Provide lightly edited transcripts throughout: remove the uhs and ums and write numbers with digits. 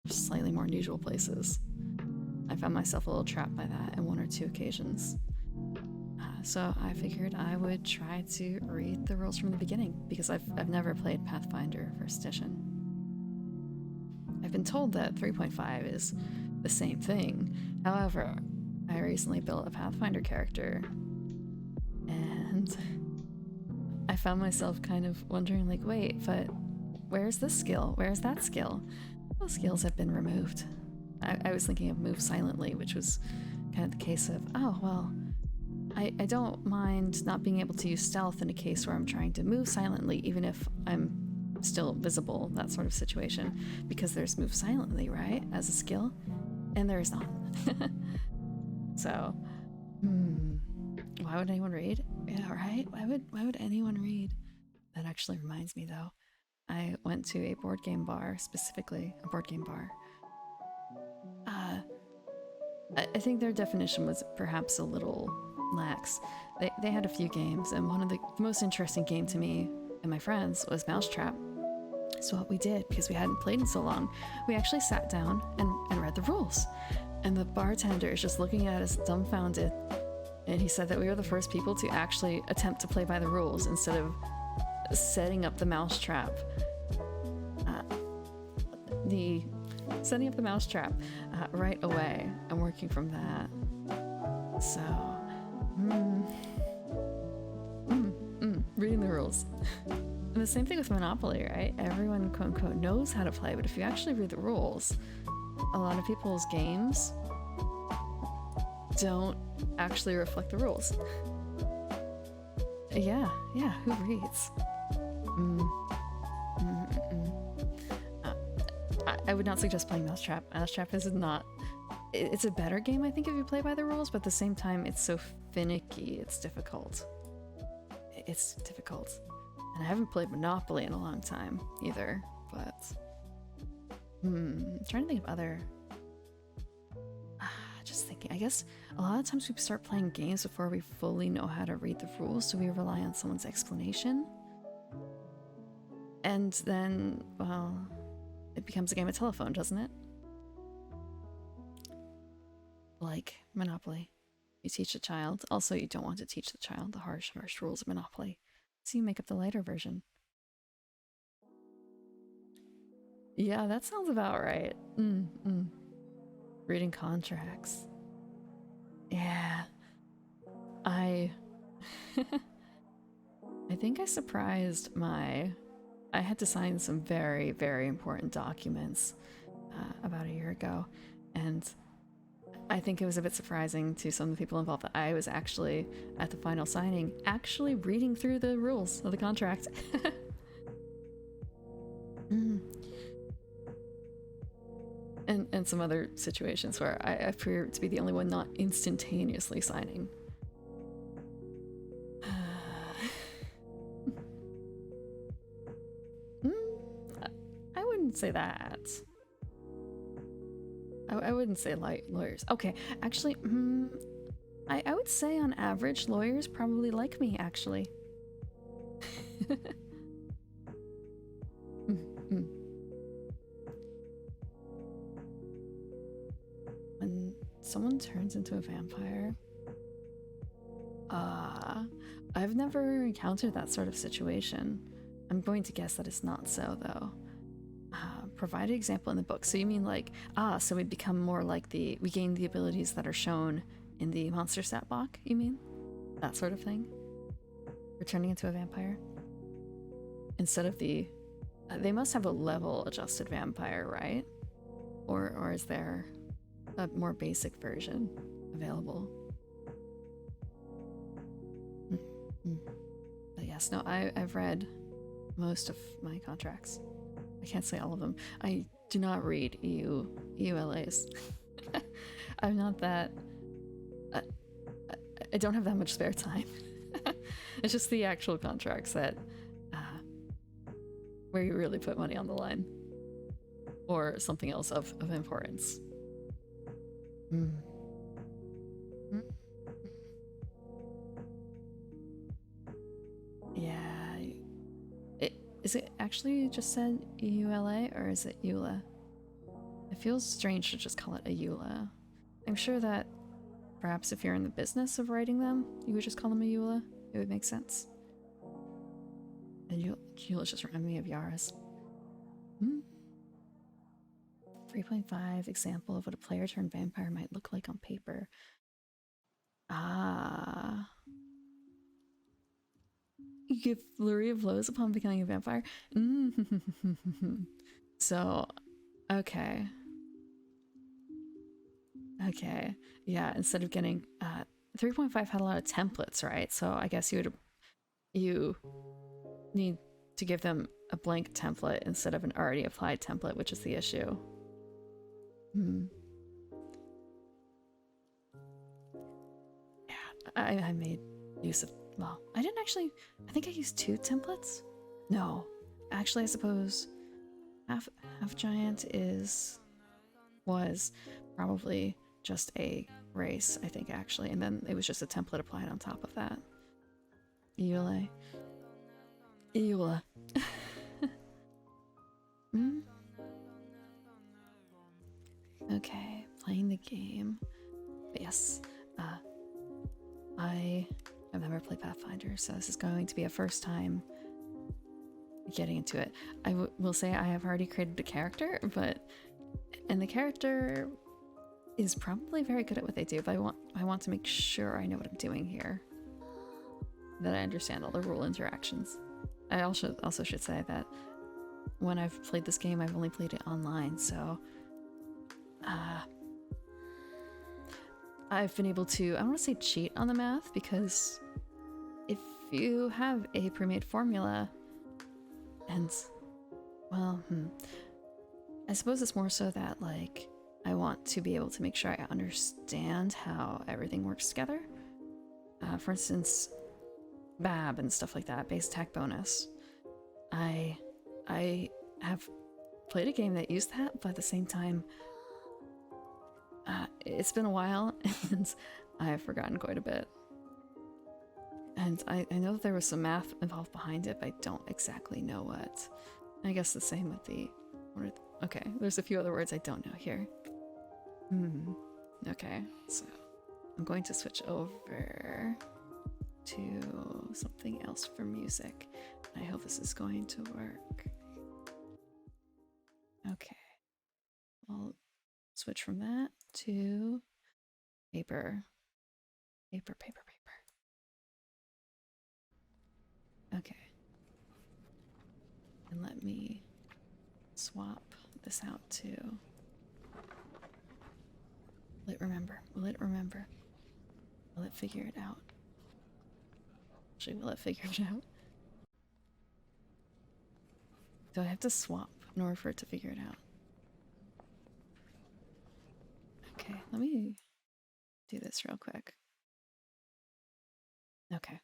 just slightly more unusual places. I found myself a little trapped by that in one or two occasions. So I figured I would try to read the rules from the beginning, because I've never played Pathfinder First Edition. I've been told that 3.5 is the same thing. However, I recently built a Pathfinder character, and I found myself kind of wondering, like, wait, but where's this skill? Where's that skill? Those skills have been removed. I was thinking of move silently, which was kind of the case of, oh, well, I don't mind not being able to use stealth in a case where I'm trying to move silently, even if I'm still visible, that sort of situation, because there's move silently, right, as a skill, and there is not. So, why would anyone read? Yeah, right? Why would anyone read? That actually reminds me, though. I went to a board game bar, specifically a board game bar. I think their definition was perhaps a little lax. They had a few games, and one of the most interesting game to me and my friends was Mousetrap. So what we did, because we hadn't played in so long, we actually sat down and read the rules. And the bartender is just looking at us dumbfounded, and he said that we were the first people to actually attempt to play by the rules instead of setting up the mousetrap. Setting up the mousetrap right away and working from that. So, reading the rules. And the same thing with Monopoly, right? Everyone, quote unquote, knows how to play, but if you actually read the rules, a lot of people's games don't actually reflect the rules. Yeah, who reads? I would not suggest playing Mousetrap. Mousetrap is not... It's a better game, I think, if you play by the rules, but at the same time, it's so finicky, it's difficult. It's difficult. And I haven't played Monopoly in a long time, either, but... I'm trying to think of other... Just thinking, I guess a lot of times we start playing games before we fully know how to read the rules, so we rely on someone's explanation. And then, well... it becomes a game of telephone, doesn't it? Like Monopoly. You teach a child. Also, you don't want to teach the child the harsh rules of Monopoly. So you make up the lighter version. Yeah, that sounds about right. Reading contracts. Yeah. I think I surprised my... I had to sign some very, very important documents about a year ago, and I think it was a bit surprising to some of the people involved that I was actually, at the final signing, actually reading through the rules of the contract. And some other situations where I appear to be the only one not instantaneously signing. I wouldn't say that. I wouldn't say like lawyers. Okay, actually, I would say on average lawyers probably like me, actually. When someone turns into a vampire, I've never encountered that sort of situation. I'm going to guess that it's not so, though. Provide an example in the book. So you mean like, so we become more like we gain the abilities that are shown in the monster stat block, you mean? That sort of thing? We're turning into a vampire? Instead of they must have a level adjusted vampire, right? Or is there a more basic version available? But yes, no, I've read most of my contracts. I can't say all of them. I do not read EULAs. I'm not that... I don't have that much spare time. It's just the actual contracts that... where you really put money on the line. Or something else of importance. Yeah. Is it actually just said EULA or is it EULA? It feels strange to just call it a EULA. I'm sure that perhaps if you're in the business of writing them, you would just call them a EULA. It would make sense. And EULAs just remind me of Yaras. 3.5 example of what a player turned vampire might look like on paper. Ah. You give flurry of blows upon becoming a vampire? So, okay. Okay. Yeah, instead of getting 3.5 had a lot of templates, right? So I guess you need to give them a blank template instead of an already applied template, which is the issue. Yeah, I made use of, well, I didn't actually, I think I used 2 templates? No. Actually, I suppose half giant was probably just a race, I think, actually, and then it was just a template applied on top of that. EULA. EULA. Okay, playing the game. But yes, I have never played Pathfinder, so this is going to be a first time getting into it. I will say I have already created a character, and the character is probably very good at what they do, but I want to make sure I know what I'm doing here, that I understand all the rule interactions. I also should say that when I've played this game, I've only played it online, so I've been able to, I don't want to say cheat on the math, because if you have a pre-made formula and, well, I suppose it's more so that, like, I want to be able to make sure I understand how everything works together. For instance, BAB and stuff like that, base attack bonus. I have played a game that used that, but at the same time, it's been a while and I've forgotten quite a bit. And I know that there was some math involved behind it, but I don't exactly know what. I guess the same with the... Okay, there's a few other words I don't know here. Okay, so I'm going to switch over to something else for music. I hope this is going to work. Okay, I'll switch from that to paper. Paper. Okay. And let me swap this out too. Will it remember? Will it remember? Will it figure it out? Actually, will it figure it out? Do I have to swap in order for it to figure it out? Okay, let me do this real quick. Okay.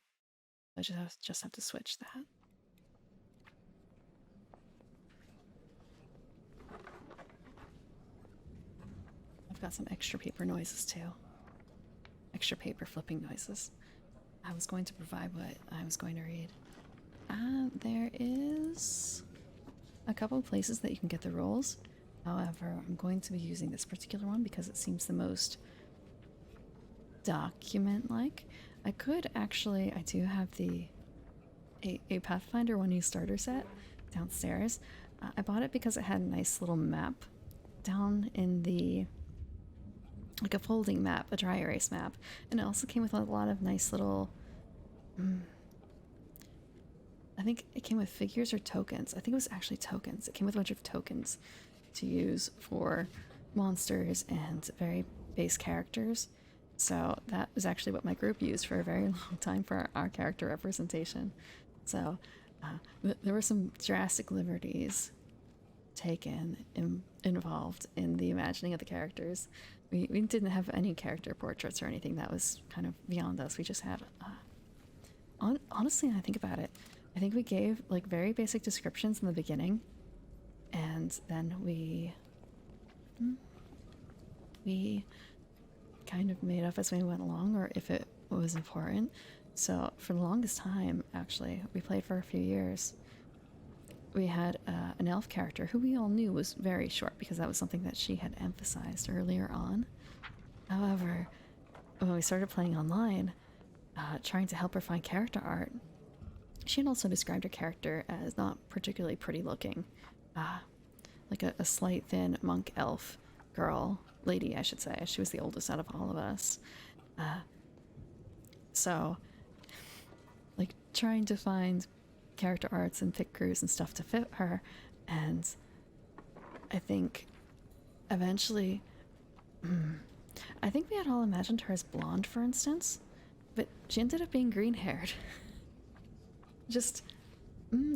I just have to switch that. I've got some extra paper noises too. Extra paper flipping noises. I was going to provide what I was going to read. There is a couple of places that you can get the rolls. However, I'm going to be using this particular one because it seems the most document-like. I could actually, I do have a Pathfinder 1U starter set downstairs. I bought it because it had a nice little map down in the, like a folding map, a dry erase map. And it also came with a lot of nice little, I think it came with figures or tokens. I think it was actually tokens. It came with a bunch of tokens to use for monsters and very base characters. So that was actually what my group used for a very long time for our character representation. So there were some drastic liberties taken involved in the imagining of the characters. We didn't have any character portraits or anything. That was kind of beyond us. We just had honestly, when I think about it, I think we gave like very basic descriptions in the beginning, and then we kind of made up as we went along, or if it was important. So for the longest time, actually, we played for a few years. we had an elf character who we all knew was very short because that was something that she had emphasized earlier on. However, when we started playing online, trying to help her find character art, she had also described her character as not particularly pretty looking. Like a slight, thin monk elf girl, lady, I should say. She was the oldest out of all of us. So, like, trying to find character arts and pick crews and stuff to fit her, and I think eventually, I think we had all imagined her as blonde, for instance, but she ended up being green-haired. Just,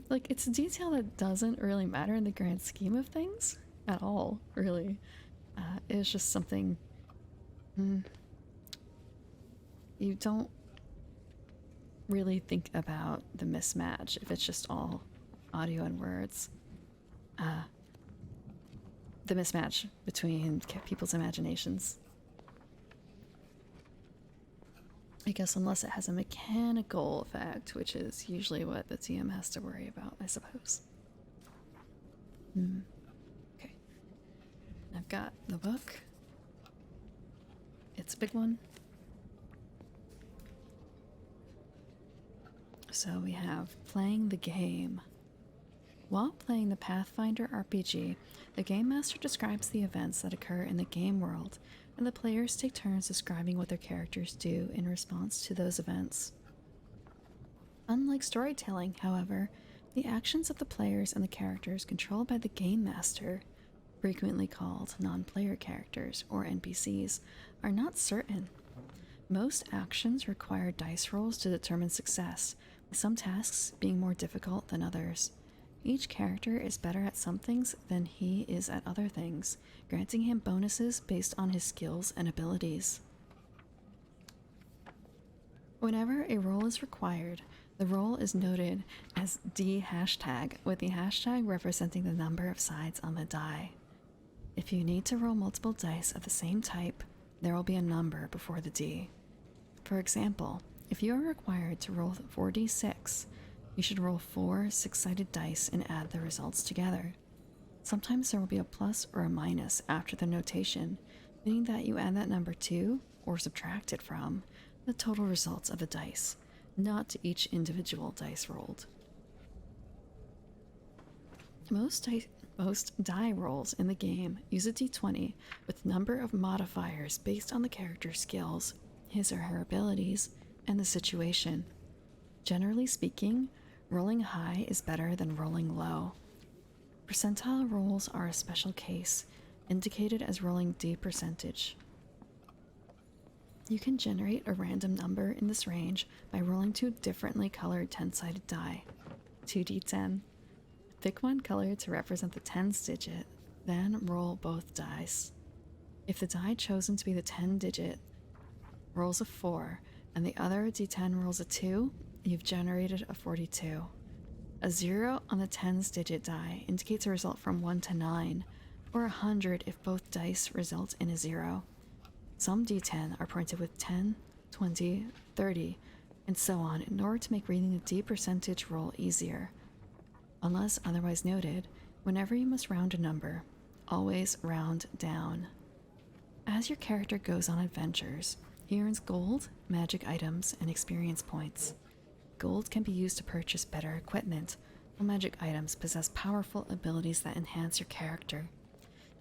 like, it's a detail that doesn't really matter in the grand scheme of things at all, really. It's just something you don't really think about the mismatch if it's just all audio and words. The mismatch between people's imaginations. I guess unless it has a mechanical effect, which is usually what the TM has to worry about, I suppose. Okay. I've got the book. It's a big one. So we have playing the game. While playing the Pathfinder RPG, the Game Master describes the events that occur in the game world, and the players take turns describing what their characters do in response to those events. Unlike storytelling, however, the actions of the players and the characters controlled by the Game Master, frequently called non-player characters or NPCs, are not certain. Most actions require dice rolls to determine success, with some tasks being more difficult than others. Each character is better at some things than he is at other things, granting him bonuses based on his skills and abilities. Whenever a roll is required, the roll is noted as D#, with the hashtag representing the number of sides on the die. If you need to roll multiple dice of the same type, there will be a number before the D. For example, if you are required to roll 4d6, you should roll 4 six-sided dice and add the results together. Sometimes there will be a plus or a minus after the notation, meaning that you add that number to, or subtract it from, the total results of a dice, not to each individual dice rolled. Most die rolls in the game use a d20 with a number of modifiers based on the character's skills, his or her abilities, and the situation. Generally speaking, rolling high is better than rolling low. Percentile rolls are a special case, indicated as rolling D percentage. You can generate a random number in this range by rolling 2 differently colored 10-sided die, 2d10. Pick one color to represent the tens digit, then roll both dice. If the die chosen to be the 10 digit rolls a 4, and the other d10 rolls a 2, you've generated a 42. A 0 on the tens digit die indicates a result from 1 to 9, or 100 if both dice result in a 0. Some d10 are printed with 10, 20, 30, and so on in order to make reading the D percentage roll easier. Unless otherwise noted, whenever you must round a number, always round down. As your character goes on adventures, he earns gold, magic items, and experience points. Gold can be used to purchase better equipment, while magic items possess powerful abilities that enhance your character.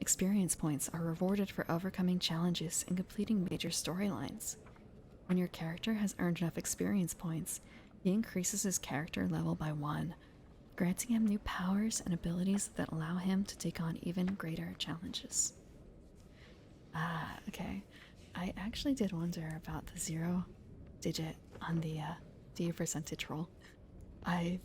Experience points are rewarded for overcoming challenges and completing major storylines. When your character has earned enough experience points, he increases his character level by 1, granting him new powers and abilities that allow him to take on even greater challenges. Okay. I actually did wonder about the 0 digit on the D percentage roll. I've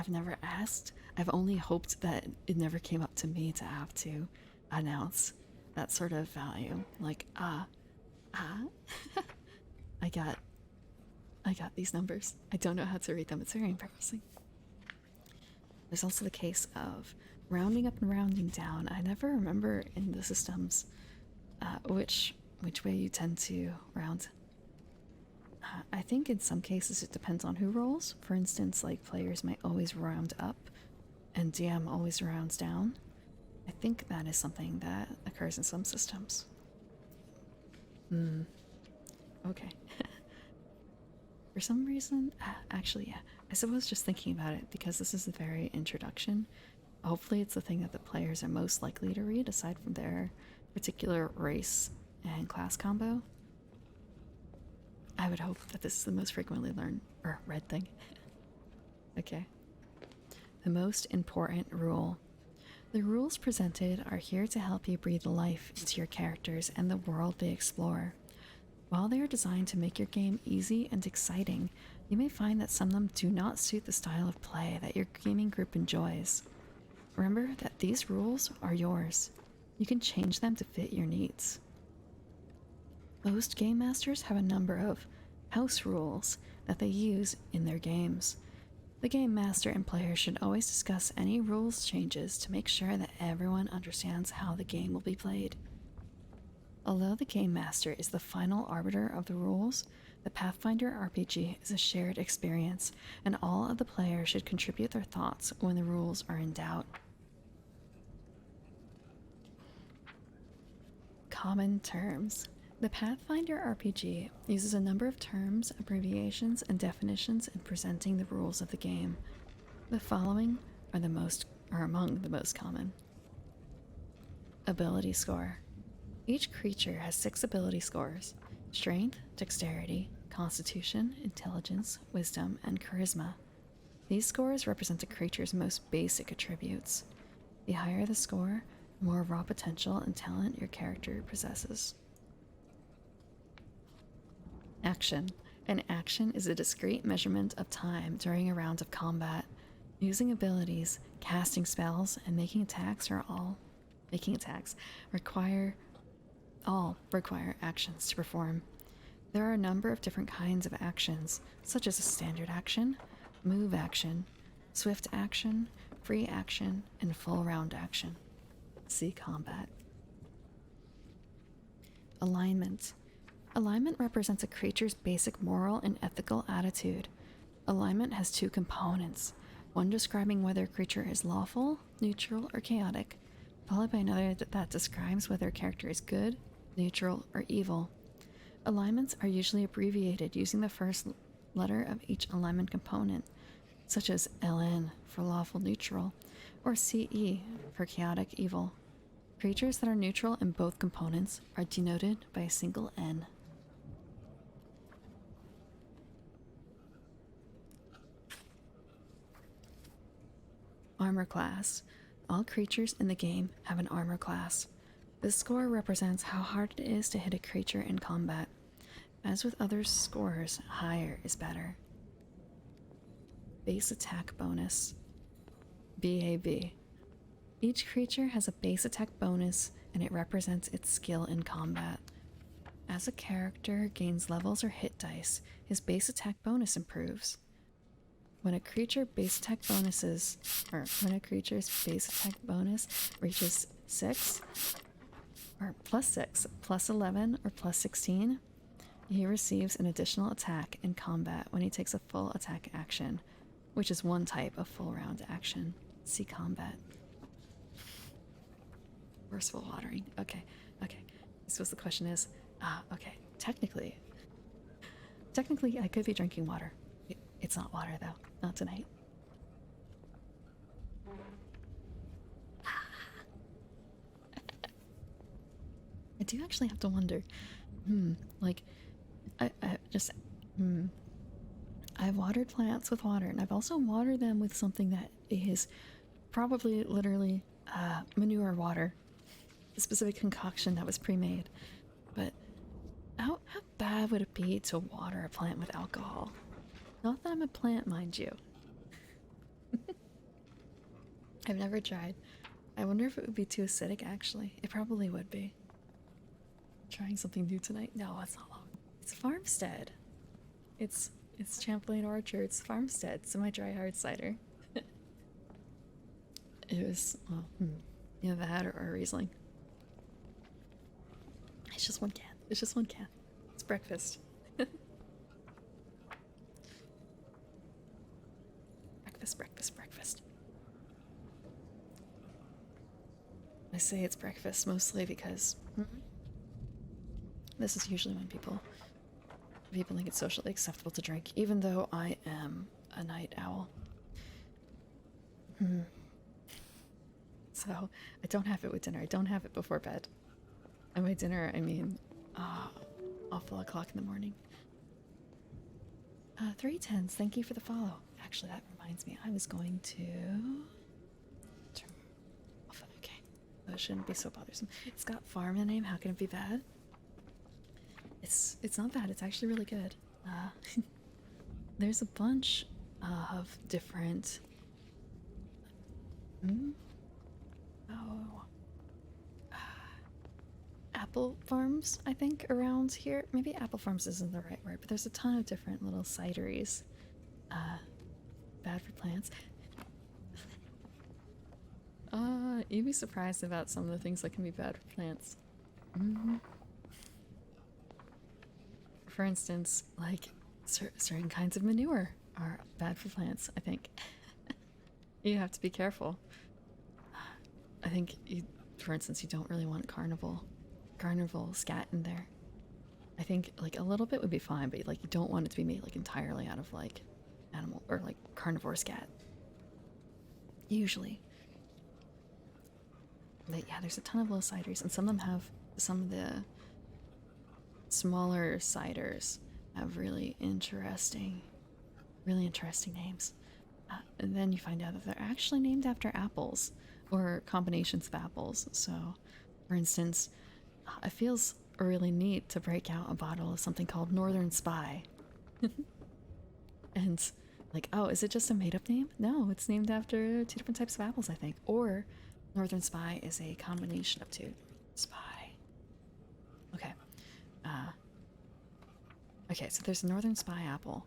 never asked. I've only hoped that it never came up to me to have to announce that sort of value. Like, I got these numbers. I don't know how to read them. It's very embarrassing. There's also the case of rounding up and rounding down. I never remember in the systems which way you tend to round. I think in some cases it depends on who rolls. For instance, like players might always round up, and DM always rounds down. I think that is something that occurs in some systems. Okay. For some reason, actually, yeah. I suppose just thinking about it, because this is the very introduction, hopefully it's the thing that the players are most likely to read aside from their particular race and class combo. I would hope that this is the most frequently learned or read thing. Okay. The most important rule. The rules presented are here to help you breathe life into your characters and the world they explore. While they are designed to make your game easy and exciting, you may find that some of them do not suit the style of play that your gaming group enjoys. Remember that these rules are yours. You can change them to fit your needs. Most game masters have a number of house rules that they use in their games. The game master and players should always discuss any rules changes to make sure that everyone understands how the game will be played. Although the game master is the final arbiter of the rules, the Pathfinder RPG is a shared experience, and all of the players should contribute their thoughts when the rules are in doubt. Common terms. The Pathfinder RPG uses a number of terms, abbreviations, and definitions in presenting the rules of the game. The following are among the most common. Ability score. Each creature has 6 ability scores: strength, dexterity, constitution, intelligence, wisdom, and charisma. These scores represent a creature's most basic attributes. The higher the score, the more raw potential and talent your character possesses. Action. An action is a discrete measurement of time during a round of combat. Using abilities, casting spells, and making attacks require actions to perform. There are a number of different kinds of actions, such as a standard action, move action, swift action, free action, and full round action. See combat. Alignment. Alignment represents a creature's basic moral and ethical attitude. Alignment has 2 components, one describing whether a creature is lawful, neutral, or chaotic, followed by another that describes whether a character is good, neutral, or evil. Alignments are usually abbreviated using the first letter of each alignment component, such as LN for lawful neutral, or CE for chaotic evil. Creatures that are neutral in both components are denoted by a single N. Armor class. All creatures in the game have an armor class. This score represents how hard it is to hit a creature in combat. As with other scores, higher is better. Base attack bonus. BAB. Each creature has a base attack bonus, and it represents its skill in combat. As a character gains levels or hit dice, his base attack bonus improves. When a creature's base attack bonus reaches 6, or plus 6, plus 11, or plus 16, he receives an additional attack in combat when he takes a full attack action, which is one type of full round action. See combat. Merciful watering. Okay. I suppose the question is, okay. Technically, I could be drinking water. It's not water, though. Not tonight. I do actually have to wonder. I've watered plants with water, and I've also watered them with something that is probably literally manure water. A specific concoction that was pre-made. But how bad would it be to water a plant with alcohol? Not that I'm a plant, mind you. I've never tried. I wonder if it would be too acidic, actually. It probably would be. Trying something new tonight? No, it's not long. It's Farmstead. It's Champlain Orchard's Farmstead, semi-dry hard cider. It was, that or Riesling. It's just one can. It's breakfast. breakfast. I say it's breakfast mostly because this is usually when people think it's socially acceptable to drink, even though I am a night owl. So I don't have it with dinner. I don't have it before bed. And by dinner, I mean awful o'clock in the morning. 310s, thank you for the follow. Actually, that reminds me, I was going to turn off. Okay, that shouldn't be so bothersome. It's got farm in the name. How can it be bad? It's not bad. It's actually really good. There's a bunch of different. Apple farms, I think, around here. Maybe apple farms isn't the right word, but there's a ton of different little cideries. Bad for plants. You'd be surprised about some of the things that can be bad for plants. For instance, like certain kinds of manure are bad for plants, I think. You have to be careful. I think, for instance, you don't really want carnival scat in there. I think like a little bit would be fine, but like you don't want it to be made like entirely out of like animal or like carnivore scat. Usually. But yeah, there's a ton of little cideries, and some of them have some of the smaller ciders have really interesting names. And then you find out that they're actually named after apples or combinations of apples. So, for instance, it feels really neat to break out a bottle of something called Northern Spy. And like, oh, is it just a made-up name? No, it's named after 2 different types of apples, I think. Or Northern Spy is a combination of 2. Spy. Okay. Okay, so there's a Northern Spy apple.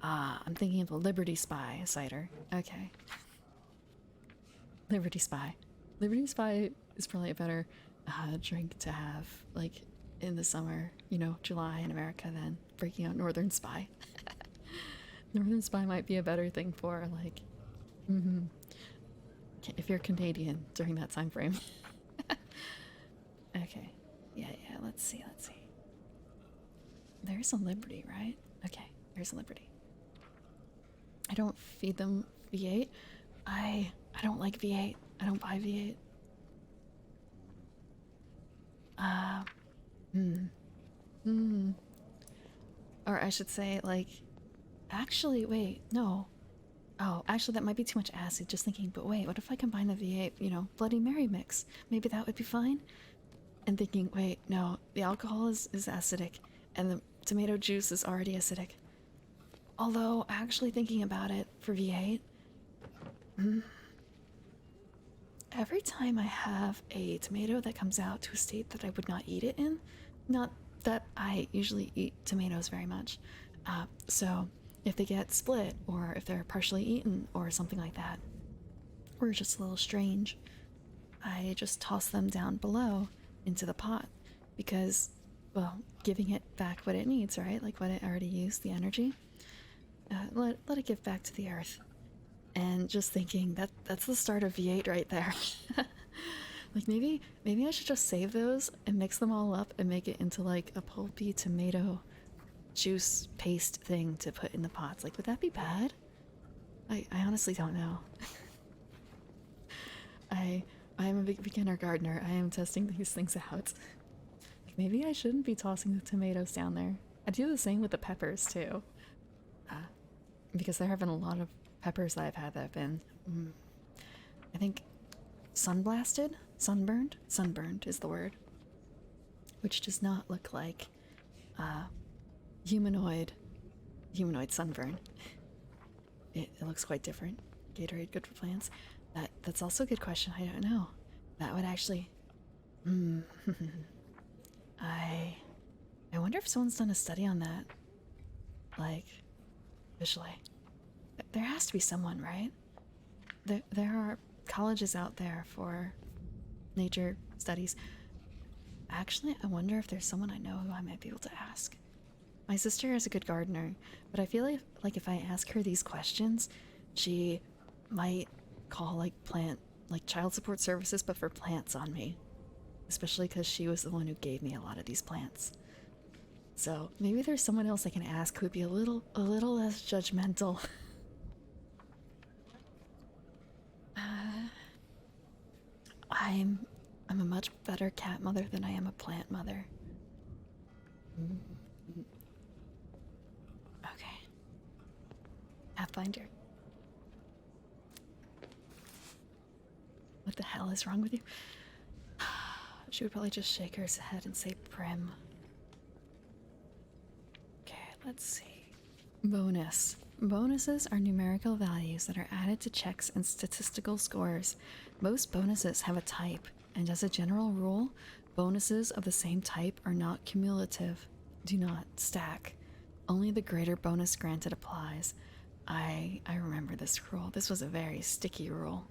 I'm thinking of a Liberty Spy cider. Okay. Liberty Spy. Liberty Spy is probably a better drink to have, like, in the summer, you know, July in America, than breaking out Northern Spy. Northern Spy might be a better thing for, like, if you're Canadian during that time frame. Okay. Yeah, let's see. There's a Liberty, right? Okay, there's a Liberty. I don't feed them V8. I don't like V8. I don't buy V8. Or I should say, like, actually, wait, no. Oh, actually, that might be too much acid, just thinking, but wait, what if I combine the V8, you know, Bloody Mary mix? Maybe that would be fine? And thinking, wait, no, the alcohol is acidic, and the tomato juice is already acidic. Although, actually thinking about it for V8, every time I have a tomato that comes out to a state that I would not eat it in, not that I usually eat tomatoes very much, so if they get split, or if they're partially eaten, or something like that, or just a little strange, I just toss them down below into the pot, because, well, giving it back what it needs, right? Like what it already used, the energy. Let it give back to the earth. And just thinking that's the start of V8 right there. Like maybe I should just save those and mix them all up and make it into like a pulpy tomato juice paste thing to put in the pots. Like, would that be bad? I honestly don't know. I am a big beginner gardener. I am testing these things out. Like maybe I shouldn't be tossing the tomatoes down there. I do the same with the peppers too. Because there have been a lot of peppers that I've had that have been, I think, sunblasted? Sunburned is the word. Which does not look like humanoid sunburn. It looks quite different. Gatorade good for plants? That's also a good question. I don't know. That would actually... I wonder if someone's done a study on that. Like, visually. There has to be someone, right? There are colleges out there for nature studies. Actually, I wonder if there's someone I know who I might be able to ask. My sister is a good gardener, but I feel like if I ask her these questions, she might call like plant like child support services, but for plants on me. Especially because she was the one who gave me a lot of these plants. So maybe there's someone else I can ask who would be a little less judgmental. I'm a much better cat mother than I am a plant mother. Okay. Pathfinder. What the hell is wrong with you? She would probably just shake her head and say prim. Okay, let's see. Bonus. Bonuses are numerical values that are added to checks and statistical scores. Most bonuses have a type, and as a general rule, bonuses of the same type are not cumulative, do not stack. Only the greater bonus granted applies. I remember this rule. This was a very sticky rule.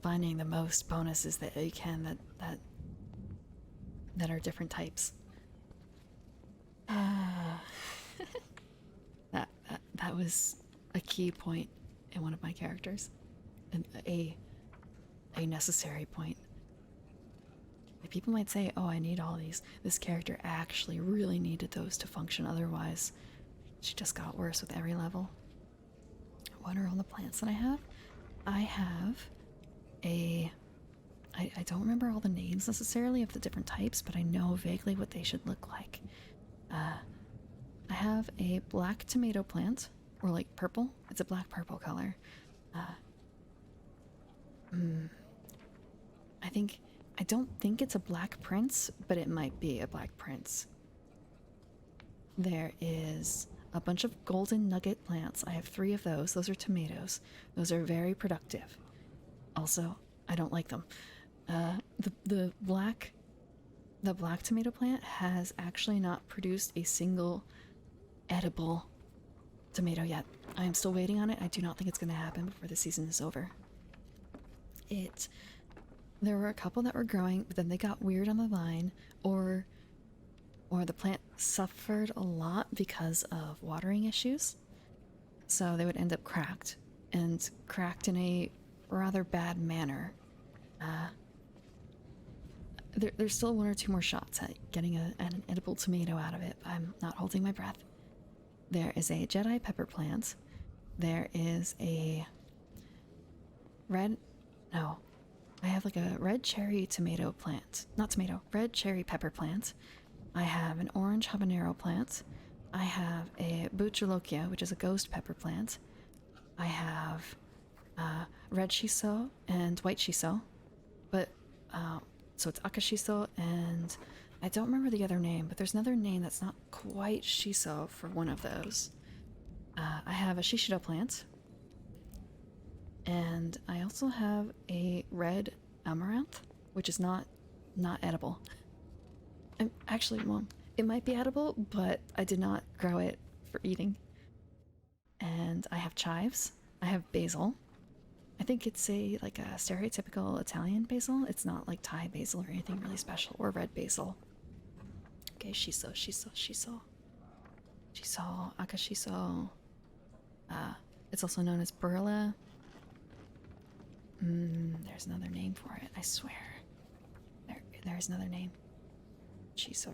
Finding the most bonuses that you can that are different types. That was a key point in one of my characters, and a necessary point. Like, people might say, "Oh, I need all these." This character actually really needed those to function. Otherwise, she just got worse with every level. What are all the plants that I have? I have a. I don't remember all the names necessarily of the different types, but I know vaguely what they should look like. I have a black tomato plant, or like purple. It's a black purple color. I don't think it's a black prince, but it might be a black prince. There is a bunch of golden nugget plants. I have 3 of those. Those are tomatoes. Those are very productive. Also, I don't like them. The black tomato plant has actually not produced a single edible tomato yet. I am still waiting on it. I do not think it's going to happen before the season is over. There were a couple that were growing, but then they got weird on the vine, or the plant suffered a lot because of watering issues. So they would end up cracked, and cracked in a rather bad manner. There's still 1 or 2 more shots at getting an edible tomato out of it, but I'm not holding my breath. There is a Jedi pepper plant. There is a I have like a red cherry tomato plant. Not tomato, red cherry pepper plant. I have an orange habanero plant. I have a bucholokia, which is a ghost pepper plant. I have red shiso and white shiso. But, so it's akashiso, and I don't remember the other name, but there's another name that's not quite shiso for one of those. I have a shishido plant. And I also have a red amaranth, which is not edible. Actually, well, it might be edible, but I did not grow it for eating. And I have chives. I have basil. I think it's a stereotypical Italian basil. It's not like Thai basil or anything really special, or red basil. Okay, shiso, akashiso. It's also known as burla. There's another name for it, I swear. There's another name. Shiso.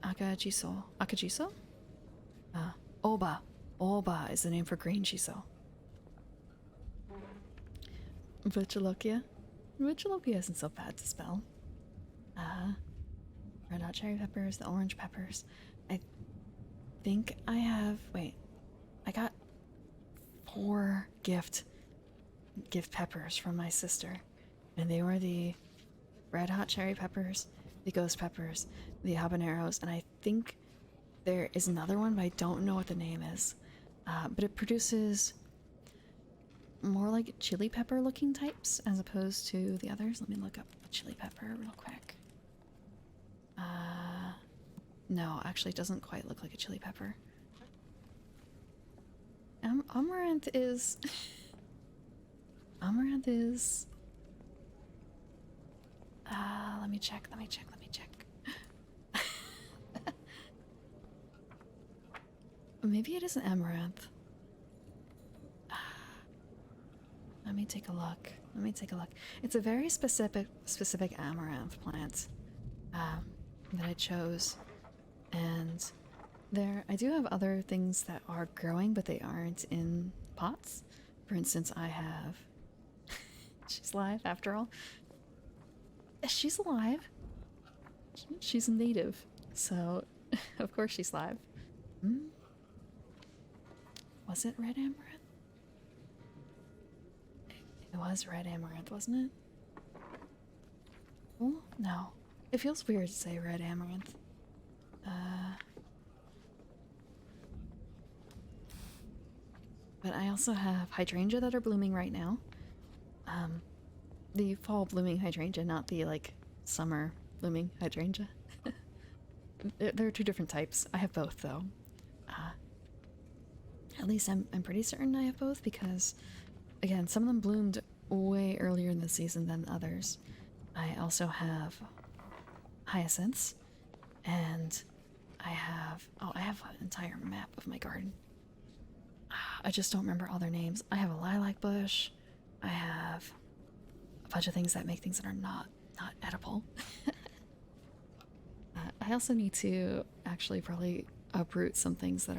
Akajiso? Oba. Oba is the name for green shiso. Bucholokia. Bucholokia isn't so bad to spell. Red hot cherry peppers, the orange peppers. I think I have, I got 4 gift peppers from my sister, and they were the red hot cherry peppers, the ghost peppers, the habaneros, and I think there is another one, but I don't know what the name is. But it produces more like chili pepper looking types as opposed to the others. Let me look up the chili pepper real quick. No, actually it doesn't quite look like a chili pepper. Amaranth is let me check. Maybe it is an amaranth. Let me take a look. Let me take a look. It's a very specific amaranth plant that I chose, and I do have other things that are growing, but they aren't in pots. For instance, I have. She's live after all. She's alive. She's a native, so of course she's live. Hmm? Was it red amaranth? It was red amaranth, wasn't it? Oh, no. It feels weird to say red amaranth. But I also have hydrangea that are blooming right now. The fall blooming hydrangea, not the, like, summer blooming hydrangea. There are two different types. I have both, though. At least I'm pretty certain I have both because, again, some of them bloomed way earlier in the season than others. I also have hyacinths, and I have an entire map of my garden. I just don't remember all their names. I have a lilac bush. I have a bunch of things that make things that are not edible. I also need to actually probably uproot some things that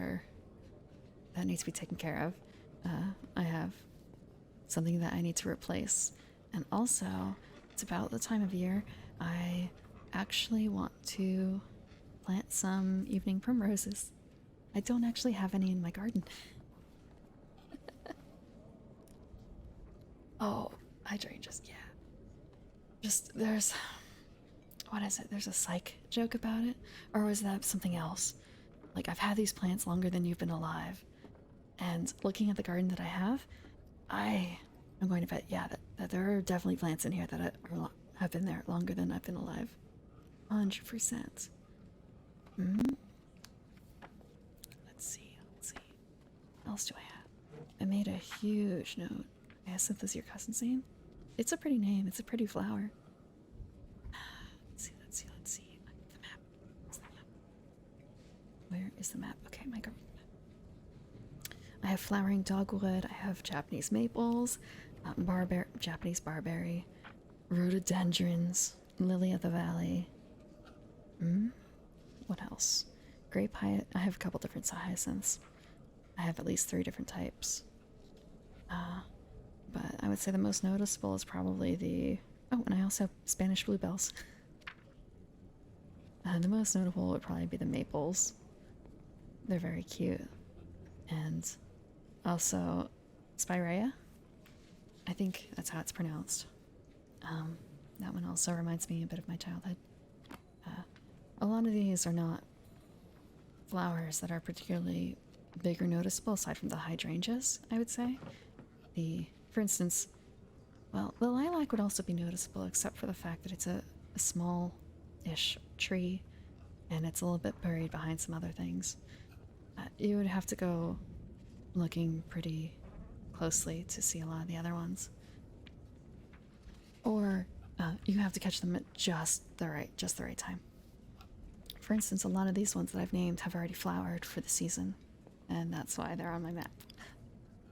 need to be taken care of. I have something that I need to replace, and also it's about the time of year I actually want to plant some evening primroses. I don't actually have any in my garden. Oh, hydrangeas, yeah. Just, what is it? There's a psych joke about it? Or was that something else? Like, I've had these plants longer than you've been alive. And looking at the garden that I have, I'm going to bet, yeah, that there are definitely plants in here that have been there longer than I've been alive. 100%. Hmm? Let's see. What else do I have? I made a huge note. Hyacinth is your cousin's name? It's a pretty name. It's a pretty flower. Let's see. The map. Where's the map? Where is the map? Okay, my garden. I have flowering dogwood. I have Japanese maples, Japanese barberry, rhododendrons, lily of the valley. What else? Grape hyacinth. I have a couple different hyacinths. I have at least 3 different types. But I would say the most noticeable is probably and I also have Spanish bluebells. The most notable would probably be the maples. They're very cute. And also Spirea. I think that's how it's pronounced. That one also reminds me a bit of my childhood. A lot of these are not flowers that are particularly big or noticeable aside from the hydrangeas, I would say. For instance, well, the lilac would also be noticeable except for the fact that it's a small-ish tree and it's a little bit buried behind some other things. You would have to go looking pretty closely to see a lot of the other ones. Or you have to catch them at just the right time. For instance, a lot of these ones that I've named have already flowered for the season, and that's why they're on my map.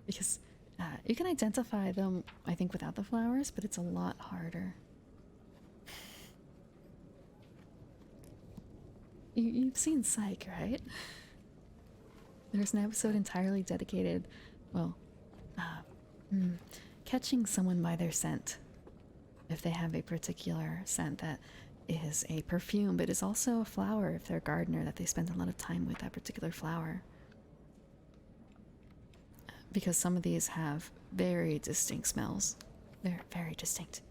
Because you can identify them, I think, without the flowers, but it's a lot harder. You've seen Psych, right? There's an episode entirely dedicated, catching someone by their scent. If they have a particular scent that is a perfume, but is also a flower, if they're a gardener, that they spend a lot of time with that particular flower. Because some of these have very distinct smells. They're very distinct.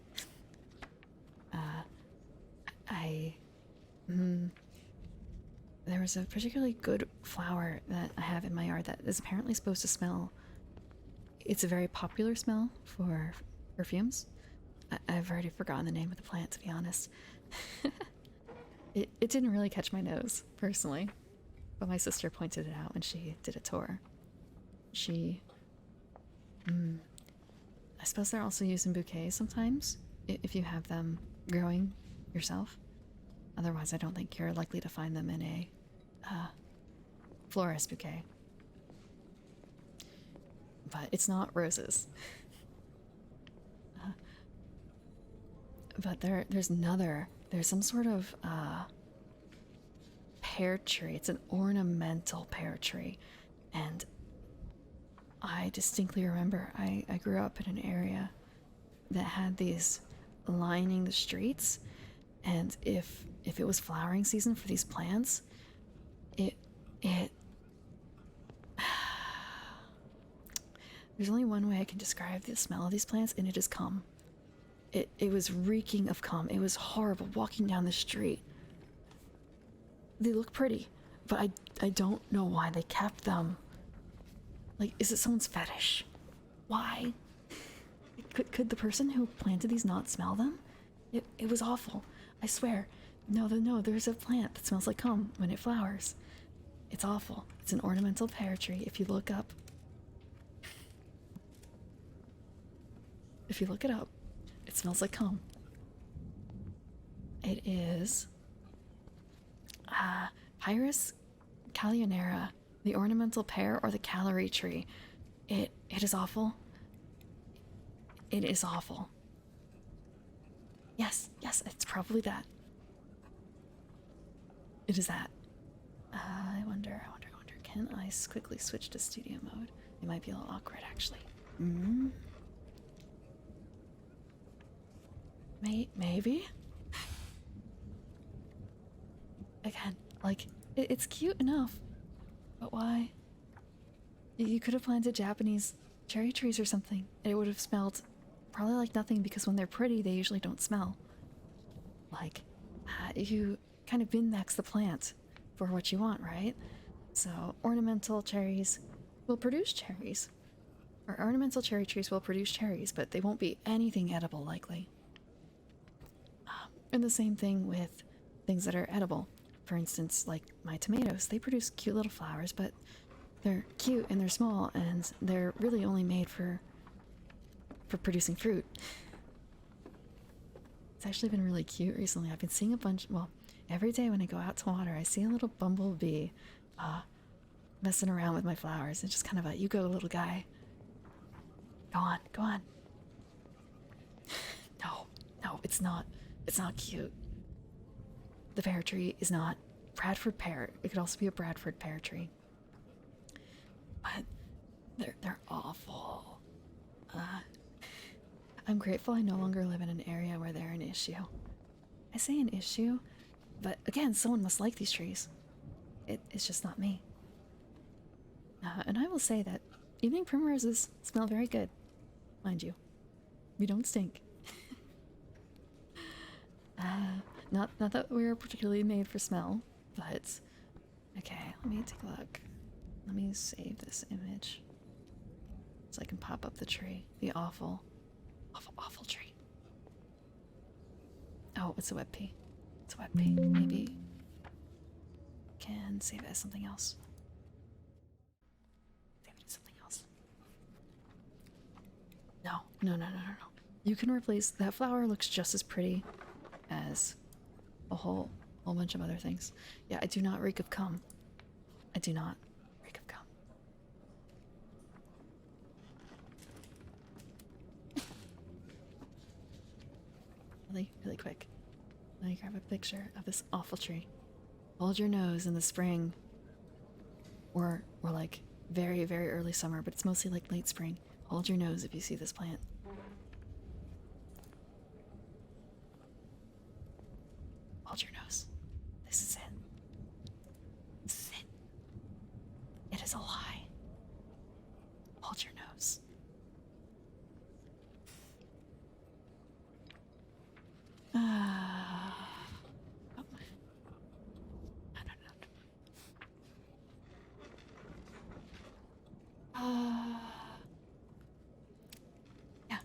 There was a particularly good flower that I have in my yard that is apparently supposed to smell. It's a very popular smell for perfumes. I've already forgotten the name of the plant, to be honest. It didn't really catch my nose, personally. But my sister pointed it out when she did a tour. I suppose they're also used in bouquets sometimes, if you have them growing yourself. Otherwise, I don't think you're likely to find them in a florist bouquet. But it's not roses. But there's some sort of pear tree. It's an ornamental pear tree. And I distinctly remember I grew up in an area that had these lining the streets, and if it was flowering season for these plants, it there's only one way I can describe the smell of these plants, and it is cum. It was reeking of cum. It was horrible walking down the street. They look pretty, but I don't know why they kept them. Like, is it someone's fetish? Why? Could the person who planted these not smell them? It was awful. I swear. No, there's a plant that smells like cum when it flowers. It's awful. It's an ornamental pear tree. If you look up, if you look it up, it smells like cum. It is Pyrus Calionera, the ornamental pear or the calorie tree. It is awful. It is awful. Yes, it's probably that. It is that. I wonder. Can I quickly switch to studio mode? It might be a little awkward, actually. Maybe? Again, like, it's cute enough. But why? You could have planted Japanese cherry trees or something. It would have smelled probably like nothing, because when they're pretty, they usually don't smell. Like, you kind of min-max the plant for what you want, right? So, ornamental cherries will produce cherries. Or ornamental cherry trees will produce cherries, but they won't be anything edible, likely. And the same thing with things that are edible. For instance, like my tomatoes, they produce cute little flowers, but they're cute and they're small, and they're really only made for producing fruit. It's actually been really cute recently. I've been seeing a bunch, well, every day when I go out to water, I see a little bumblebee messing around with my flowers. It's just kind of a, you go little guy. Go on. No, it's not cute. The pear tree is not Bradford pear. It could also be a Bradford pear tree. But they're awful. I'm grateful I no longer live in an area where they're an issue. I say an issue, but again, someone must like these trees. It's just not me. And I will say that evening primroses smell very good, mind you. We don't stink. Not that we're particularly made for smell, but okay, let me take a look. Let me save this image so I can pop up the tree. The awful tree. Oh, it's a web pea. It's a web pea. Maybe can save it as something else. Save it as something else. No. You can replace that flower. Looks just as pretty as a whole bunch of other things. Yeah, I do not reek of cum. I do not reek of cum. Really quick. Let me grab a picture of this awful tree. Hold your nose in the spring, or like very, very early summer, but it's mostly like late spring. Hold your nose if you see this plant. Hold your nose. This is it. This is it. It is a lie. Hold your nose. Yeah.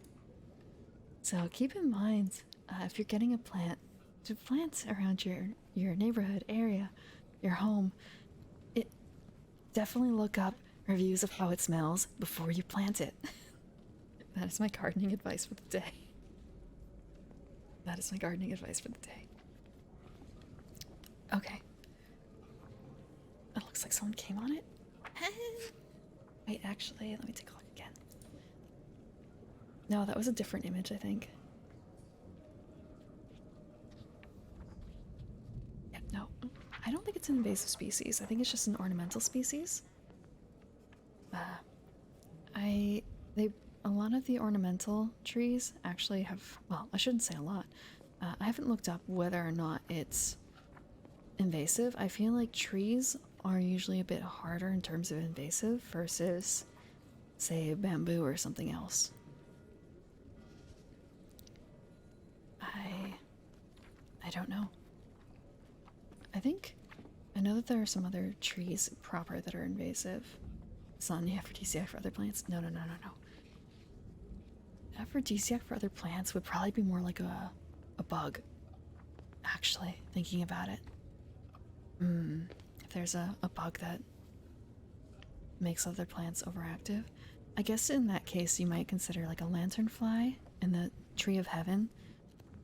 So keep in mind, if you're getting a plant, to plant around your neighborhood area, your home, it definitely look up reviews of how it smells before you plant it. That is my gardening advice for the day. That is my gardening advice for the day. Okay. It looks like someone came on it. Wait, actually, let me take a look again. No, that was a different image, I think. it's an invasive species. I think it's just an ornamental species. A lot of the ornamental trees actually have, well, I shouldn't say a lot. I haven't looked up whether or not it's invasive. I feel like trees are usually a bit harder in terms of invasive versus, say, bamboo or something else. I don't know. I know that there are some other trees proper that are invasive. It's not an aphrodisiac for other plants. No. Aphrodisiac for other plants would probably be more like a bug, actually, thinking about it. If there's a bug that makes other plants overactive, I guess in that case you might consider like a lanternfly in the tree of heaven.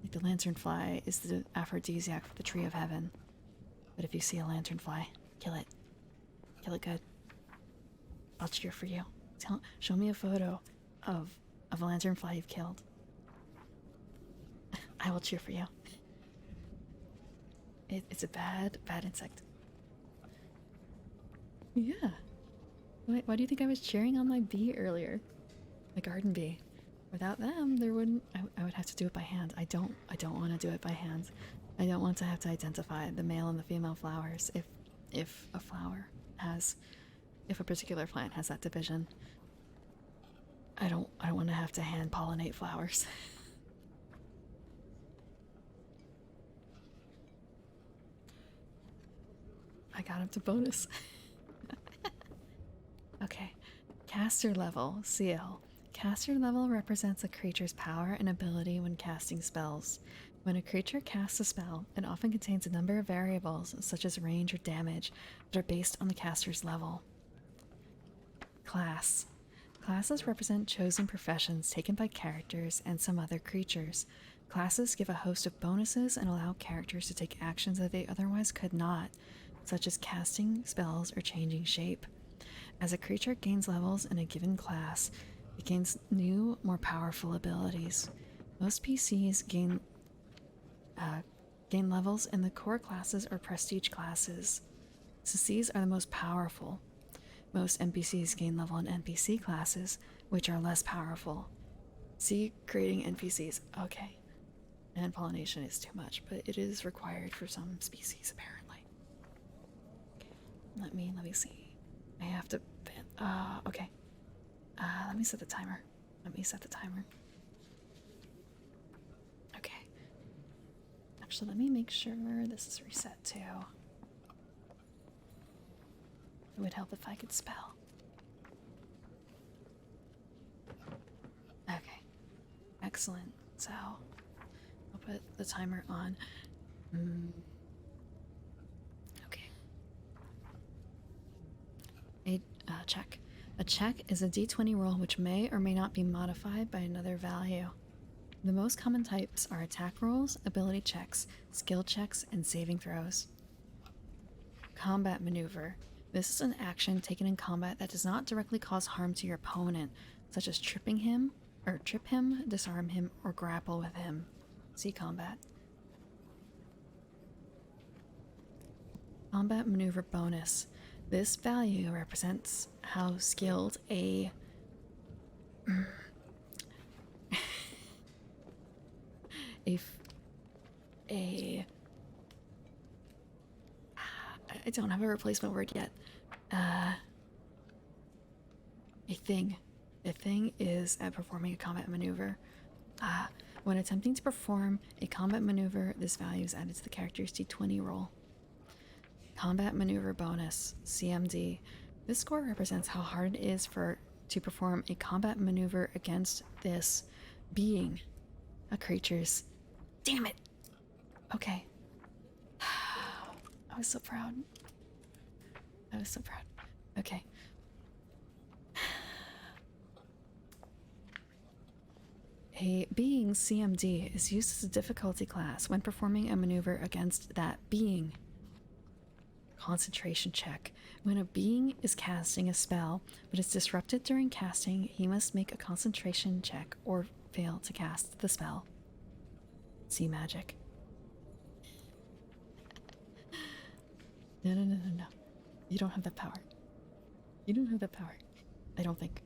Like the lanternfly is the aphrodisiac for the tree of heaven. But if you see a lanternfly, kill it. Kill it good. I'll cheer for you. Show me a photo of a lanternfly you've killed. I will cheer for you. It's a bad insect. Yeah. Why do you think I was cheering on my bee earlier? My garden bee. Without them, there wouldn't. I would have to do it by hand. I don't want to do it by hand. I don't want to have to identify the male and the female flowers if a particular plant has that division. I don't want to have to hand pollinate flowers. I got up to bonus. Okay. Caster level, CL. Caster level represents a creature's power and ability when casting spells. When a creature casts a spell, it often contains a number of variables, such as range or damage, that are based on the caster's level. Class. Classes represent chosen professions taken by characters and some other creatures. Classes give a host of bonuses and allow characters to take actions that they otherwise could not, such as casting spells or changing shape. As a creature gains levels in a given class, it gains new, more powerful abilities. Most PCs gain levels in the core classes or prestige classes, since these are the most powerful. Most NPCs gain level in NPC classes, which are less powerful. See, creating NPCs. Okay. And pollination is too much, but it is required for some species, apparently. Okay. Let me see. I have to... okay. Let me set the timer. Okay. Actually, let me make sure this is reset too. It would help if I could spell. Okay. Excellent. So, I'll put the timer on. Okay. A check. A check is a d20 roll which may or may not be modified by another value. The most common types are attack rolls, ability checks, skill checks, and saving throws. Combat maneuver. This is an action taken in combat that does not directly cause harm to your opponent, such as trip him, disarm him, or grapple with him. See combat. Combat maneuver bonus. This value represents how skilled I don't have a replacement word yet. A thing is at performing a combat maneuver. When attempting to perform a combat maneuver, this value is added to the character's d20 roll. Combat maneuver bonus, CMD. This score represents how hard it is to perform a combat maneuver against this being, a creature's. Damn it! Okay. I was so proud. Okay. A being's CMD is used as a difficulty class when performing a maneuver against that being. Concentration check. When a being is casting a spell but is disrupted during casting, he must make a concentration check or fail to cast the spell. See magic. No, no, no, no, no. You don't have that power. You don't have that power. I don't think.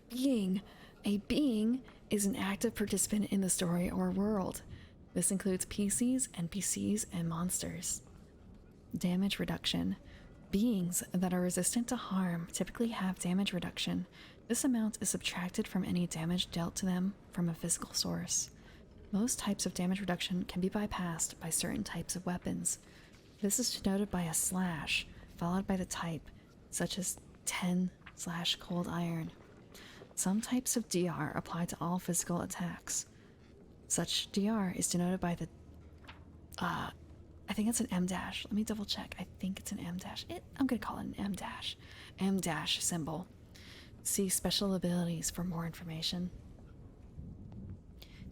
Being. A being is an active participant in the story or world. This includes PCs, NPCs, and monsters. Damage reduction. Beings that are resistant to harm typically have damage reduction. This amount is subtracted from any damage dealt to them from a physical source. Most types of damage reduction can be bypassed by certain types of weapons. This is denoted by a slash, followed by the type, such as 10/cold iron. Some types of DR apply to all physical attacks. Such DR is denoted by the I think it's an M dash. Let me double check. I think it's an M dash. I'm gonna call it an M dash. M dash symbol. See special abilities for more information.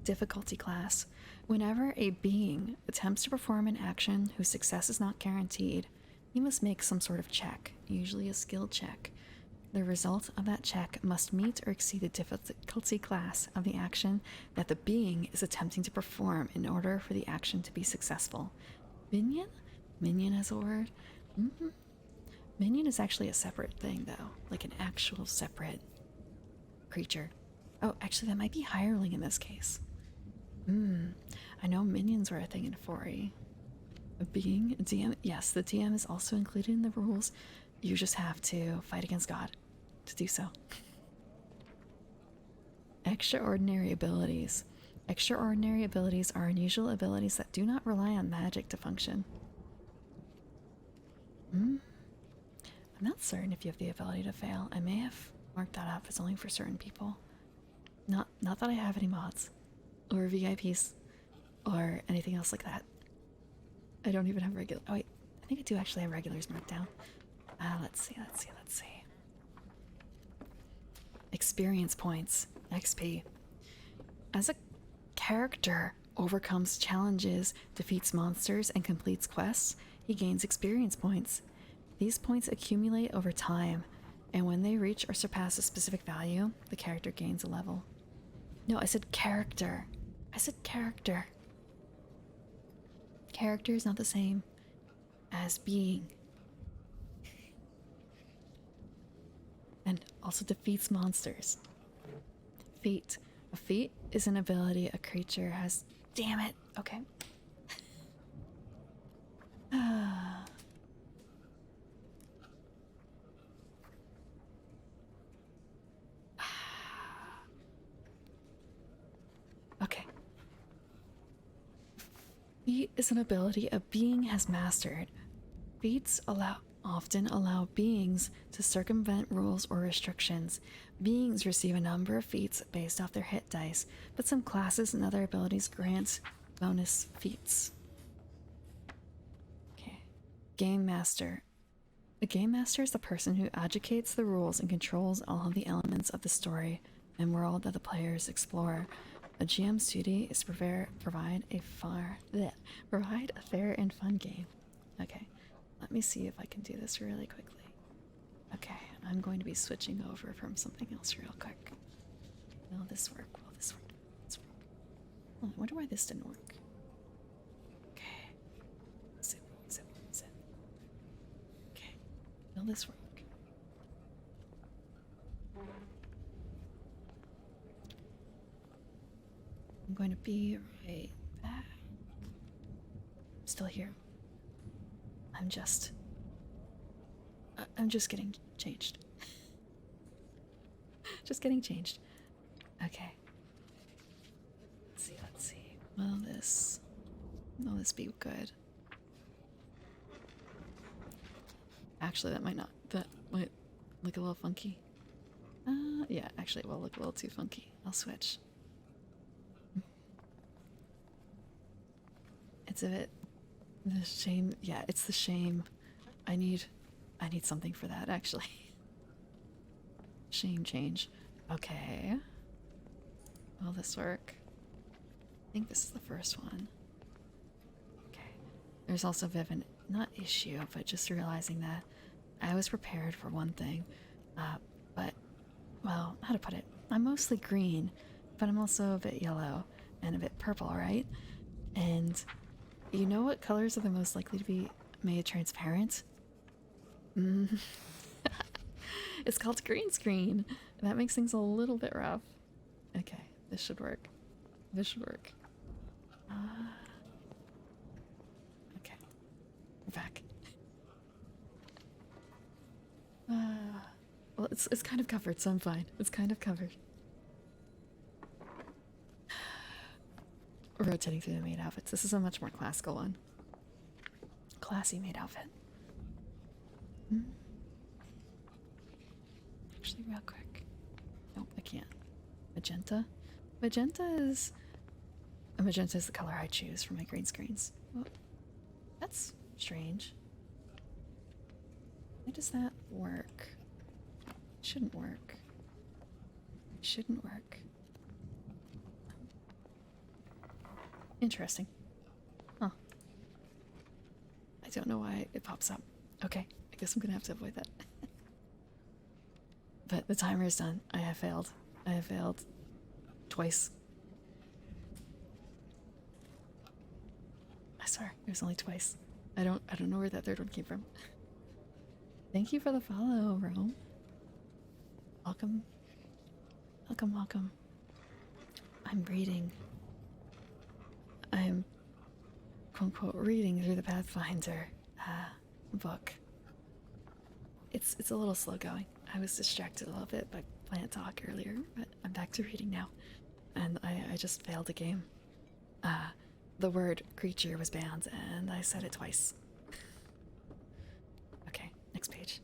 Difficulty class. Whenever a being attempts to perform an action whose success is not guaranteed, you must make some sort of check, usually a skill check. The result of that check must meet or exceed the difficulty class of the action that the being is attempting to perform in order for the action to be successful. Minion? Minion as a word? Minion is actually a separate thing, though. Like an actual separate creature. Oh, actually, that might be hireling in this case. I know minions were a thing in 4E. A being, a DM, yes, the DM is also included in the rules. You just have to fight against God to do so. Extraordinary abilities. Extraordinary abilities are unusual abilities that do not rely on magic to function. I'm not certain if you have the ability to fail. I may have marked that up as only for certain people. Not that I have any mods or VIPs or anything else like that. I don't even have regular. Oh wait, I think I do actually have regulars marked down. Let's see. Experience points, XP. As a character overcomes challenges, defeats monsters, and completes quests, he gains experience points. These points accumulate over time, and when they reach or surpass a specific value, the character gains a level. No, I said character. I said character. Character is not the same as being. And also defeats monsters. Feat. A feat is an ability a creature has. Damn it. Okay. Okay. Feat is an ability a being has mastered. Feats often allow beings to circumvent rules or restrictions. Beings receive a number of feats based off their hit dice, but some classes and other abilities grant bonus feats. Okay. Game Master. A Game Master is the person who educates the rules and controls all of the elements of the story and world that the players explore. A GM's duty is to provide a fair and fun game. Okay. Let me see if I can do this really quickly. Okay, I'm going to be switching over from something else real quick. Will this work? Will this work? This work? Oh, I wonder why this didn't work. Okay. Zip. Okay. Will this work? I'm going to be right back. I'm still here. I'm just getting changed. Just getting changed. Okay. Let's see. Will this be good? Actually, that might look a little funky. Yeah, actually it will look a little too funky. I'll switch. It's a bit the shame. Yeah, it's the shame. I need something for that, actually. Shame change. Okay. Will this work? I think this is the first one. Okay. There's also a bit of an, not issue, but just realizing that I was prepared for one thing. But, well, how to put it? I'm mostly green, but I'm also a bit yellow and a bit purple, right? And You know what colors are the most likely to be made transparent? Mm. It's called green screen. That makes things a little bit rough. Okay, this should work. This should work. Okay, we're back. Well, it's kind of covered, so I'm fine. It's kind of covered. We're rotating through the maid outfits. This is a much more classical one. Classy maid outfit. Actually, real quick. Nope, I can't. Magenta? Magenta is the color I choose for my green screens. Oh, that's strange. Why does that work? It shouldn't work. It shouldn't work. Interesting. Huh. I don't know why it pops up. Okay, I guess I'm gonna have to avoid that. But the timer is done. I have failed. I have failed twice. I swear, it was only twice. I don't know where that third one came from. Thank you for the follow, Rome. Welcome. Welcome, welcome. I'm reading. I'm quote unquote reading through the Pathfinder book. It's a little slow going. I was distracted a little bit by plant talk earlier, but I'm back to reading now. And I just failed a game. The word creature was banned, and I said it twice. Okay, next page.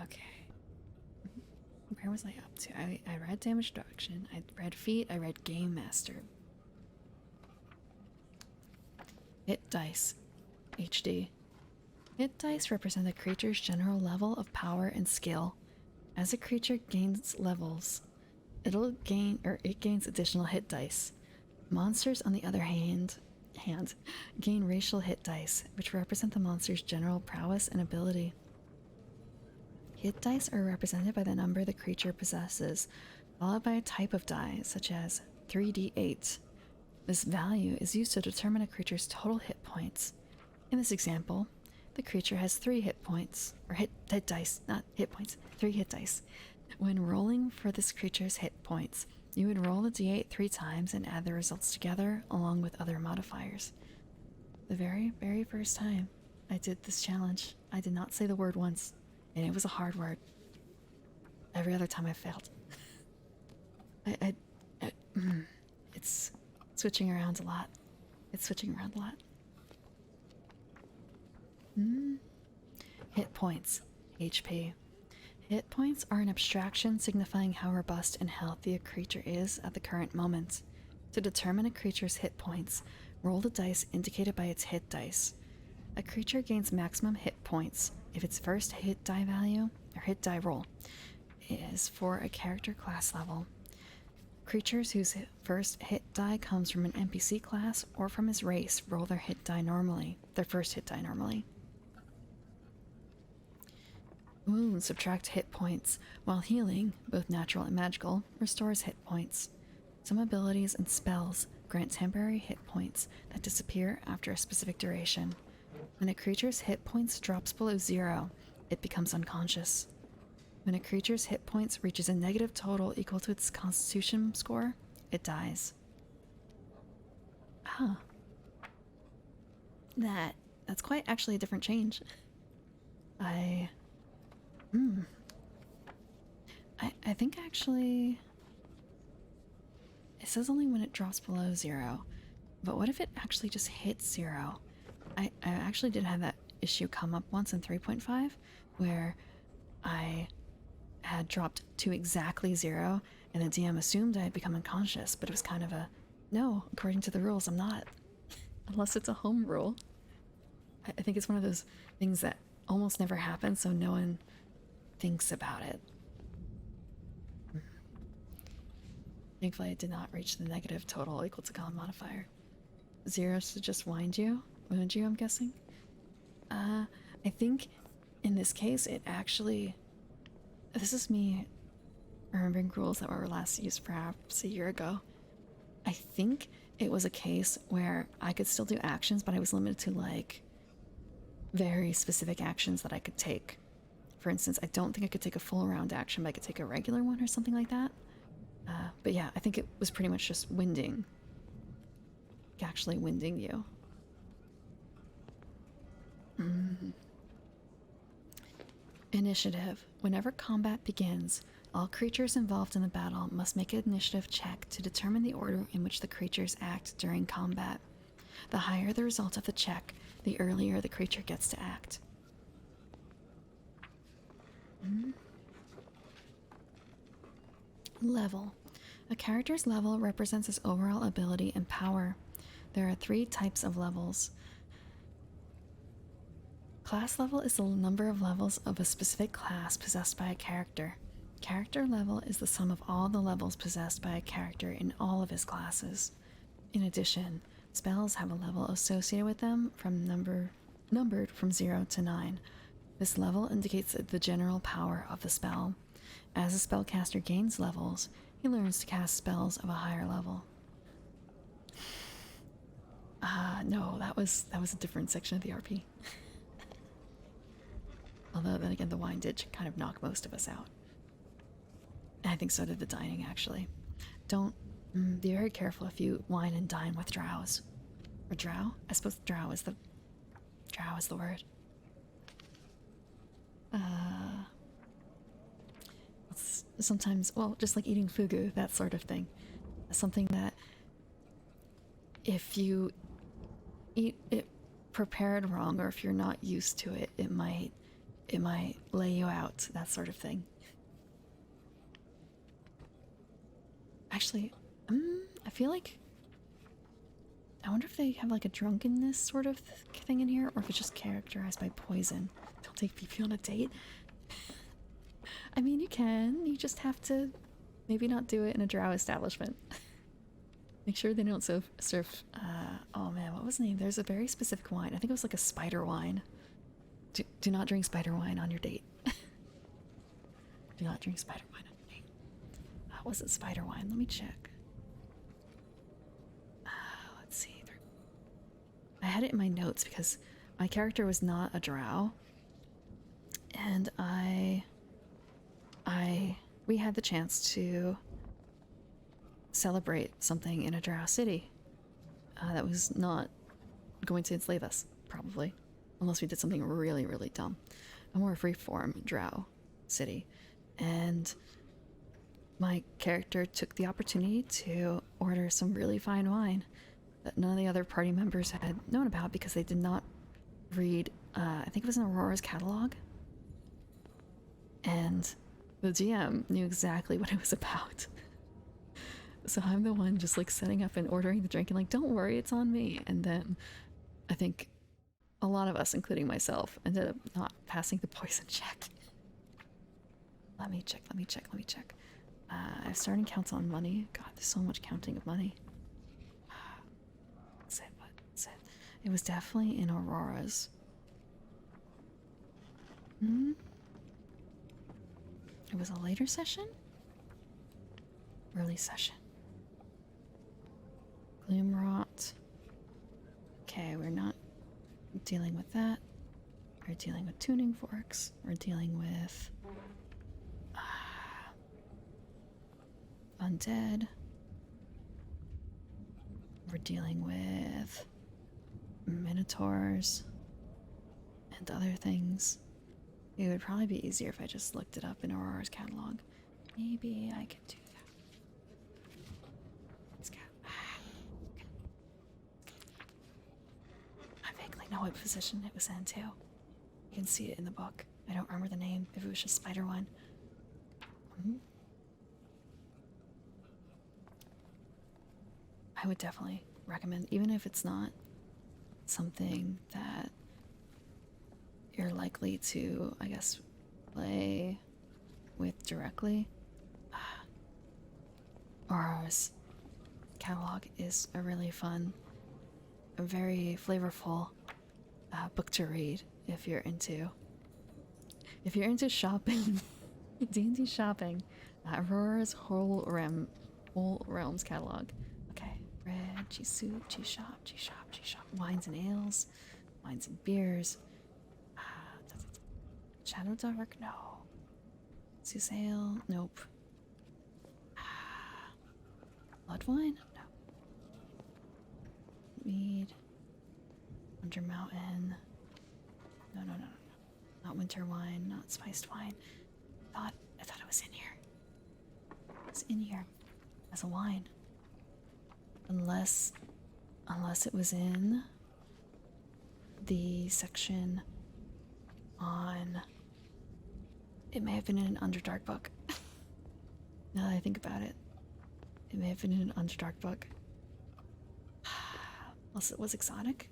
Okay. Where was I up to? I read damage reduction, I read feat, I read game master. Hit dice. HD. Hit dice represent a creature's general level of power and skill. As a creature gains levels, it gains additional hit dice. Monsters, on the other hand, gain racial hit dice, which represent the monster's general prowess and ability. Hit dice are represented by the number the creature possesses, followed by a type of die, such as 3d8. This value is used to determine a creature's total hit points. In this example, the creature has 3 hit points, or hit dice, not hit points, 3 hit dice. When rolling for this creature's hit points, you would roll the d8 3 times and add the results together along with other modifiers. The very, very first time I did this challenge, I did not say the word once, and it was a hard word. Every other time I failed. It's switching around a lot. It's switching around a lot. Hit points, HP. Hit points are an abstraction signifying how robust and healthy a creature is at the current moment. To determine a creature's hit points, roll the dice indicated by its hit dice. A creature gains maximum hit points if its first hit die value, or hit die roll, is for a character class level. Creatures whose first hit die comes from an NPC class or from his race roll their first hit die normally. Wounds subtract hit points, while healing, both natural and magical, restores hit points. Some abilities and spells grant temporary hit points that disappear after a specific duration. When a creature's hit points drops below 0, it becomes unconscious. When a creature's hit points reaches a negative total equal to its constitution score, it dies. Ah. That's quite actually a different change. I think actually it says only when it drops below 0, but what if it actually just hits 0? I actually did have that issue come up once in 3.5 where I had dropped to exactly 0 and the DM assumed I had become unconscious, but it was kind of a no, according to the rules I'm not, unless it's a home rule. I think it's one of those things that almost never happens, so no one thinks about it. Thankfully, I did not reach the negative total equal to con modifier. 0 should just wound you, I'm guessing. I think in this case, it actually. This is me remembering rules that were last used perhaps a year ago. I think it was a case where I could still do actions, but I was limited to like very specific actions that I could take. For instance, I don't think I could take a full round action, but I could take a regular one or something like that. But yeah, I think it was pretty much just winding. Actually winding you. Initiative. Whenever combat begins, all creatures involved in the battle must make an initiative check to determine the order in which the creatures act during combat. The higher the result of the check, the earlier the creature gets to act. Level. A character's level represents its overall ability and power. There are 3 types of levels. Class level is the number of levels of a specific class possessed by a character. Character level is the sum of all the levels possessed by a character in all of his classes. In addition, spells have a level associated with them numbered from 0 to 9. This level indicates the general power of the spell. As a spellcaster gains levels, he learns to cast spells of a higher level. No, that was a different section of the RP. Although then again, the wine did kind of knock most of us out. And I think so did the dining, actually. Don't be very careful if you wine and dine with drows. Or drow? I suppose drow is the word. It's sometimes, well, just like eating fugu, that sort of thing. Something that if you eat it prepared wrong, or if you're not used to it, it might lay you out, that sort of thing. Actually, I feel like, I wonder if they have like a drunkenness sort of thing in here, or if it's just characterized by poison. Don't take PP on a date. I mean, you can. You just have to maybe not do it in a drow establishment. Make sure they don't serve. Oh man, what was the name? There's a very specific wine. I think it was like a spider wine. Do not drink spider wine on your date. Do not drink spider wine on your date. Was it spider wine? Let me check. Let's see. I had it in my notes because my character was not a drow, and we had the chance to celebrate something in a drow city that was not going to enslave us, probably, unless we did something really, really dumb. A more freeform drow city, and my character took the opportunity to order some really fine wine that none of the other party members had known about because they did not read, I think it was in Aurora's catalog. And the GM knew exactly what it was about. So I'm the one just like setting up and ordering the drink and like, don't worry, it's on me. And then I think a lot of us, including myself, ended up not passing the poison check. Let me check. Starting counts on money. God, there's so much counting of money. What's it? It was definitely in Aurora's. It was a later session? Early session. Gloomrot. Okay, we're not dealing with that. We're dealing with tuning forks. We're dealing with undead. We're dealing with minotaurs and other things. It would probably be easier if I just looked it up in Aurora's catalog. Maybe I could do that. Let's go. Okay. I vaguely know what position it was in too. You can see it in the book. I don't remember the name, if it was just Spider One. I would definitely recommend, even if it's not something that you're likely to, I guess, play with directly. Aurora's catalog is a really fun, a very flavorful book to read if you're into shopping, D&D shopping. Aurora's Whole Realms catalog. Okay, Bread, cheese soup, cheese shop, cheese shop, cheese shop. Wines and ales, wines and beers. Shadow Dark, no. Soothsale, nope. Blood wine, no. Mead. Under Mountain. No, no, no, no, no. Not winter wine, not spiced wine. I thought it was in here. It's in here as a wine. Unless it was in the section on. It may have been in an Underdark book. Now that I think about it, it may have been in an Underdark book. Unless it was exotic.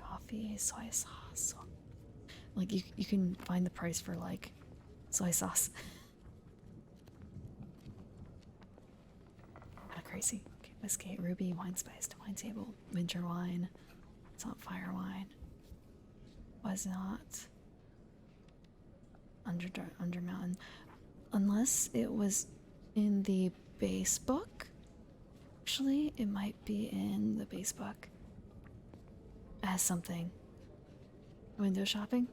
Coffee, soy sauce. Like you can find the price for like soy sauce. Kind of crazy. Okay, whiskey, ruby, wine spiced, wine table, winter wine, salt fire wine. Was not Under Mountain, unless it was in the base book. Actually, it might be in the base book as something. Window shopping?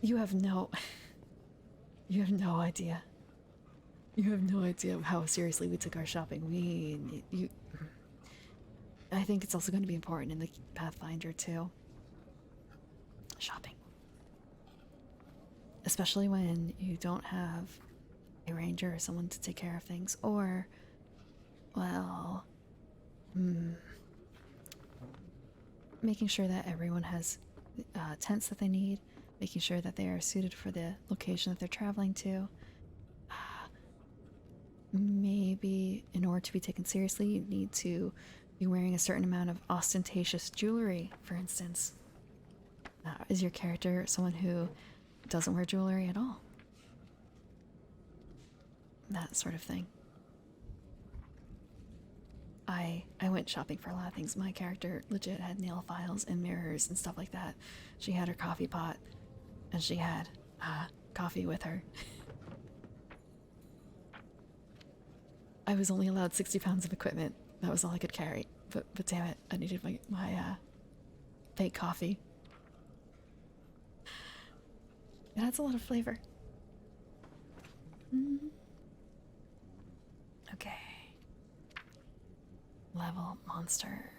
You have no you have no idea. You have no idea of how seriously we took our shopping. I think it's also going to be important in the Pathfinder too. Shopping. Especially when you don't have a ranger or someone to take care of things, or, well, making sure that everyone has tents that they need, making sure that they are suited for the location that they're traveling to. Maybe in order to be taken seriously, you need to be wearing a certain amount of ostentatious jewelry, for instance. Is your character someone who doesn't wear jewelry at all? That sort of thing. I went shopping for a lot of things. My character legit had nail files and mirrors and stuff like that. She had her coffee pot, and she had coffee with her. I was only allowed 60 pounds of equipment. That was all I could carry. But damn it, I needed my fake coffee. It adds a lot of flavor. Okay. Level monster.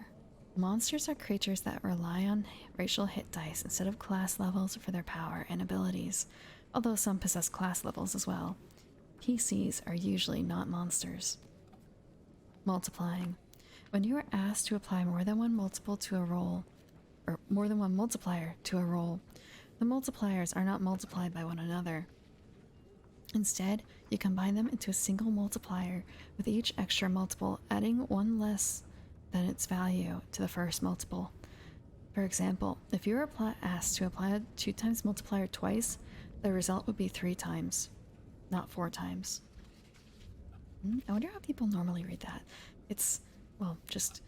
Monsters are creatures that rely on racial hit dice instead of class levels for their power and abilities, although some possess class levels as well. PCs are usually not monsters. Multiplying. When you are asked to apply more than one multiple to a roll, or more than one multiplier to a roll, the multipliers are not multiplied by one another. Instead, you combine them into a single multiplier, with each extra multiple adding one less than its value to the first multiple. For example, if you were asked to apply a 2 times multiplier twice, the result would be 3 times, not 4 times. I wonder how people normally read that. It's, well, just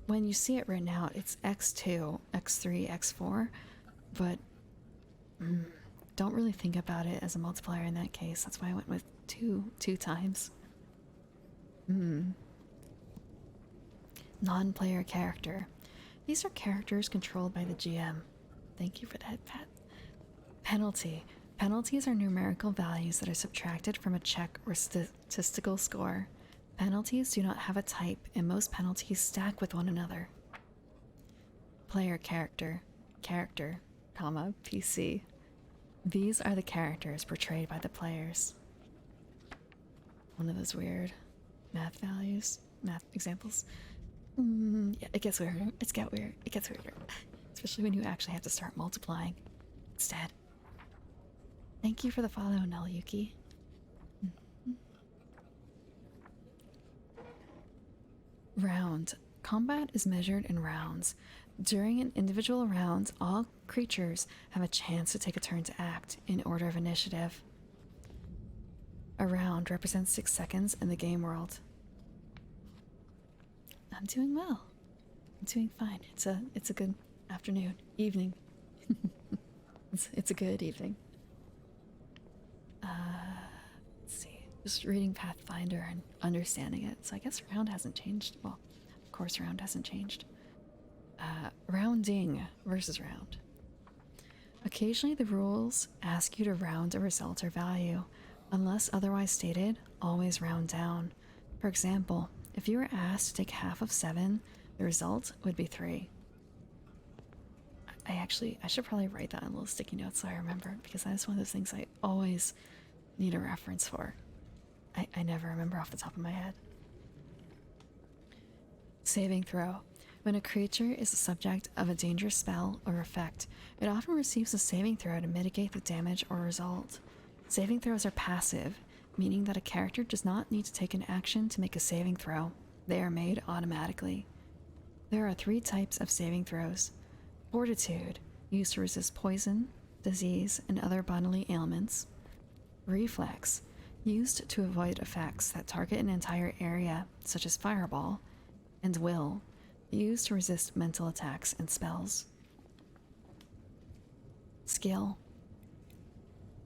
when you see it written out, it's x2, x3, x4, but don't really think about it as a multiplier in that case. That's why I went with two times. Non-player character. These are characters controlled by the GM. Thank you for that, Pat. Penalty. Penalties are numerical values that are subtracted from a check or statistical score. Penalties do not have a type, and most penalties stack with one another. Player character. Character, comma, PC. These are the characters portrayed by the players. One of those weird math values, math examples. Yeah, it gets weirder. It gets weirder. Especially when you actually have to start multiplying instead. Thank you for the follow, Nelyuki. Round. Combat is measured in rounds. During an individual round, all creatures have a chance to take a turn to act in order of initiative. A round represents 6 seconds in the game world. I'm doing well. I'm doing fine. It's a good afternoon, evening. it's a good evening. Let's see. just reading Pathfinder and understanding it. So I guess round hasn't changed. Well, of course, round hasn't changed. Rounding versus round. Occasionally, the rules ask you to round a result or value. Unless otherwise stated, always round down. For example, if you were asked to take half of 7, the result would be 3. I should probably write that on little sticky notes so I remember, because that is one of those things I always need a reference for. I never remember off the top of my head. Saving throw. When a creature is the subject of a dangerous spell or effect, it often receives a saving throw to mitigate the damage or result. Saving throws are passive, meaning that a character does not need to take an action to make a saving throw. They are made automatically. There are 3 types of saving throws. Fortitude, used to resist poison, disease, and other bodily ailments. Reflex, used to avoid effects that target an entire area, such as fireball. And Will, used to resist mental attacks and spells. Skill.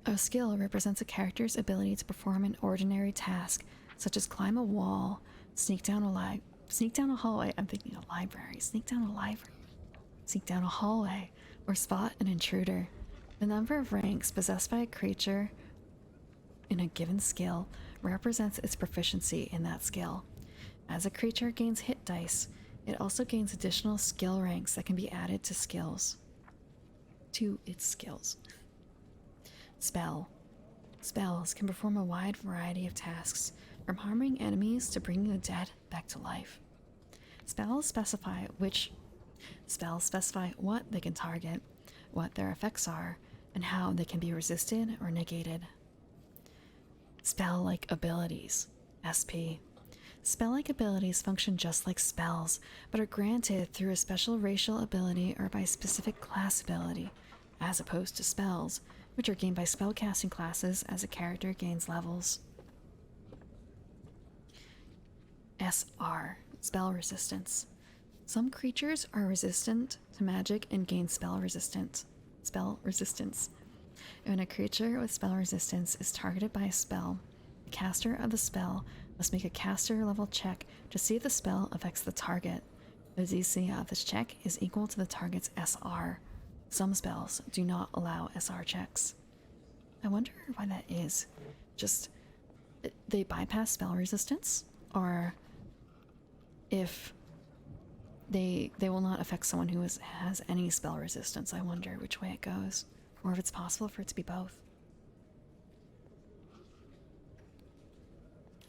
A skill represents a character's ability to perform an ordinary task, such as climb a wall, sneak down a hallway. I'm thinking a library. Sneak down a hallway, or spot an intruder. The number of ranks possessed by a creature in a given skill represents its proficiency in that skill. As a creature gains hit dice, it also gains additional skill ranks that can be added to its skills. Spell. Spells can perform a wide variety of tasks, from harming enemies to bringing the dead back to life. Spells specify what they can target, what their effects are, and how they can be resisted or negated. Spell-like abilities, SP. Spell-like abilities function just like spells, but are granted through a special racial ability or by specific class ability, as opposed to spells, which are gained by spellcasting classes as a character gains levels. SR, spell resistance. Some creatures are resistant to magic and gain spell resistance. When a creature with spell resistance is targeted by a spell, the caster of the spell must make a caster level check to see if the spell affects the target. The DC of this check is equal to the target's SR. Some spells do not allow SR checks. I wonder why that is. Just, they bypass spell resistance? Or if they will not affect someone who has any spell resistance. I wonder which way it goes. Or if it's possible for it to be both.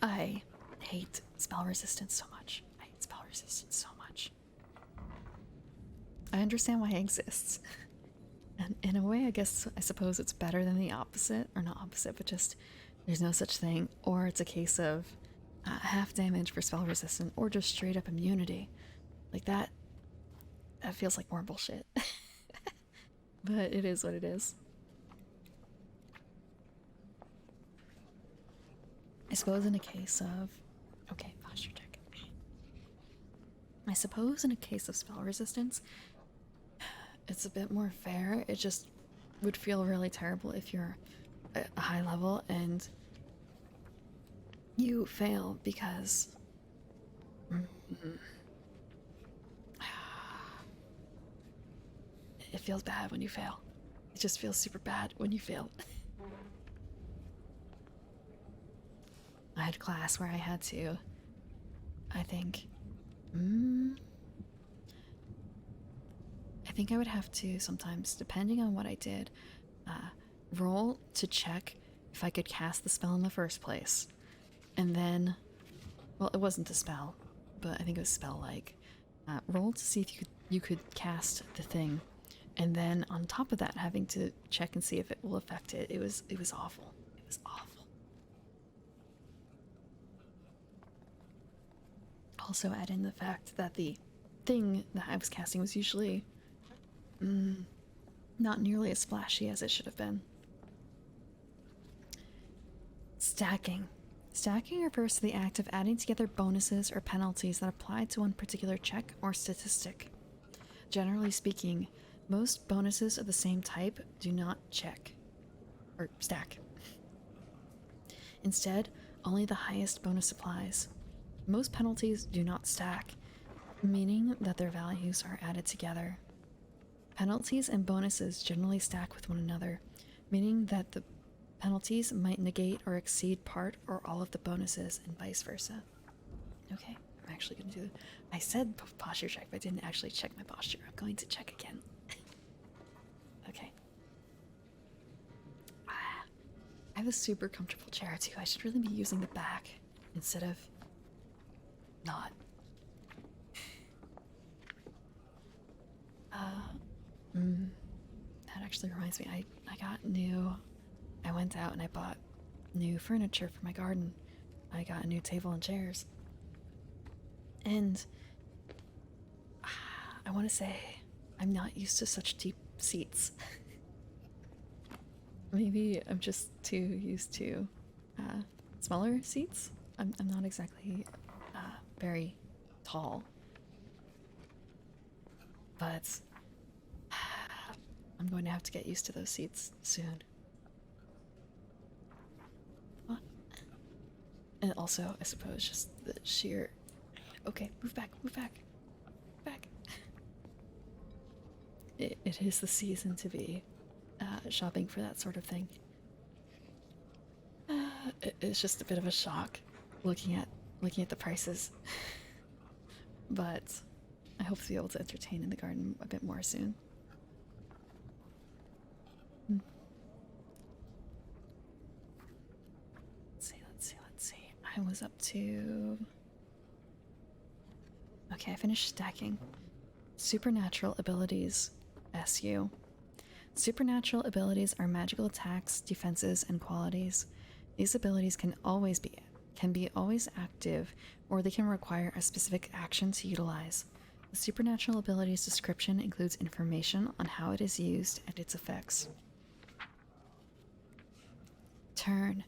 I hate spell resistance so much. I understand why it exists. And in a way, I suppose it's better than the opposite. Or not opposite, but just there's no such thing. Or it's a case of half damage for spell resistant, or just straight up immunity. Like that feels like more bullshit. But it is what it is. I suppose in a case of... Okay, posture check. I suppose in a case of spell resistance, it's a bit more fair. It just would feel really terrible if you're at a high level and you fail because... It feels bad when you fail. It just feels super bad when you fail. I had class where I had to, I think I would have to sometimes, depending on what I did, roll to check if I could cast the spell in the first place. And then, well, it wasn't a spell, but I think it was spell-like. Roll to see if you could cast the thing. And then on top of that, having to check and see if it will affect it. It was awful. It was awful. Also add in the fact that the thing that I was casting was usually not nearly as flashy as it should have been. Stacking. Stacking refers to the act of adding together bonuses or penalties that apply to one particular check or statistic. Generally speaking, most bonuses of the same type do not stack. Instead, Only the highest bonus applies. Most penalties do not stack, meaning that their values are added together. Penalties and bonuses generally stack with one another, meaning that the penalties might negate or exceed part or all of the bonuses and vice versa. Okay, I'm actually going to do it. I said posture check, but I didn't actually check my posture. I'm going to check again. Okay. I have a super comfortable chair too. I should really be using the back instead of not. That actually reminds me, I got new, I went out and I bought new furniture for my garden. I got a new table and chairs. And I want to say I'm not used to such deep seats. Maybe I'm just too used to smaller seats. I'm not exactly very tall. But I'm going to have to get used to those seats soon. What? And also, I suppose, just the sheer... Okay, move back, move back, back. It is the season to be shopping for that sort of thing. It's just a bit of a shock looking at the prices. But I hope to be able to entertain in the garden a bit more soon. Let's see. I was up to... Okay, I finished stacking. Supernatural abilities, SU. Supernatural abilities are magical attacks, defenses, and qualities. These abilities can be always active, or they can require a specific action to utilize. The supernatural abilities description includes information on how it is used and its effects. Turn.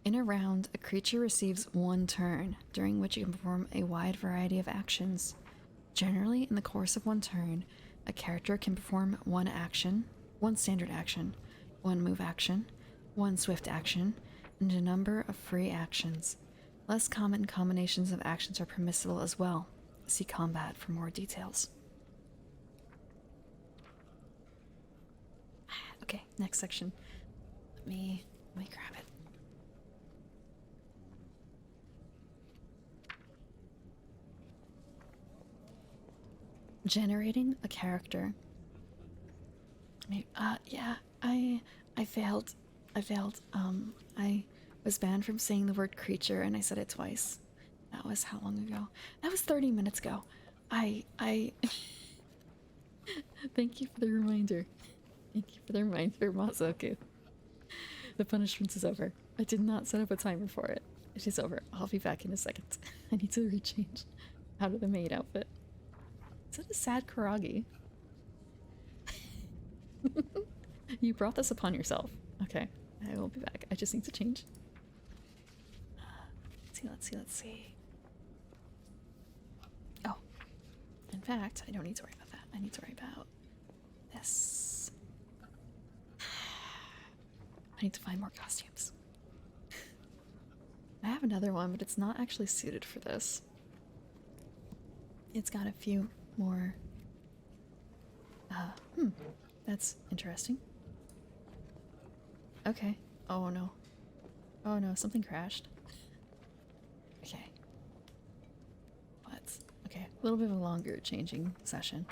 In a round, a creature receives one turn, during which it can perform a wide variety of actions. Generally, in the course of one turn, a character can perform one action, one standard action, one move action, one swift action, and a number of free actions. Less common combinations of actions are permissible as well. See combat for more details. Okay, next section. Let me grab it. Generating a character. Yeah, I failed. I was banned from saying the word creature and I said it twice. That was how long ago? That was 30 minutes ago. I Thank you for the reminder. Thank you for the reminder, Mazoku. The punishment is over. I did not set up a timer for it. It is over. I'll be back in a second. I need to rechange out of the maid outfit. Is that a sad Karagi? You brought this upon yourself. Okay, I will be back. I just need to change. Let's see. Oh, in fact, I don't need to worry about that. I need to worry about this. I need to find more costumes. I have another one, but it's not actually suited for this. It's got a few more. That's interesting. Okay. Oh no. Oh no, something crashed. Okay. What? Okay, a little bit of a longer changing session.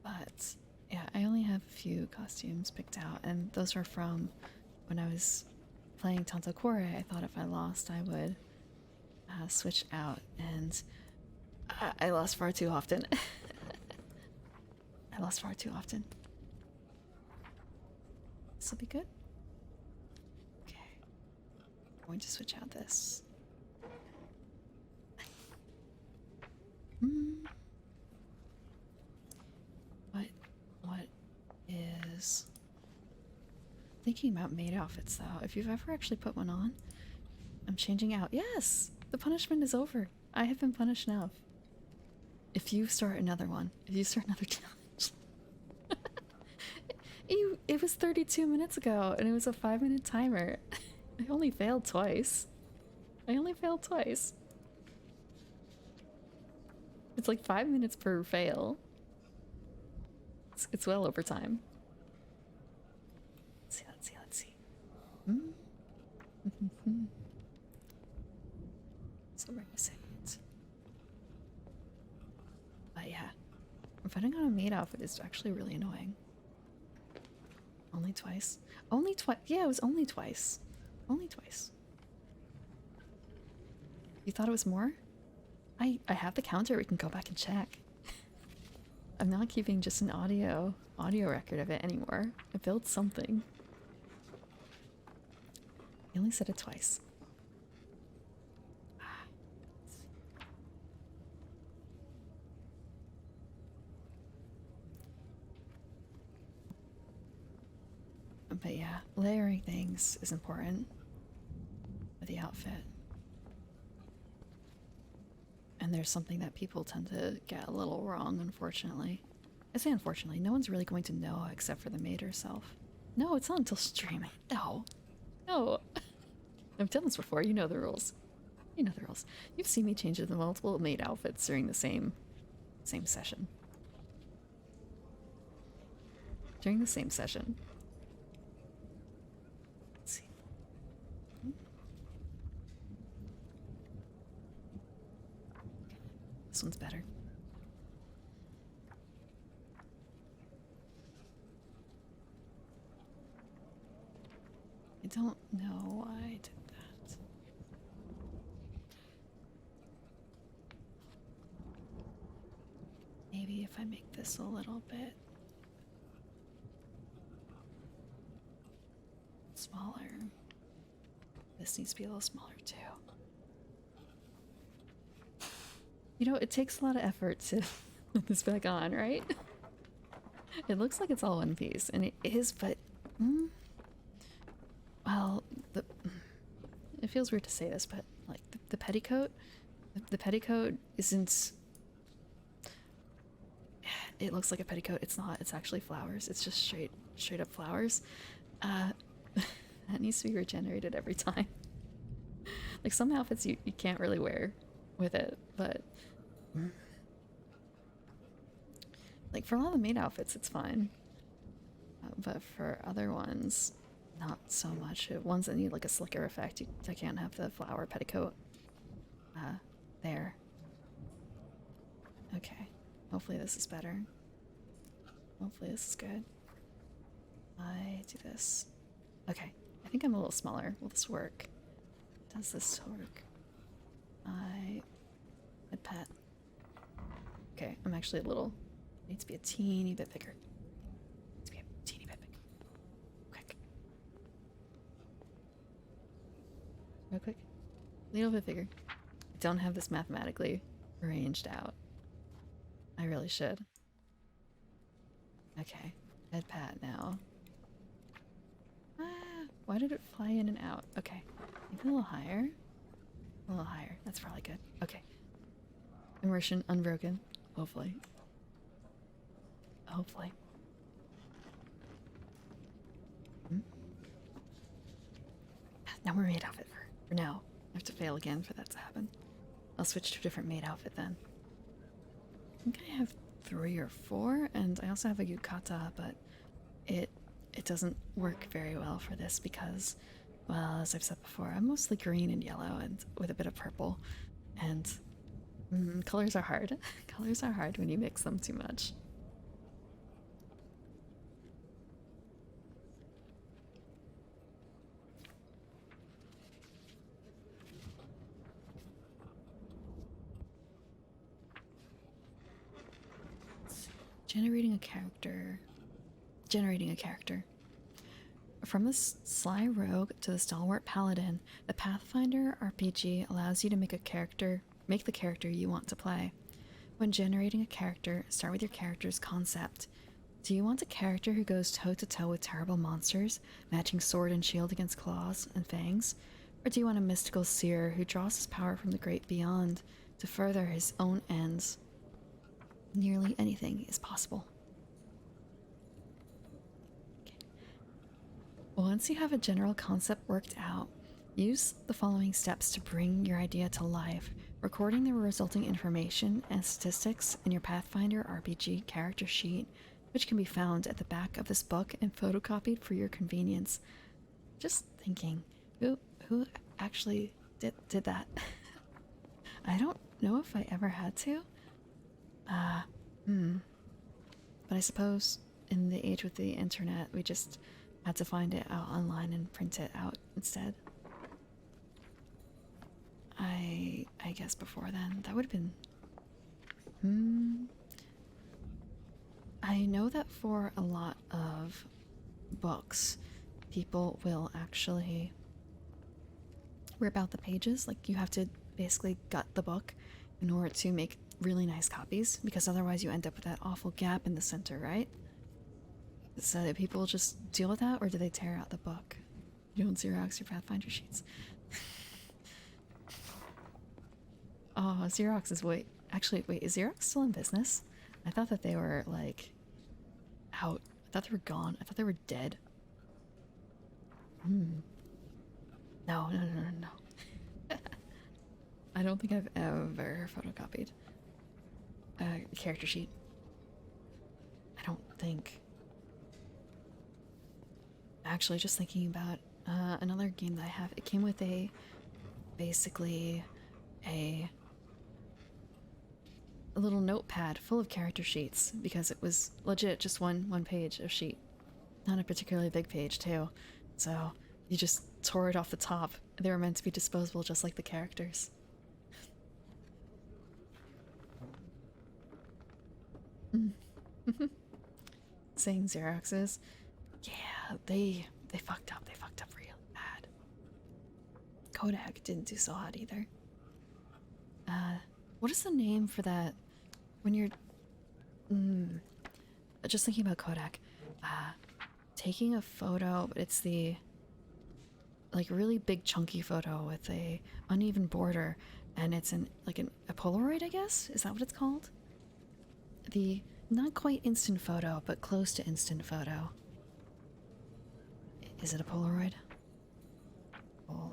But yeah, I only have a few costumes picked out, and those are from when I was playing Tanto Kore. I thought if I lost, I would switch out, and I lost far too often. I lost far too often. This will be good. Okay. I'm going to switch out this. What is... Thinking about maid outfits though. If you've ever actually put one on, I'm changing out. Yes! The punishment is over. I have been punished enough. If you start another one, if you start another challenge. It was 32 minutes ago and it was a 5-minute timer. I only failed twice. I only failed twice. It's like 5 minutes per fail. It's well over time. Let's see, let's see, let's see. So we're gonna say it. But yeah, putting on a maid outfit is actually really annoying. Only twice. Only twice. Yeah, it was only twice. Only twice. You thought it was more? I have the counter. We can go back and check. I'm not keeping just an audio record of it anymore. I built something. I only said it twice. But yeah, layering things is important for the outfit. And there's something that people tend to get a little wrong, unfortunately. I say unfortunately, no one's really going to know except for the maid herself. No, it's not until streaming. No. No. I've done this before, you know the rules. You know the rules. You've seen me change the multiple maid outfits during the same session. During the same session. Let's see. This one's better. I don't know why I did that. Maybe if I make this a little bit smaller. This needs to be a little smaller too. You know, it takes a lot of effort to put this back on, right? It looks like it's all one piece, and it is, but well, it feels weird to say this, but like the petticoat, the petticoat isn't. It looks like a petticoat. It's not. It's actually flowers. It's just straight up flowers. That needs to be regenerated every time. Like some outfits you can't really wear with it, but like for a lot of the maid outfits it's fine, but for other ones not so much. Ones that need like a slicker effect, I can't have the flower petticoat there. Okay, hopefully this is better. Hopefully this is good. I do this. Okay, I think I'm a little smaller. Will this work? Does this work? I'd pet. Okay, I'm actually a little. Needs to be a teeny bit bigger. Needs to be a teeny bit bigger. Quick. Real quick. A little bit bigger. I don't have this mathematically arranged out. I really should. Okay, head pat now. Why did it fly in and out? Okay, maybe a little higher. A little higher. That's probably good. Okay. Immersion unbroken. Hopefully. Hopefully. Now we're maid outfit for now. I have to fail again for that to happen. I'll switch to a different maid outfit then. I think I have 3 or 4, and I also have a yukata, but it doesn't work very well for this because, well, as I've said before, I'm mostly green and yellow and with a bit of purple, and colors are hard. Colors are hard when you mix them too much. Generating a character. Generating a character. From the sly rogue to the stalwart paladin, the Pathfinder RPG allows you to make the character you want to play. When generating a character, start with your character's concept. Do you want a character who goes toe-to-toe with terrible monsters, matching sword and shield against claws and fangs? Or do you want a mystical seer who draws his power from the great beyond to further his own ends? Nearly anything is possible. Okay. Once you have a general concept worked out, Use the following steps to bring your idea to life, recording the resulting information and statistics in your Pathfinder RPG character sheet, which can be found at the back of this book and photocopied for your convenience. Just thinking, who actually did that? I don't know if I ever had to. But I suppose in the age with the internet, we just had to find it out online and print it out instead. I guess before then, that would have been... I know that for a lot of books, people will actually rip out the pages. Like, you have to basically gut the book in order to make really nice copies, because otherwise you end up with that awful gap in the center, right? So do people just deal with that, or do they tear out the book? You don't Xerox your Pathfinder sheets. Oh, Xerox is actually, wait, is Xerox still in business? I thought that they were, like, out. I thought they were gone. I thought they were dead. No. I don't think I've ever photocopied a character sheet. I don't think. Actually, just thinking about another game that I have. It came with basically a little notepad full of character sheets, because it was legit just one page of sheet. Not a particularly big page, too. So you just tore it off the top. They were meant to be disposable, just like the characters. Saying Xeroxes. Yeah, they fucked up. They fucked up real bad. Kodak didn't do so hot either. What is the name for that when you're just thinking about Kodak, taking a photo, but it's the like really big chunky photo with a uneven border, and it's a Polaroid, I guess? Is that what it's called? The not quite instant photo, but close to instant photo. Is it a Polaroid? Or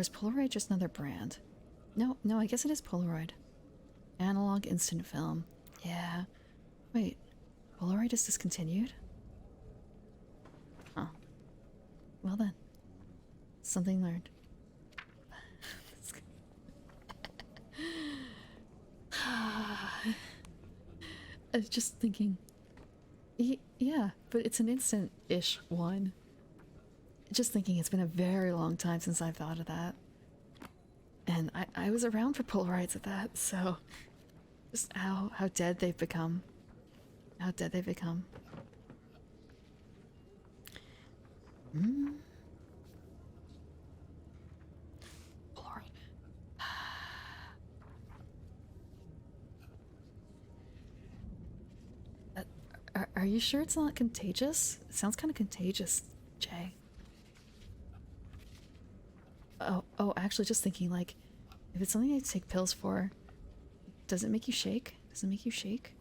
is Polaroid just another brand? No, I guess it is Polaroid. Analog instant film. Yeah. Wait, Polaroid is discontinued? Huh. Well then. Something learned. I was just thinking. Yeah, but it's an instant-ish one. Just thinking, it's been a very long time since I've thought of that. And I was around for Polaroids at that, so... Just how dead they've become. How dead they've become. Polaroid. Are you sure it's not contagious? It sounds kind of contagious, Jay. Oh, actually, just thinking, like, if it's something I take pills for, does it make you shake? Does it make you shake?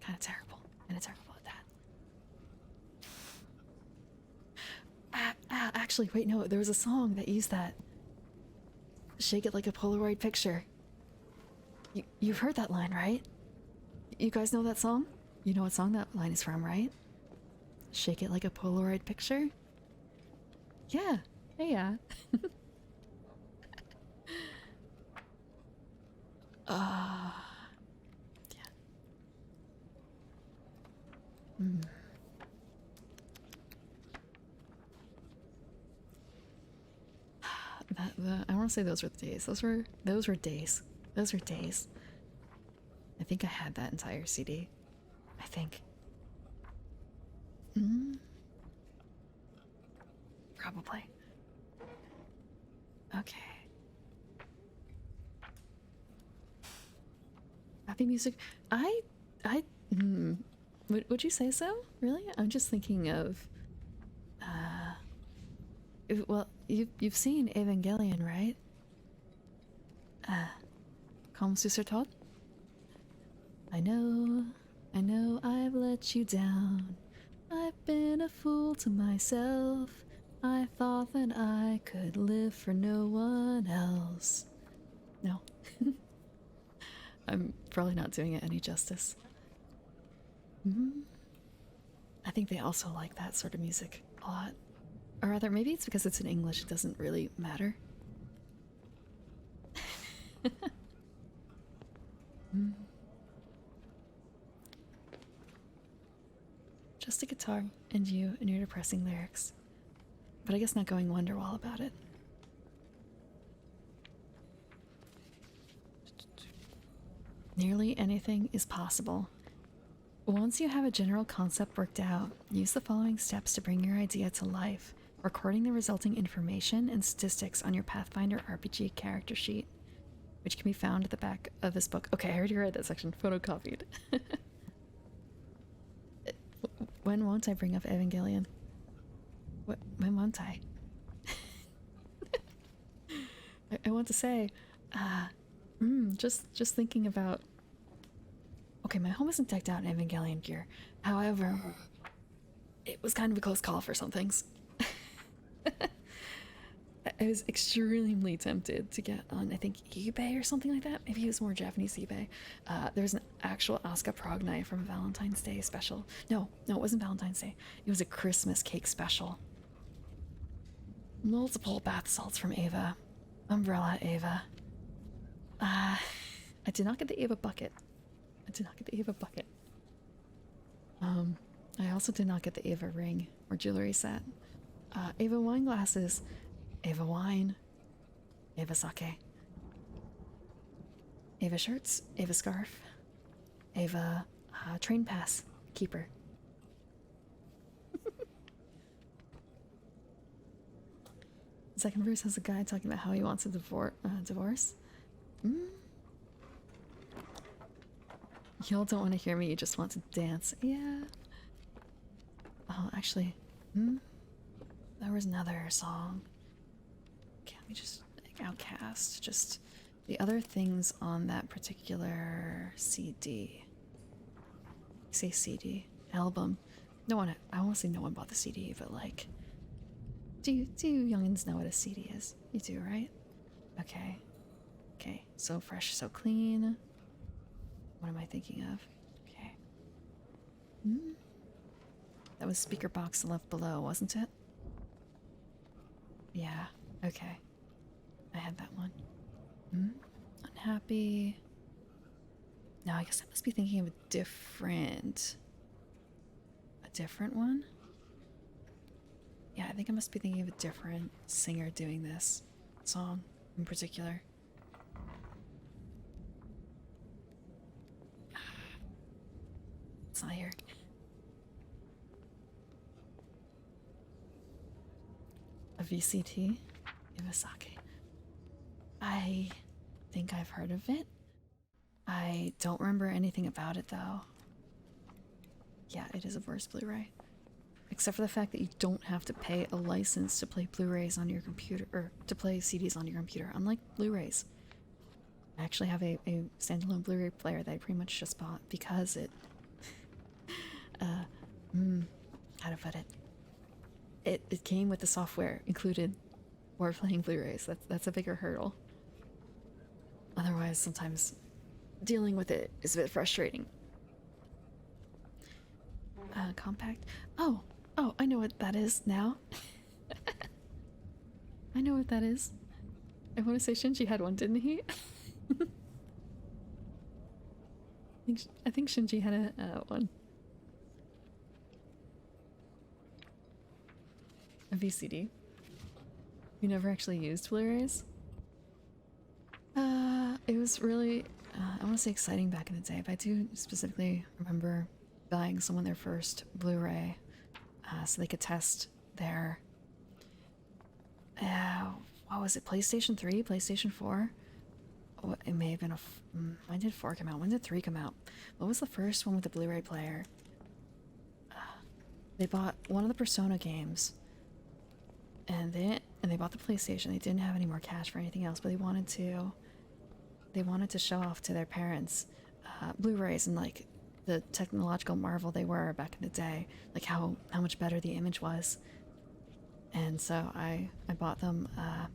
Kind of terrible. Kind of terrible at that. Actually, wait, no, there was a song that used that. Shake it like a Polaroid picture. You've heard that line, right? You guys know that song? You know what song that line is from, right? Shake it like a Polaroid picture? Yeah. Yeah. Yeah. I want to say those were the days. Those were days. Those were days. I think I had that entire CD. I think. Probably. Okay. Happy music. Would you say so? Really? I'm just thinking of, well, you've seen Evangelion, right? Comme sur Todd? I know I've let you down. I've been been a fool to myself. I thought that I could live for no one else. No. I'm probably not doing it any justice. I think they also like that sort of music a lot. Or rather, maybe it's because it's in English, it doesn't really matter. Just a guitar and you and your depressing lyrics. But I guess not going Wonderwall about it. Nearly anything is possible. Once you have a general concept worked out, use the following steps to bring your idea to life, recording the resulting information and statistics on your Pathfinder RPG character sheet, which can be found at the back of this book. Okay, I already read that section, photocopied. When won't I bring up Evangelion? When won't I? I want to say, just thinking about. Okay, my home isn't decked out in Evangelion gear. However, it was kind of a close call for some things. I was extremely tempted to get on, I think, eBay or something like that. Maybe it was more Japanese eBay. There's an actual Asuka Prog knife from a Valentine's Day special. No, it wasn't Valentine's Day. It was a Christmas cake special. Multiple bath salts from Ava. Umbrella Ava. I did not get the Ava bucket. I also did not get the Ava ring or jewelry set. Ava wine glasses. Ava wine. Ava sake. Ava shirts. Ava scarf. Ava train pass. Keeper. The second verse has a guy talking about how he wants a divorce. Y'all don't want to hear me, you just want to dance. Yeah. Oh, actually, there was another song. Can't we just, like, Outcast? Just the other things on that particular CD. I say CD. Album. No one, I won't say no one bought the CD, but like, do you youngins know what a CD is? You do, right? Okay. Okay, So Fresh, So Clean. What am I thinking of? Okay. That was Speaker Box Left Below, wasn't it? Yeah, okay. I had that one. Unhappy. No, I guess I must be thinking of a different one? Yeah, I think I must be thinking of a different singer doing this song in particular. It's not here. A VCT? Iwasaki. I think I've heard of it. I don't remember anything about it though. Yeah, it is a Verse Blu-ray. Except for the fact that you don't have to pay a license to play Blu-rays on your computer, or to play CDs on your computer, unlike Blu-rays. I actually have a standalone Blu-ray player that I pretty much just bought because it... how to put it? It came with the software included for playing Blu-rays. That's a bigger hurdle. Otherwise, sometimes dealing with it is a bit frustrating. Compact. Oh, I know what that is now. I know what that is. I want to say Shinji had one, didn't he? I think Shinji had a one. A VCD. You never actually used Blu-rays? It was really, I want to say exciting back in the day, but I do specifically remember buying someone their first Blu-ray so they could test their, what was it, PlayStation 3, PlayStation 4? Oh, it may have been when did 4 come out? When did 3 come out? What was the first one with the Blu-ray player? They bought one of the Persona games, and they bought the PlayStation. They didn't have any more cash for anything else, but they wanted to show off to their parents Blu-rays and like the technological marvel they were back in the day, like how much better the image was. And so I bought them I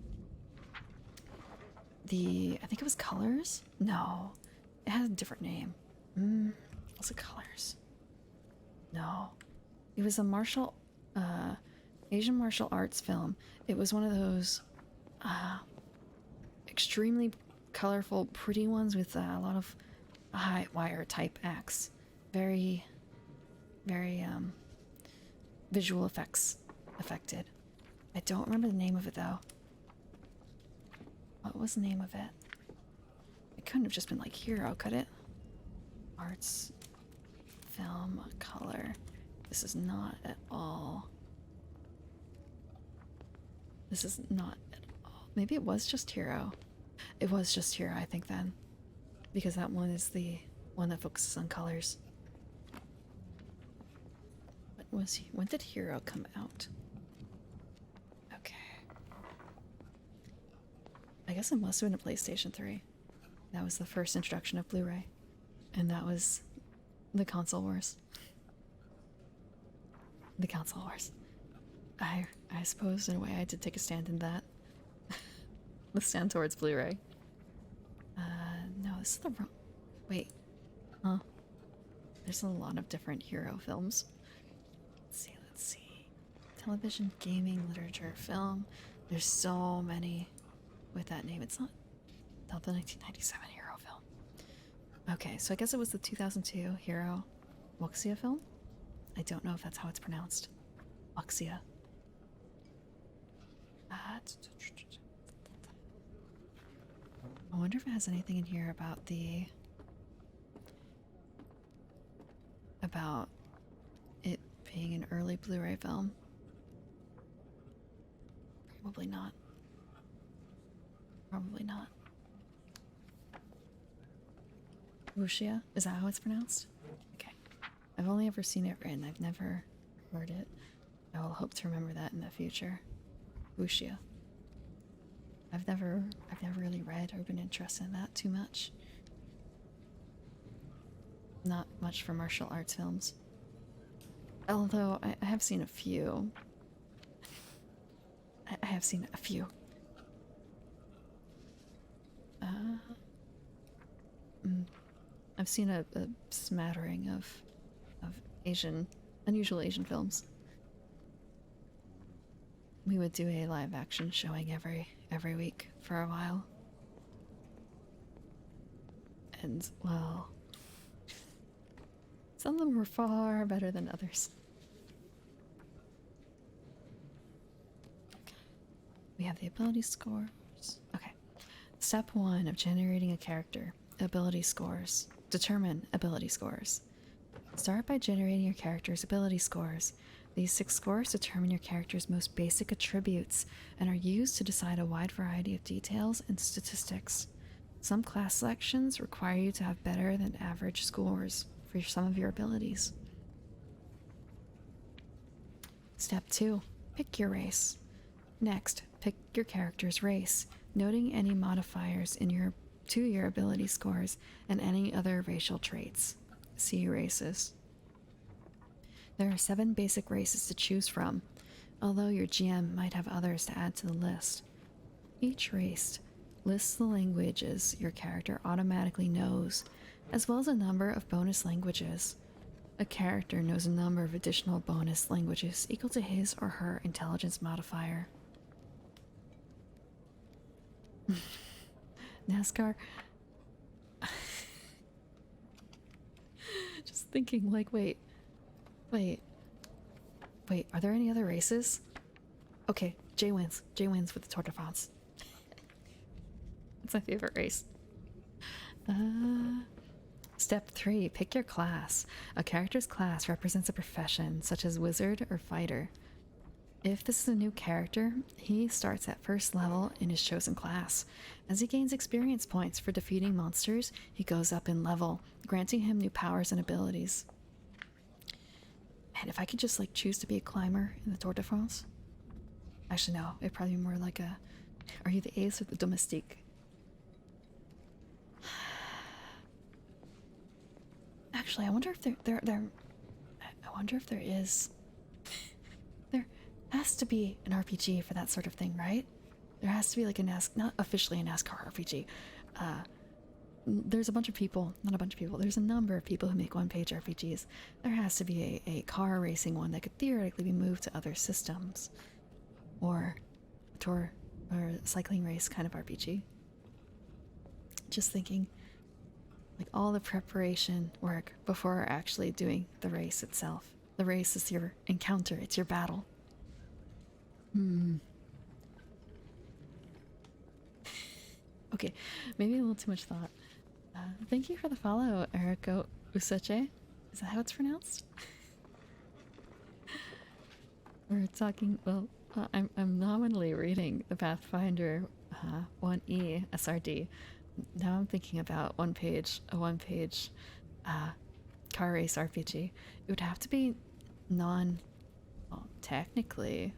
think it was Colors? No. It had a different name. Was it Colors? No. It was a Asian martial arts film. It was one of those extremely colorful, pretty ones with a lot of high wire type acts. Very, very visual effects affected. I don't remember the name of it though. What was the name of it? It couldn't have just been like Hero, could it? Arts, film, color. This is not at all. This is not at all. Maybe it was just Hero. It was just Hero, I think then. Because that one is the one that focuses on colors. When did Hero come out? Okay. I guess it must have been a PlayStation 3. That was the first introduction of Blu-ray. And that was the console wars. The console wars. I suppose in a way I did take a stand in that. The stand towards Blu-ray. No, this is the wrong... Wait. Huh? There's a lot of different Hero films. Let's see. Television, gaming, literature, film. There's so many with that name. It's not the 1997 Hero film. Okay, so I guess it was the 2002 Hero Wuxia film? I don't know if that's how it's pronounced. Wuxia. I wonder if it has anything in here about it being an early Blu-ray film. Probably not. Probably not. Wuxia? Is that how it's pronounced? Okay. I've only ever seen it written. I've never heard it. I will hope to remember that in the future. Wuxia. I've never really read or been interested in that too much. Not much for martial arts films. Although I have seen a few. I have seen a few. I've seen a smattering of unusual Asian films. We would do a live action showing every week for a while. And, well, some of them were far better than others. Okay. We have the ability scores. Okay. Step 1 of generating a character. Ability scores. Determine ability scores. Start by generating your character's ability scores. These 6 scores determine your character's most basic attributes and are used to decide a wide variety of details and statistics. Some class selections require you to have better than average scores for some of your abilities. Step 2. Pick your race. Next, pick your character's race, noting any modifiers to your ability scores and any other racial traits. See races. There are 7 basic races to choose from, although your GM might have others to add to the list. Each race lists the languages your character automatically knows, as well as a number of bonus languages. A character knows a number of additional bonus languages equal to his or her intelligence modifier. NASCAR. Just thinking, like, wait, are there any other races? Okay, Jay wins. Jay wins with the Tour de France. It's my favorite race. Step 3, pick your class. A character's class represents a profession, such as wizard or fighter. If this is a new character, he starts at first level in his chosen class. As he gains experience points for defeating monsters, he goes up in level, granting him new powers and abilities. Man, if I could just like choose to be a climber in the Tour de France. Actually, no, it'd probably be more like are you the ace or the domestique? Actually, I wonder if I wonder if there is. There has to be an RPG for that sort of thing, right? There has to be like a not officially a NASCAR RPG. There's a bunch of people, not a bunch of people, there's a number of people who make one-page RPGs. There has to be a car racing one that could theoretically be moved to other systems. Or a tour or a cycling race kind of RPG. Just thinking, like all the preparation work before actually doing the race itself. The race is your encounter, it's your battle. Okay, maybe a little too much thought. Thank you for the follow, Eriko Useche. Is that how it's pronounced? We're talking, well, I'm nominally reading the Pathfinder 1E SRD. Now I'm thinking about a one-page car race RPG. It would have to be technically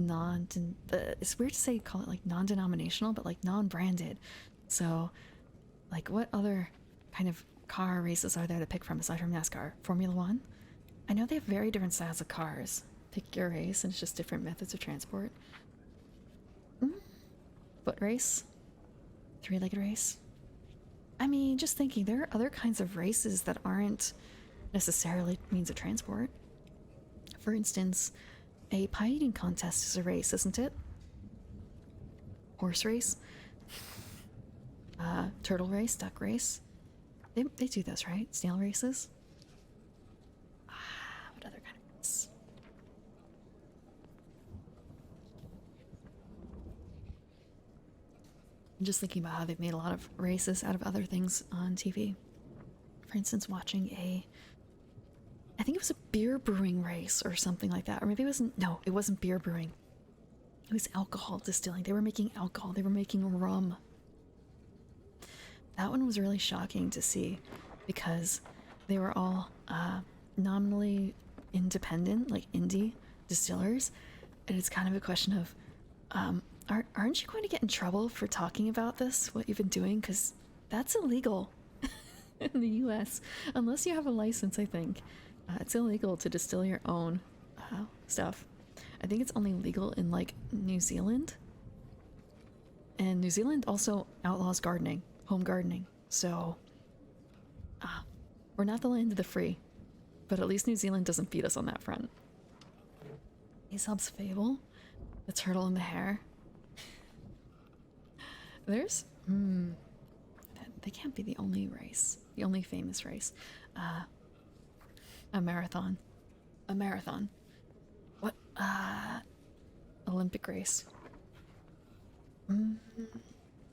it's weird to say call it like non-denominational, but like non-branded. So like what other kind of car races are there to pick from aside from NASCAR? Formula One? I know they have very different styles of cars. Pick your race and it's just different methods of transport. Foot race? Three-legged race? I mean, just thinking, there are other kinds of races that aren't necessarily means of transport. For instance, a pie eating contest is a race, isn't it? Horse race? Turtle race, duck race. They do those, right? Snail races? What other kind of race? I'm just thinking about how they've made a lot of races out of other things on TV. For instance, watching I think it was a beer brewing race or something like that. Or maybe it wasn't, no, it wasn't beer brewing. It was alcohol distilling. They were making alcohol. They were making rum. That one was really shocking to see because they were all nominally independent, like indie distillers. And it's kind of a question of, aren't you going to get in trouble for talking about this, what you've been doing? Because that's illegal in the US, unless you have a license, I think. It's illegal to distill your own stuff. I think it's only legal in like New Zealand. And New Zealand also outlaws gardening, home gardening. So, we're not the land of the free, but at least New Zealand doesn't beat us on that front. Aesop's Fable, the turtle and the hare. There's, they can't be the only race, the only famous race. A marathon. A marathon. What? Olympic race.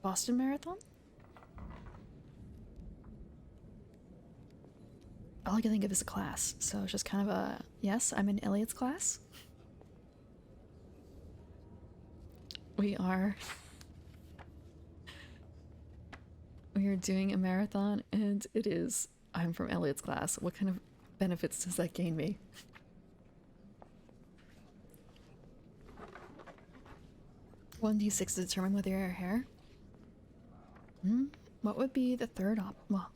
Boston Marathon? All I can think of is a class, so it's just kind of a, yes, I'm in Elliot's class. We are doing a marathon, and it is, I'm from Elliot's class. What kind of benefits does that gain me? 1d6 to determine whether you're a hare? What would be the third well,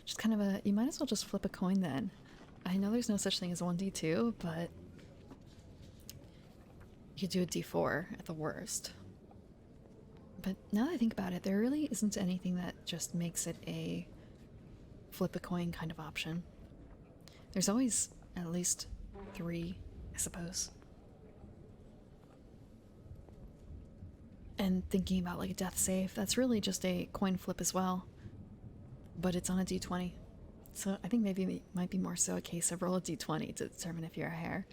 just kind of a, you might as well just flip a coin then. I know there's no such thing as 1d2, but you could do a d4 at the worst. But now that I think about it, there really isn't anything that just makes it a flip a coin kind of option. There's always at least 3, I suppose. And thinking about like a death save, that's really just a coin flip as well. But it's on a d20. So I think maybe it might be more so a case of roll a d20 to determine if you're a hare.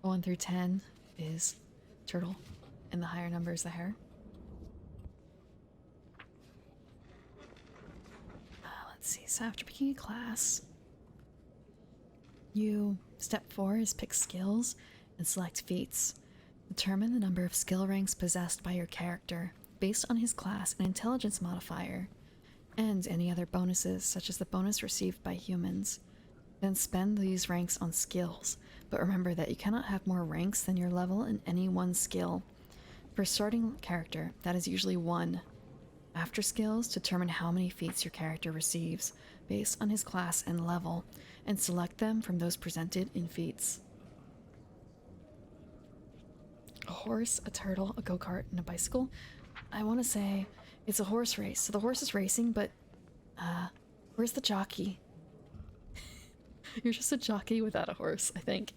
1 through 10 is turtle, and the higher number is the hare. Let's see, so after picking a class, step 4 is pick skills and select feats. Determine the number of skill ranks possessed by your character based on his class and intelligence modifier, and any other bonuses such as the bonus received by humans. Then spend these ranks on skills, but remember that you cannot have more ranks than your level in any one skill. For a starting character, that is usually 1. After skills, determine how many feats your character receives. based on his class and level, and select them from those presented in feats. A horse, a turtle, a go-kart, and a bicycle. I want to say it's a horse race. So the horse is racing, but where's the jockey? You're just a jockey without a horse, I think.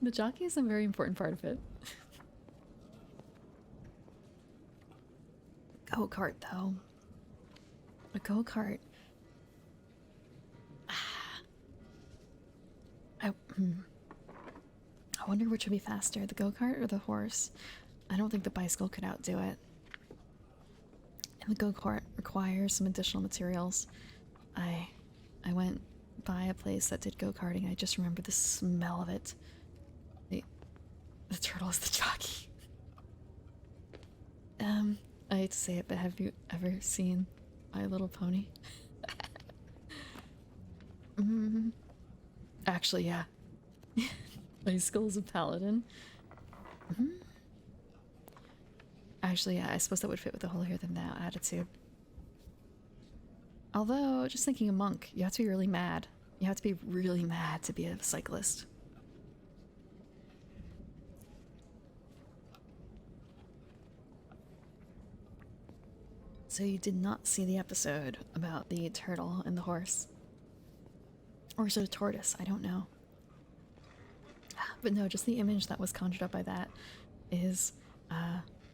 The jockey is a very important part of it. Go-kart, though. A go-kart. I wonder which would be faster, the go-kart or the horse. I don't think the bicycle could outdo it. And the go-kart requires some additional materials. I went by a place that did go-karting. I just remember the smell of it. The turtle is the jockey. I hate to say it, but have you ever seen My Little Pony? Actually, yeah. Bicycle is a paladin. Actually, yeah, I suppose that would fit with the holier than thou attitude. Although, just thinking a monk, you have to be really mad. You have to be really mad to be a cyclist. So you did not see the episode about the turtle and the horse? Or is it a tortoise? I don't know. But no, just the image that was conjured up by that is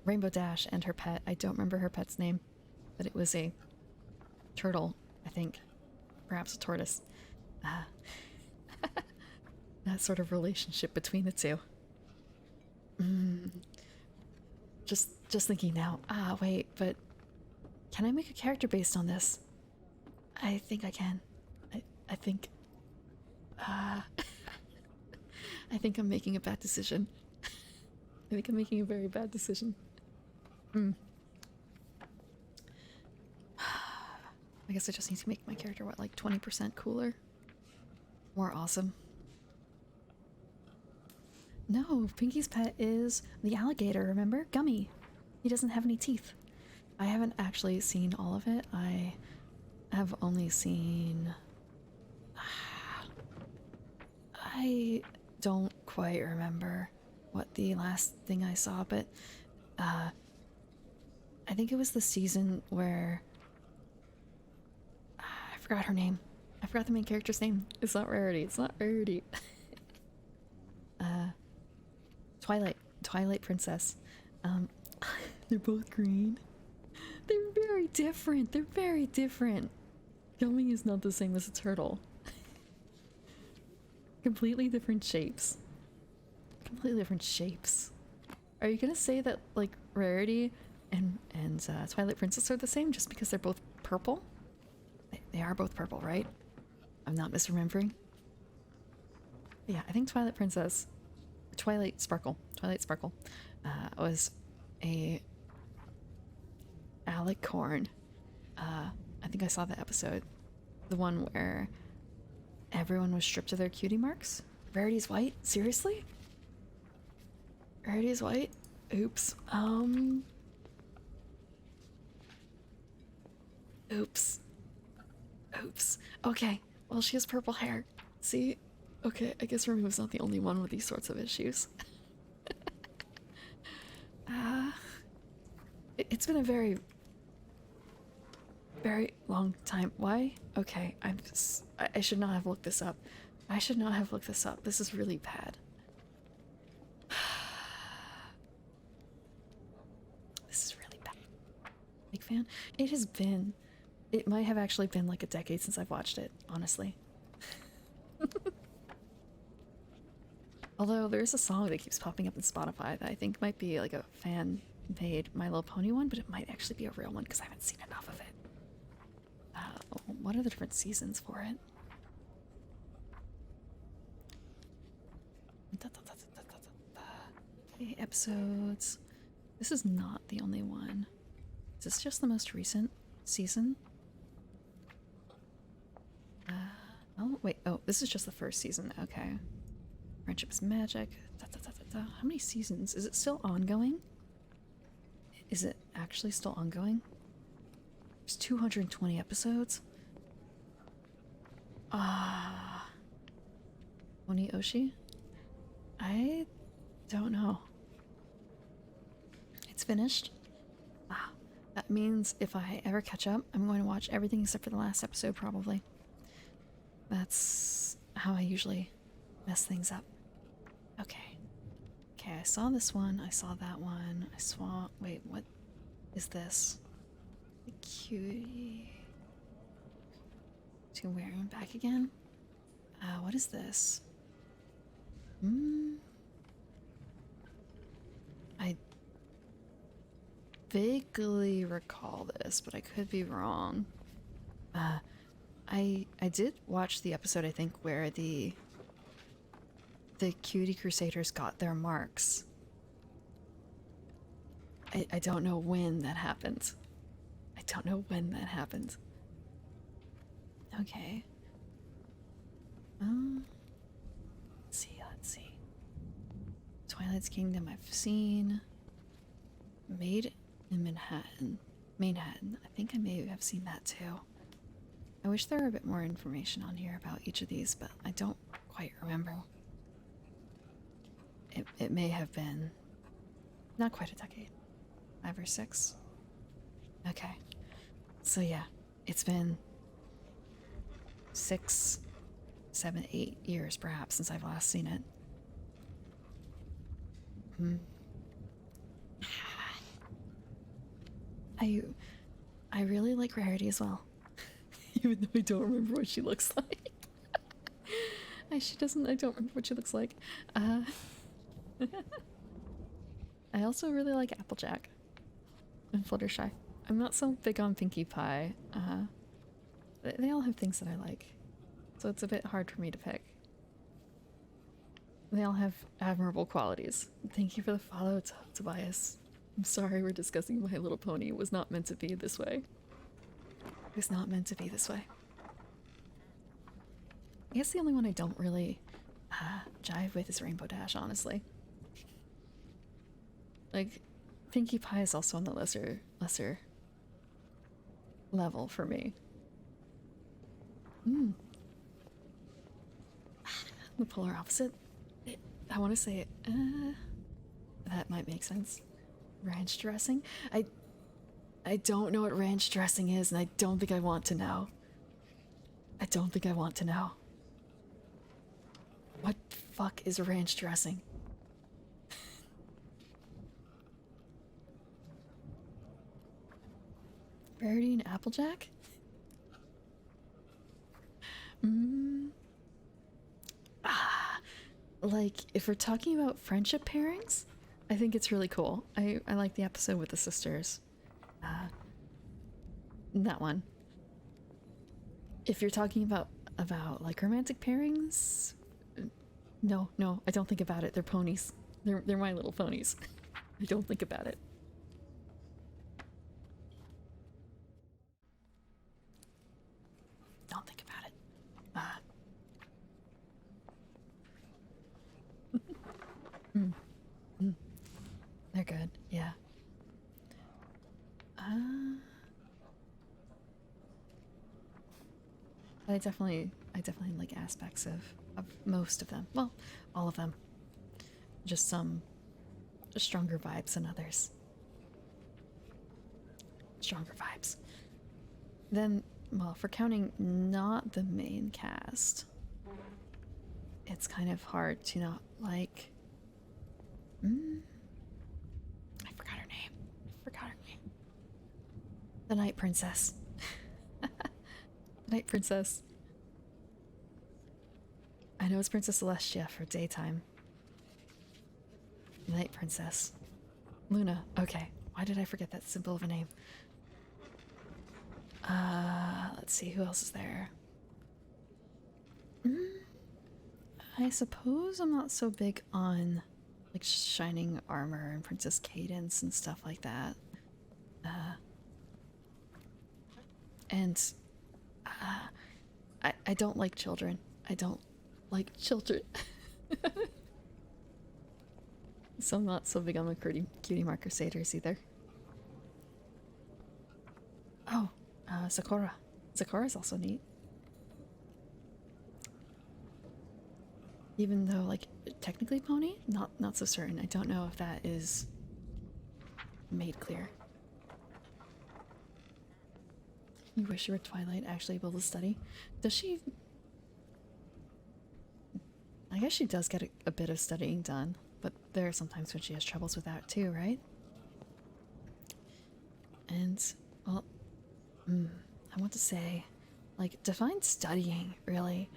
Rainbow Dash and her pet. I don't remember her pet's name, but it was a turtle, I think. Perhaps a tortoise. That sort of relationship between the two. Just thinking now. Wait, but can I make a character based on this? I think I can. I think... I think I'm making a bad decision. I think I'm making a very bad decision. I guess I just need to make my character, what, like 20% cooler? More awesome. No, Pinky's pet is the alligator, remember? Gummy. He doesn't have any teeth. I haven't actually seen all of it. I have only seen... I don't quite remember what the last thing I saw, but I think it was the season where I forgot her name. I forgot the main character's name. It's not Rarity. It's not Rarity. Twilight Princess. They're both green. They're very different. They're very different. Gummy is not the same as a turtle. Completely different shapes. Completely different shapes. Are you gonna say that like Rarity and Twilight Princess are the same just because they're both purple? They are both purple, right? I'm not misremembering. Yeah, I think Twilight Sparkle was a alicorn. I think I saw the episode, the one where everyone was stripped of their cutie marks. Rarity's white? Seriously? Rarity's white? Oops. Oops. Okay. Well, she has purple hair. See? Okay, I guess Remove's not the only one with these sorts of issues. It's been a very, very long time. Why? Okay, I should not have looked this up. I should not have looked this up. This is really bad. This is really bad. Big fan? It has been. It might have actually been like a decade since I've watched it, honestly. Although there's a song that keeps popping up in Spotify that I think might be like a fan-made My Little Pony one, but it might actually be a real one because I haven't seen enough of it. What are the different seasons for it? Okay, episodes. This is not the only one. Is this just the most recent season? Oh, wait. Oh, this is just the first season. Okay. Friendship is magic. How many seasons? Is it still ongoing? Is it actually still ongoing? There's 220 episodes? Ah. Oni Oshi? I don't know. It's finished. Ah. That means if I ever catch up, I'm going to watch everything except for the last episode, probably. That's how I usually mess things up. Okay. Okay, I saw this one. I saw that one. I saw... Wait, what is this? The cutie... To wear him back again? What is this? I vaguely recall this, but I could be wrong. I did watch the episode, I think, where the Cutie Crusaders got their marks. I don't know when that happened. I don't know when that happened. Okay. Let's see. Twilight's Kingdom I've seen. Made in Manhattan. Manhattan. I think I may have seen that too. I wish there were a bit more information on here about each of these, but I don't quite remember. It may have been not quite a decade. 5 or 6. Okay. So yeah, it's been 6, 7, 8 years perhaps since I've last seen it. I really like Rarity as well. Even though I don't remember what she looks like. She doesn't, I don't remember what she looks like. I also really like Applejack and Fluttershy. I'm not so big on Pinkie Pie. They all have things that I like, so it's a bit hard for me to pick. They all have admirable qualities. Thank you for the follow, Tobias. I'm sorry we're discussing My Little Pony. It was not meant to be this way. It was not meant to be this way. I guess the only one I don't really jive with is Rainbow Dash, honestly. Like, Pinkie Pie is also on the lesser level for me. The polar opposite? I want to say it. That might make sense. Ranch dressing? I don't know what ranch dressing is, and I don't think I want to know. I don't think I want to know. What the fuck is ranch dressing? Rarity and Applejack? Like, if we're talking about friendship pairings, I think it's really cool. I like the episode with the sisters. That one. If you're talking about like romantic pairings, no, I don't think about it. They're ponies. They're My Little Ponies. I don't think about it. Don't think about it. They're good, yeah. I definitely like aspects of most of them. Well, all of them. Just some stronger vibes than others. Stronger vibes. Then, well, for counting not the main cast, it's kind of hard to not like... I forgot her name. The Night Princess. Night Princess. I know it's Princess Celestia for daytime. Night Princess. Luna. Okay. Why did I forget that simple of a name? Let's see. Who else is there? I suppose I'm not so big on like Shining Armor and Princess Cadence and stuff like that. I don't like children. I don't like children. So I'm not so big on the cutie mark crusaders either. Oh, Sakura. Sakura's also neat. Even though, like, technically pony? Not so certain. I don't know if that is made clear. You wish you were Twilight, actually able to study. Does she... I guess she does get a bit of studying done, but there are sometimes when she has troubles with that too, right? And, well, I want to say, like, define studying, really.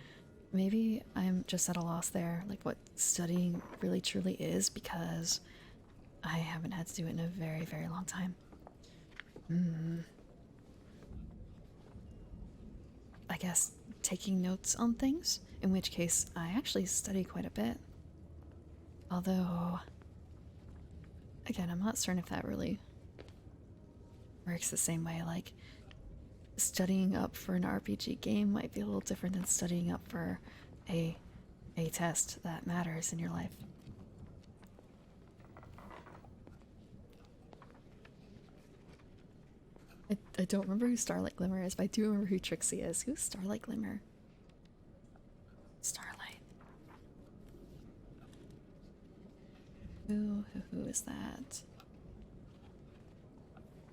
Maybe I'm just at a loss there, like what studying really truly is, because I haven't had to do it in a very, very long time. I guess taking notes on things, in which case I actually study quite a bit. Although, again, I'm not certain if that really works the same way. Like, studying up for an RPG game might be a little different than studying up for a test that matters in your life. I don't remember who Starlight Glimmer is, but I do remember who Trixie is. Who's Starlight Glimmer? Starlight. Who is that?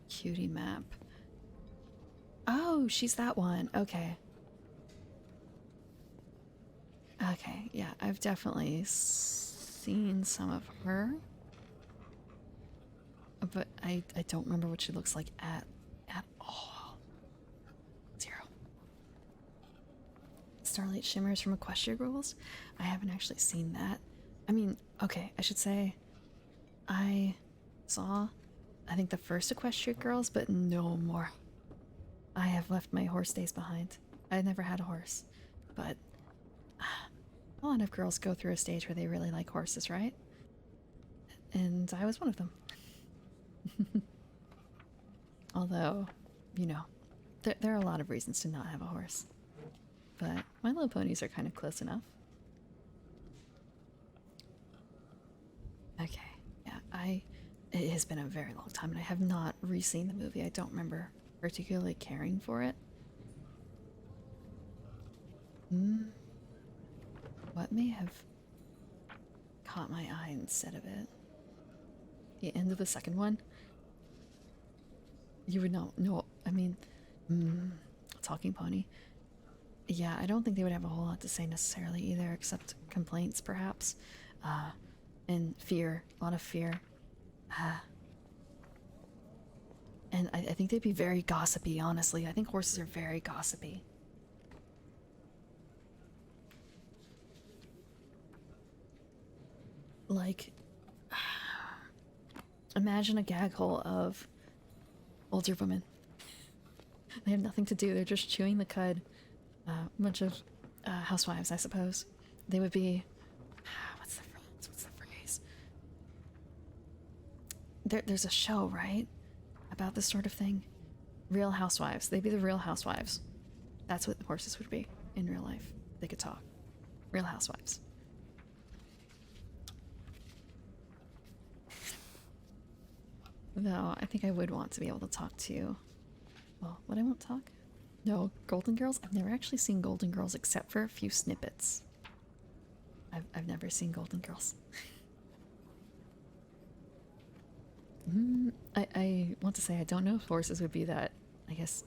Cutie map. Oh, she's that one. Okay. Okay, yeah, I've definitely seen some of her. But I don't remember what she looks like at all. Zero. Starlight Shimmers from Equestria Girls? I haven't actually seen that. I mean, okay, I should say I saw, I think, the first Equestria Girls, but no more. I have left my horse days behind. I never had a horse, but a lot of girls go through a stage where they really like horses, right? And I was one of them. Although, you know, there are a lot of reasons to not have a horse. But My Little Ponies are kind of close enough. Okay, yeah, it has been a very long time and I have not re-seen the movie. I don't remember particularly caring for it. What may have caught my eye instead of it? The end of the second one? You would not know. I mean, Talking Pony. Yeah, I don't think they would have a whole lot to say necessarily either, except complaints, perhaps. And fear. A lot of fear. And I think they'd be very gossipy, honestly. I think horses are very gossipy. Like, imagine a gag hole of older women. They have nothing to do. They're just chewing the cud. A bunch of housewives, I suppose. They would be... What's the phrase? There's a show, right? About this sort of thing. Real Housewives. They'd be the Real Housewives. That's what the horses would be in real life. They could talk. Real Housewives. Though, I think I would want to be able to talk to... Well, would I want to talk? No, Golden Girls? I've never actually seen Golden Girls except for a few snippets. I've never seen Golden Girls. I want to say I don't know if horses would be that, I guess.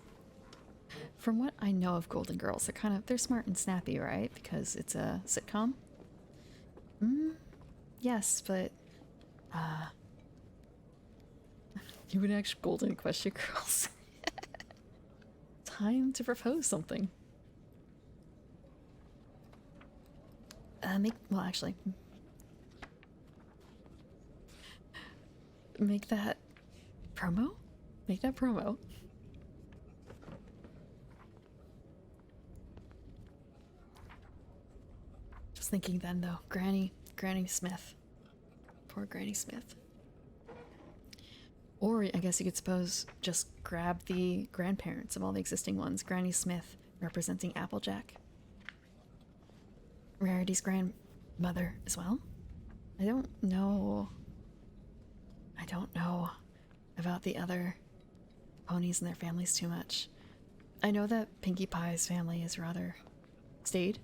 From what I know of Golden Girls, they're smart and snappy, right? Because it's a sitcom? Yes, but you would actually Golden Equestria Girls. Time to propose something. Well, actually, make that promo? Make that promo. Just thinking then, though. Granny Smith. Poor Granny Smith. Or, I guess you could suppose, just grab the grandparents of all the existing ones. Granny Smith representing Applejack. Rarity's grandmother as well. I don't know about the other ponies and their families too much. I know that Pinkie Pie's family is rather staid,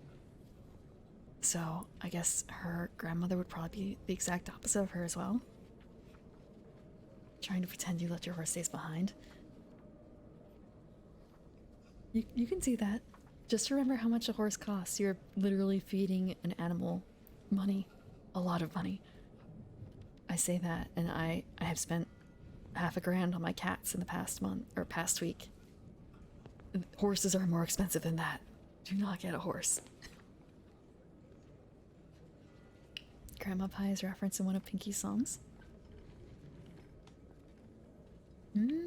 so I guess her grandmother would probably be the exact opposite of her as well. Trying to pretend you let your horse stays behind. You can see that. Just remember how much a horse costs. You're literally feeding an animal money. A lot of money. I say that, and I have spent half a grand on my cats in the past month, or past week. Horses are more expensive than that. Do not get a horse. Grandma Pie is referenced in one of Pinkie's songs. Hmm?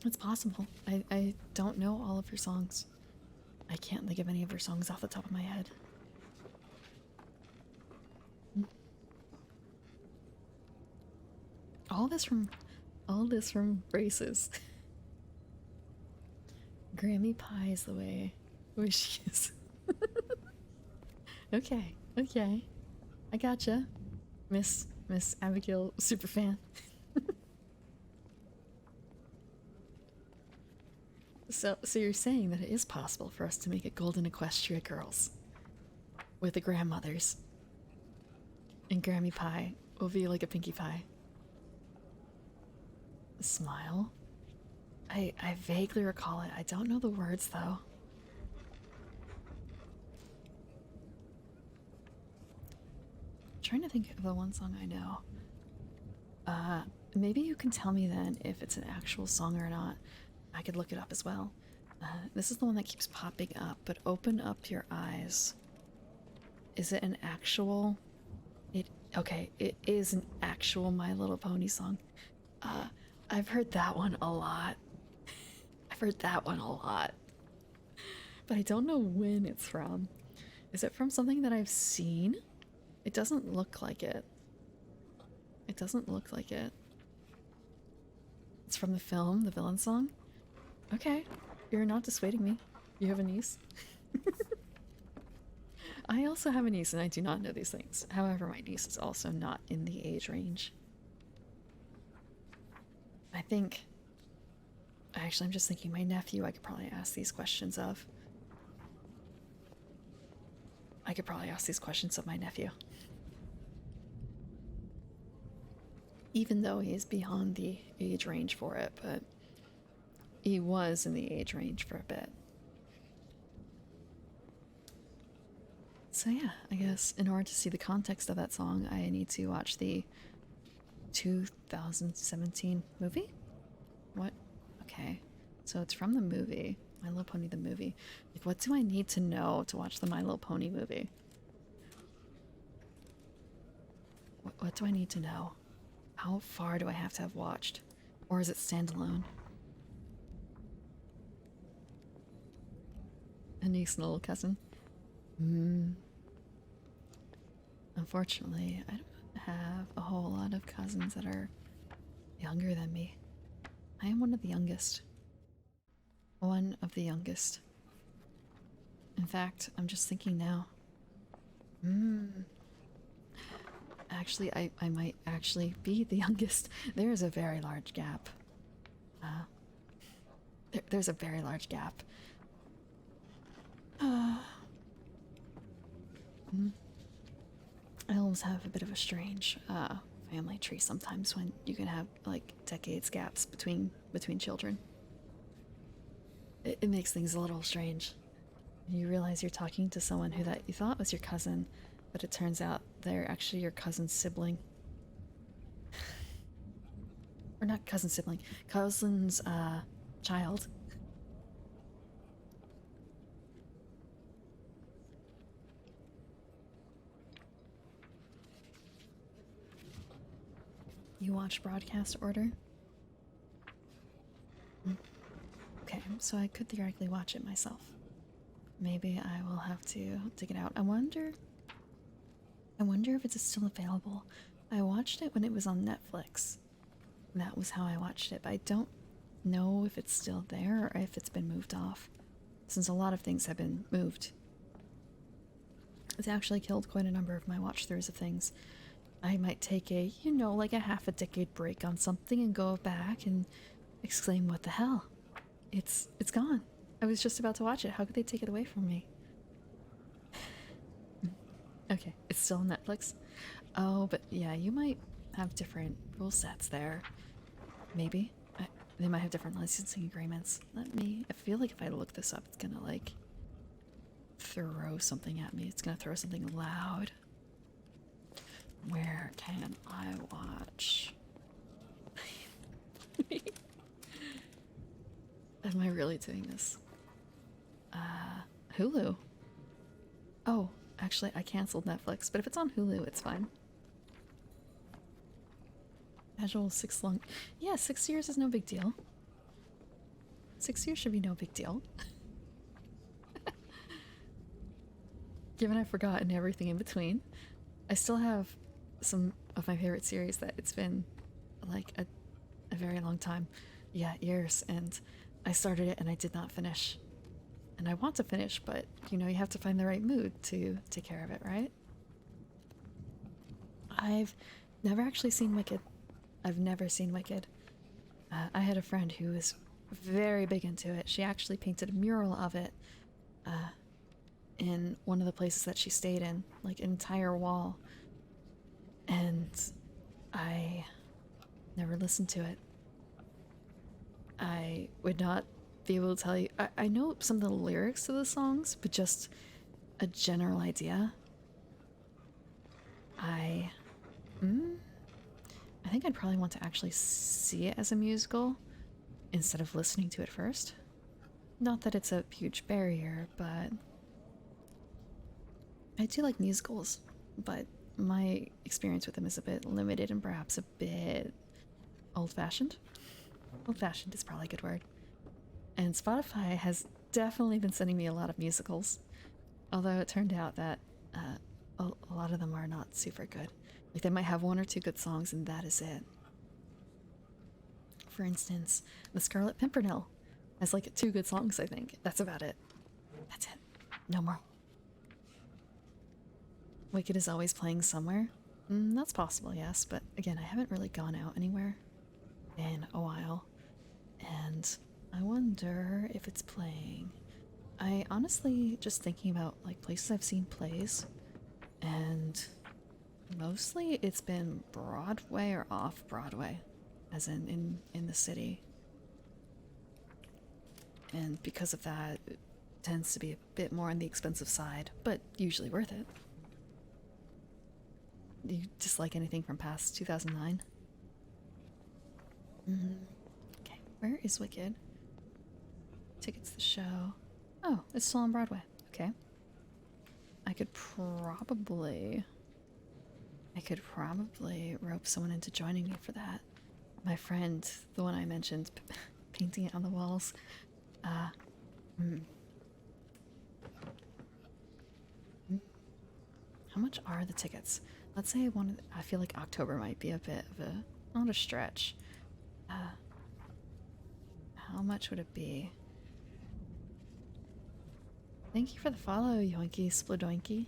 It's possible. I don't know all of her songs. I can't think of any of her songs off the top of my head. All this from braces. Grammy Pie is the way she is. Okay, okay. I gotcha. Miss Abigail Superfan. So you're saying that it is possible for us to make a Golden Equestria Girls with the grandmothers, and Grammy Pie will be like a Pinkie Pie. Smile. I vaguely recall it. I don't know the words though. I'm trying to think of the one song I know. Maybe you can tell me then if it's an actual song or not. I could look it up as well. This is the one that keeps popping up, but Open Up Your Eyes. Is it an actual? Okay, it is an actual My Little Pony song. I've heard that one a lot. I've heard that one a lot. But I don't know when it's from. Is it from something that I've seen? It doesn't look like it. It doesn't look like it. It's from the film, the villain song? Okay, you're not dissuading me. You have a niece? I also have a niece and I do not know these things. However, my niece is also not in the age range. I think... Actually, I'm just thinking my nephew I could probably ask these questions of. I could probably ask these questions of my nephew. Even though he is beyond the age range for it, but he was in the age range for a bit. So yeah, I guess in order to see the context of that song, I need to watch the 2017 movie? What? Okay. So it's from the movie. My Little Pony the movie. Like, what do I need to know to watch the My Little Pony movie? What do I need to know? How far do I have to have watched? Or is it standalone? A niece and a little cousin? Unfortunately, I don't have a whole lot of cousins that are younger than me. I am one of the youngest. One of the youngest. In fact, I'm just thinking now. Actually, I might actually be the youngest. There is a very large gap. There's a very large gap. Elves have a bit of a strange family tree sometimes when you can have like decades gaps between children. It makes things a little strange. You realize you're talking to someone who that you thought was your cousin, but it turns out they're actually your cousin's sibling. Or not cousin sibling, cousin's child. You watch Broadcast Order? Okay, so I could theoretically watch it myself. Maybe I will have to dig it out. I wonder if it's still available. I watched it when it was on Netflix. That was how I watched it, but I don't know if it's still there or if it's been moved off, since a lot of things have been moved. It's actually killed quite a number of my watch-throughs of things. I might take a, like a half a decade break on something and go back and exclaim, what the hell? It's gone. I was just about to watch it. How could they take it away from me? Okay, it's still on Netflix. Oh, but yeah, you might have different rule sets there. Maybe. They might have different licensing agreements. I feel like if I look this up, it's gonna like throw something at me. It's gonna throw something loud. Where can I watch? Am I really doing this? Hulu. Oh, actually, I canceled Netflix, but if it's on Hulu, it's fine. Casual 6 long. Yeah, 6 years is no big deal. 6 years should be no big deal. Given I've forgotten everything in between, I still have some of my favorite series that it's been like a very long time. Yeah, years. And I started it and I did not finish. And I want to finish, but you know, you have to find the right mood to take care of it, right? I've never actually seen Wicked. I've never seen Wicked. I had a friend who was very big into it. She actually painted a mural of it in one of the places that she stayed in, like an entire wall. And I never listened to it. I would not be able to tell you. I know some of the lyrics to the songs, but just a general idea. I think I'd probably want to actually see it as a musical instead of listening to it first. Not that it's a huge barrier, but I do like musicals, but my experience with them is a bit limited and perhaps a bit old-fashioned. Old-fashioned is probably a good word. And Spotify has definitely been sending me a lot of musicals, although it turned out that a lot of them are not super good. Like, they might have one or two good songs and that is it. For instance, The Scarlet Pimpernel has like 2 good songs, I think. That's about it. That's it. No more. Wicked is always playing somewhere. That's possible, yes, but again, I haven't really gone out anywhere in a while. And I wonder if it's playing. I honestly just thinking about like places I've seen plays, and mostly it's been Broadway or off Broadway, as in the city. And because of that, it tends to be a bit more on the expensive side, but usually worth it. Do you dislike anything from past 2009? Okay, where is Wicked? Tickets to the show. Oh, it's still on Broadway. Okay. I could probably rope someone into joining me for that. My friend, the one I mentioned, painting it on the walls. How much are the tickets? Let's say I feel like October might be a bit of a, not a stretch. How much would it be? Thank you for the follow, Yoinky Splodoinky.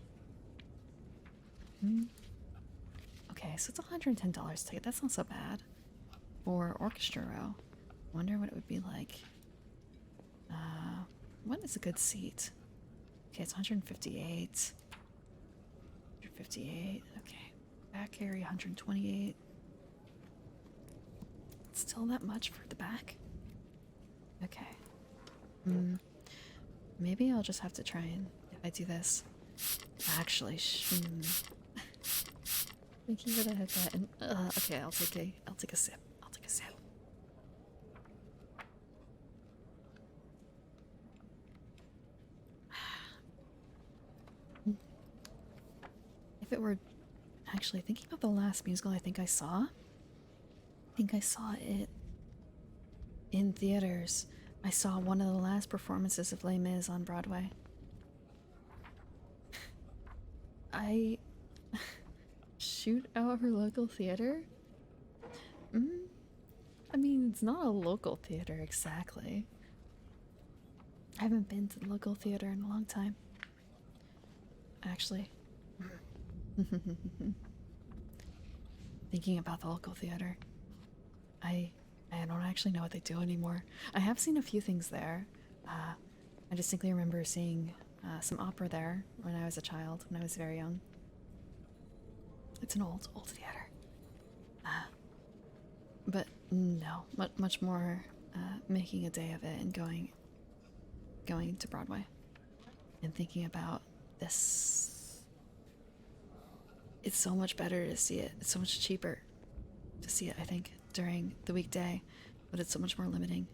Okay, so it's $110 ticket. That's not so bad. For orchestra row. Wonder what it would be like. What is a good seat? Okay, it's 158. 158. Okay. Back area 128. Still that much for the back? Okay. Maybe I'll just have to try and, if I do this, actually, thank you for the headset. And okay, I'll take a sip. I'll take a sip. If it were actually thinking about the last musical I think I saw it in theaters. I saw one of the last performances of Les Mis on Broadway. I shoot our local theater? I mean, it's not a local theater exactly. I haven't been to the local theater in a long time. Actually. Thinking about the local theater. I I don't actually know what they do anymore. I have seen a few things there. I distinctly remember seeing some opera there when I was a child, when I was very young. It's an old theater. But no, much more making a day of it and going to Broadway and thinking about this. It's so much better to see it. It's so much cheaper to see it, I think, during the weekday, but it's so much more limiting.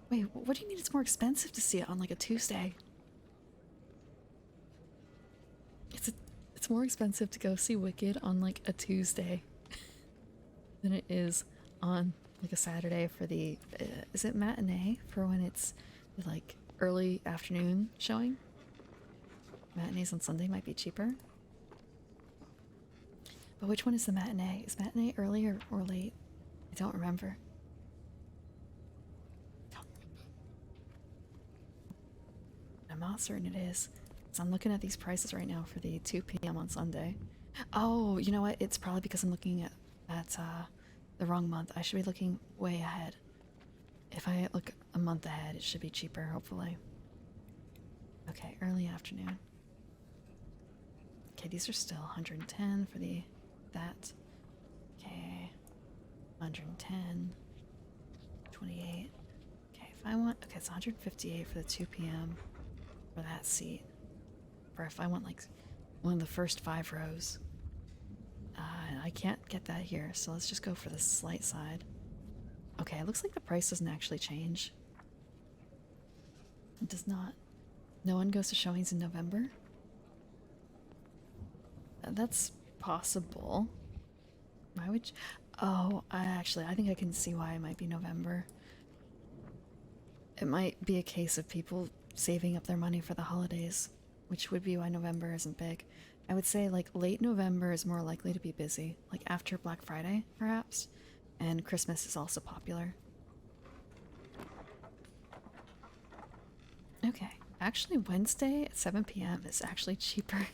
Wait, what do you mean it's more expensive to see it on like a Tuesday? It's more expensive to go see Wicked on like a Tuesday than it is on like a Saturday for the is it matinee for when it's the like early afternoon showing? Matinees on Sunday might be cheaper. But which one is the matinee? Is matinee early or late? I don't remember. I'm not certain it is. So I'm looking at these prices right now for the 2 p.m. on Sunday. Oh, you know what? It's probably because I'm looking at the wrong month. I should be looking way ahead. If I look a month ahead, it should be cheaper, hopefully. Okay, early afternoon. Okay, these are still 110 for that. Okay, 110, 28. Okay, if I want, okay, it's 158 for the 2 p.m. for that seat. Or if I want like one of the first 5 rows. I can't get that here, so let's just go for the slight side. Okay, it looks like the price doesn't actually change. It does not. No one goes to showings in November? That's possible. Why would you? Oh, I think I can see why it might be November. It might be a case of people saving up their money for the holidays, which would be why November isn't big. I would say like late November is more likely to be busy, like after Black Friday, perhaps, and Christmas is also popular. Okay, actually Wednesday at 7 p.m. is actually cheaper.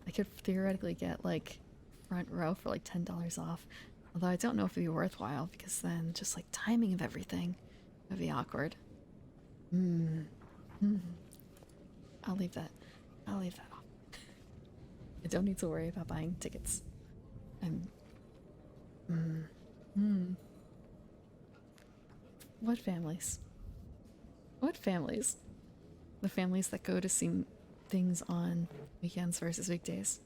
I could theoretically get like front row for like $10 off, although I don't know if it'd be worthwhile because then just like timing of everything would be awkward. I'll leave that off. I don't need to worry about buying tickets. What families? What families? The families that go to see things on weekends versus weekdays.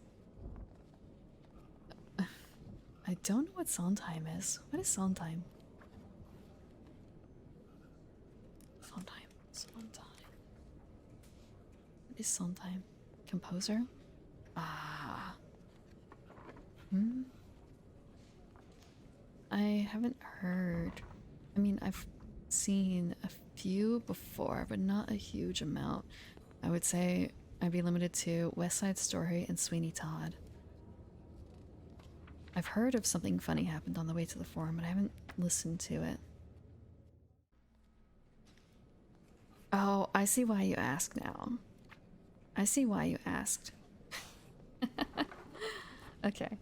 I don't know what Sondheim is. What is Sondheim? Sondheim. What is Sondheim? Composer? Ah. I haven't heard. I mean, I've seen a few before, but not a huge amount. I would say I'd be limited to West Side Story and Sweeney Todd. I've heard of Something Funny Happened on the Way to the Forum, but I haven't listened to it. Oh, I see why you ask now. I see why you asked. Okay.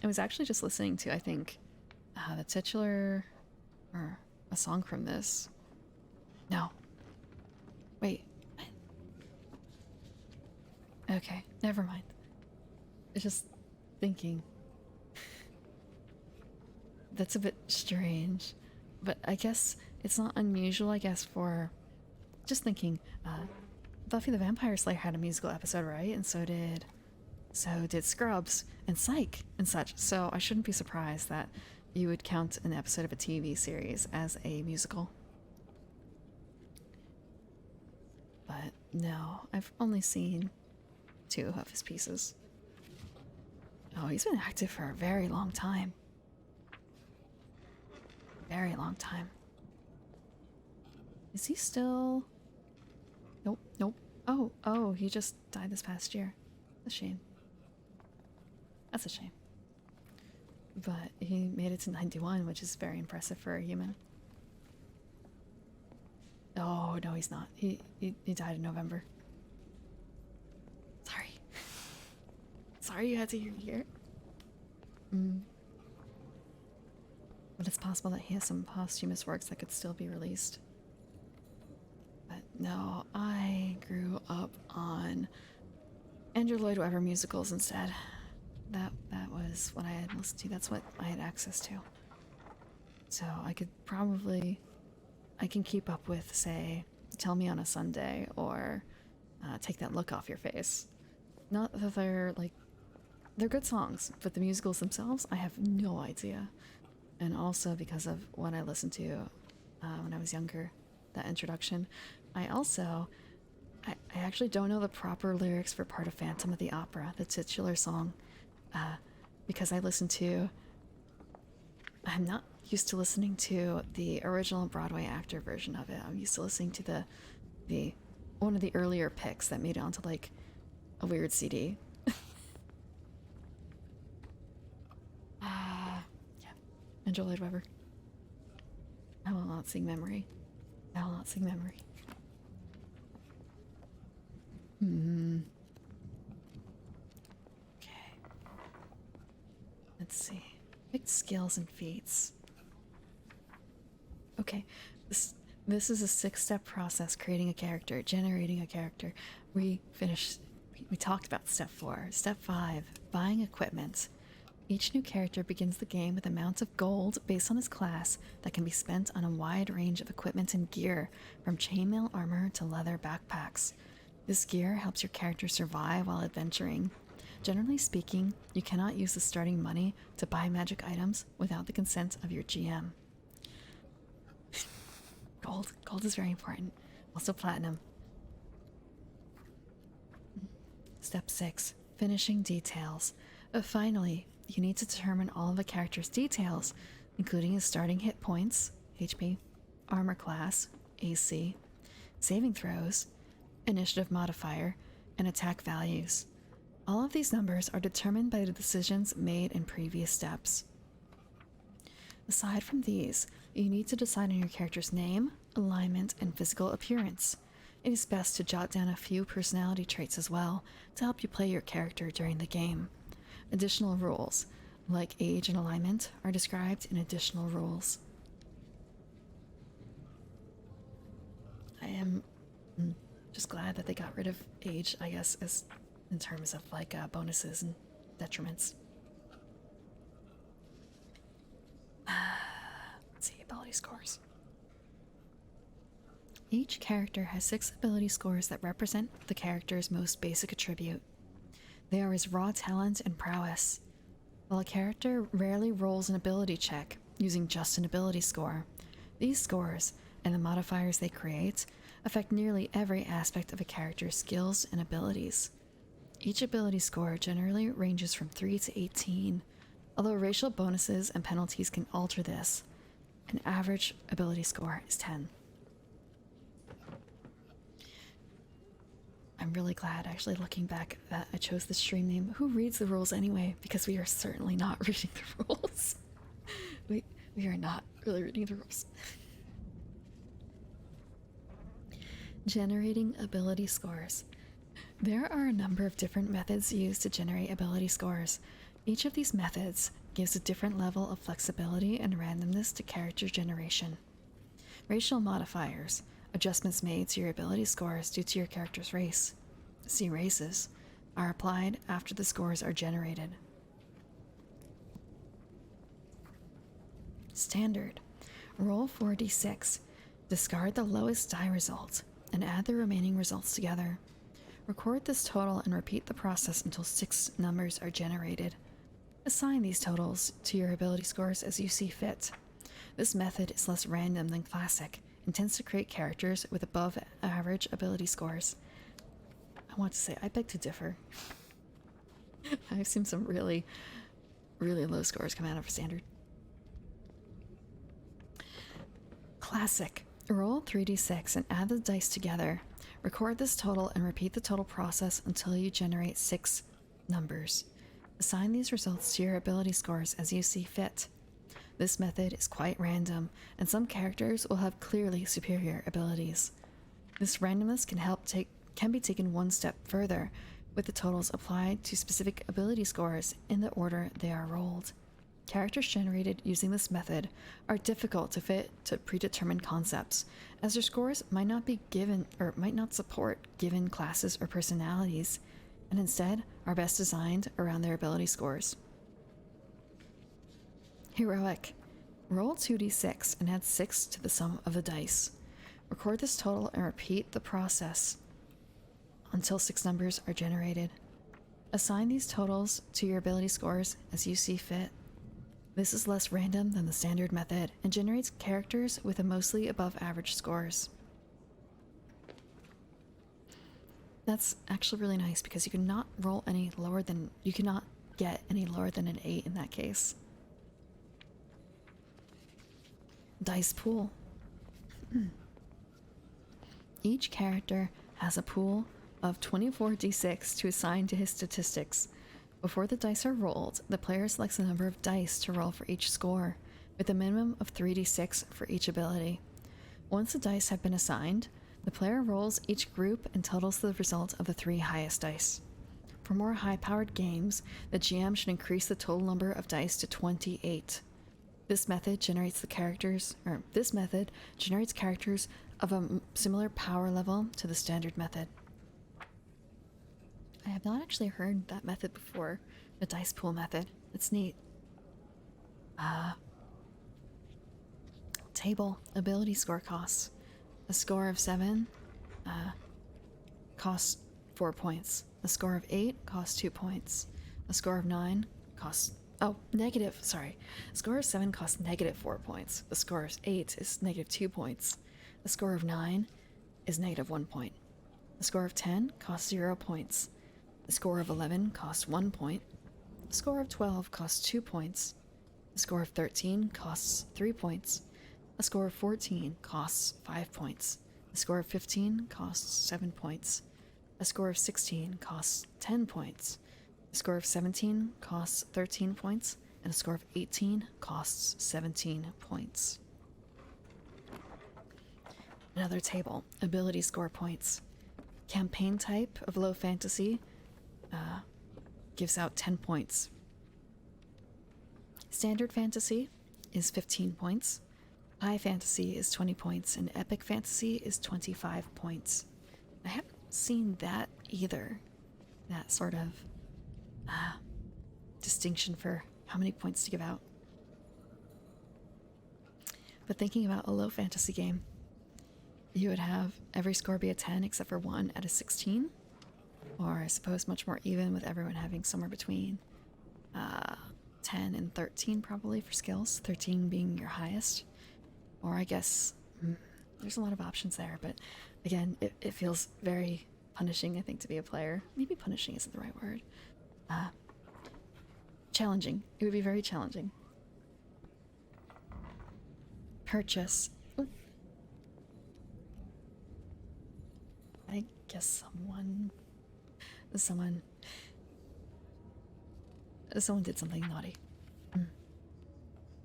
I was actually just listening to, I think, the titular, or a song from this. No. Wait. What? Okay, never mind. It's just thinking. That's a bit strange, but I guess it's not unusual, I guess, for just thinking, Buffy the Vampire Slayer had a musical episode, right? And so did Scrubs and Psych and such. So I shouldn't be surprised that you would count an episode of a TV series as a musical. But no, I've only seen 2 of his pieces. Oh, he's been active for a very long time. Very long time. Is he still... Nope. Oh, he just died this past year. That's a shame. That's a shame. But he made it to 91, which is very impressive for a human. Oh, no, he's not. He died in November. Sorry. Sorry you had to hear. But it's possible that he has some posthumous works that could still be released. But no, I grew up on Andrew Lloyd Webber musicals instead. That was what I had listened to. That's what I had access to. So I can keep up with, say, Tell Me on a Sunday or Take That Look Off Your Face. Not that they're good songs, but the musicals themselves, I have no idea. And also because of what I listened to when I was younger, that introduction, I actually don't know the proper lyrics for part of Phantom of the Opera, the titular song, because I'm not used to listening to the original Broadway actor version of it. I'm used to listening to the one of the earlier picks that made it onto like a weird CD. Yeah, Andrew Lloyd Webber. I will not sing memory. I will not sing memory. Okay. Let's see. Pick skills and feats. Okay. This is a 6-step process: creating a character, generating a character. We talked about step 4. Step 5, buying equipment. Each new character begins the game with amounts of gold based on his class that can be spent on a wide range of equipment and gear, from chainmail armor to leather backpacks. This gear helps your character survive while adventuring. Generally speaking, you cannot use the starting money to buy magic items without the consent of your GM. Gold is very important. Also platinum. Step 6, finishing details. Finally, you need to determine all of the character's details, including his starting hit points, HP, armor class, AC, saving throws, initiative modifier, and attack values. All of these numbers are determined by the decisions made in previous steps. Aside from these, you need to decide on your character's name, alignment, and physical appearance. It is best to jot down a few personality traits as well to help you play your character during the game. Additional rules, like age and alignment, are described in additional rules. I am just glad that they got rid of age, I guess, as in terms of like bonuses and detriments. Let's see, ability scores. Each character has 6 ability scores that represent the character's most basic attribute. They are his raw talent and prowess. While a character rarely rolls an ability check using just an ability score, these scores, and the modifiers they create, affect nearly every aspect of a character's skills and abilities. Each ability score generally ranges from 3 to 18, although racial bonuses and penalties can alter this. An average ability score is 10. I'm really glad, actually, looking back, that I chose the stream name. Who reads the rules anyway? Because we are certainly not reading the rules. We are not really reading the rules. Generating ability scores. There are a number of different methods used to generate ability scores. Each of these methods gives a different level of flexibility and randomness to character generation. Racial modifiers. Adjustments made to your ability scores due to your character's race. See races, are applied after the scores are generated. Standard. Roll 4d6. Discard the lowest die result and add the remaining results together. Record this total and repeat the process until 6 numbers are generated. Assign these totals to your ability scores as you see fit. This method is less random than classic and tends to create characters with above average ability scores. I want to say, I beg to differ. I've seen some really, really low scores come out of standard. Classic. Roll 3d6 and add the dice together. Record this total and repeat the total process until you generate 6 numbers. Assign these results to your ability scores as you see fit. This method is quite random, and some characters will have clearly superior abilities. This randomness can be taken one step further, with the totals applied to specific ability scores in the order they are rolled. Characters generated using this method are difficult to fit to predetermined concepts, as their scores might not be given or might not support given classes or personalities, and instead are best designed around their ability scores. Heroic. Roll 2d6 and add 6 to the sum of the dice. Record this total and repeat the process until 6 numbers are generated. Assign these totals to your ability scores as you see fit. This is less random than the standard method and generates characters with a mostly above average scores. That's actually really nice because you cannot roll any lower than, you cannot get any lower than an 8 in that case. Dice pool. Each character has a pool of 24d6 to assign to his statistics. Before the dice are rolled, the player selects the number of dice to roll for each score, with a minimum of 3d6 for each ability. Once the dice have been assigned, the player rolls each group and totals the result of the 3 highest dice. For more high-powered games, the GM should increase the total number of dice to 28. This method generates characters of a similar power level to the standard method. I have not actually heard that method before, the dice pool method. It's neat. Table. Ability score costs. A score of 7 costs 4 points. A score of 8 costs 2 points. A score of 9 costs... Oh, negative, sorry. A score of 7 costs negative 4 points. A score of 8 is negative 2 points. A score of 9 is negative 1 point. A score of 10 costs 0 points. A score of 11 costs 1 point. A score of 12 costs 2 points. A score of 13 costs 3 points. A score of 14 costs 5 points. A score of 15 costs 7 points. A score of 16 costs 10 points. A score of 17 costs 13 points. And a score of 18 costs 17 points. Another table. Ability score points. Campaign type of low fantasy gives out 10 points. Standard fantasy is 15 points. High fantasy is 20 points. And epic fantasy is 25 points. I haven't seen that either. That sort of distinction for how many points to give out. But thinking about a low fantasy game, you would have every score be a 10 except for one at a 16. Or I suppose much more even with everyone having somewhere between 10 and 13 probably for skills. 13 being your highest. Or I guess there's a lot of options there. But again, it feels very punishing, I think, to be a player. Maybe punishing isn't the right word. Challenging. It would be very challenging. Purchase. Ooh. I guess someone did something naughty.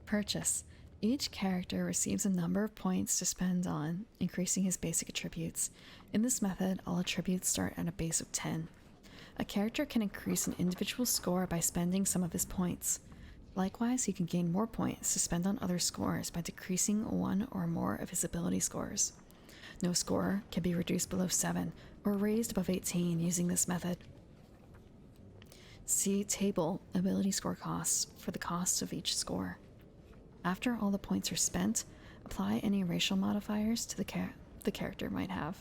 Purchase. Each character receives a number of points to spend on increasing his basic attributes. In this method, all attributes start at a base of 10. A character can increase an individual score by spending some of his points. Likewise, he can gain more points to spend on other scores by decreasing one or more of his ability scores. No score can be reduced below 7 or raised above 18 using this method. See table ability score costs for the costs of each score. After all the points are spent, apply any racial modifiers to the character might have.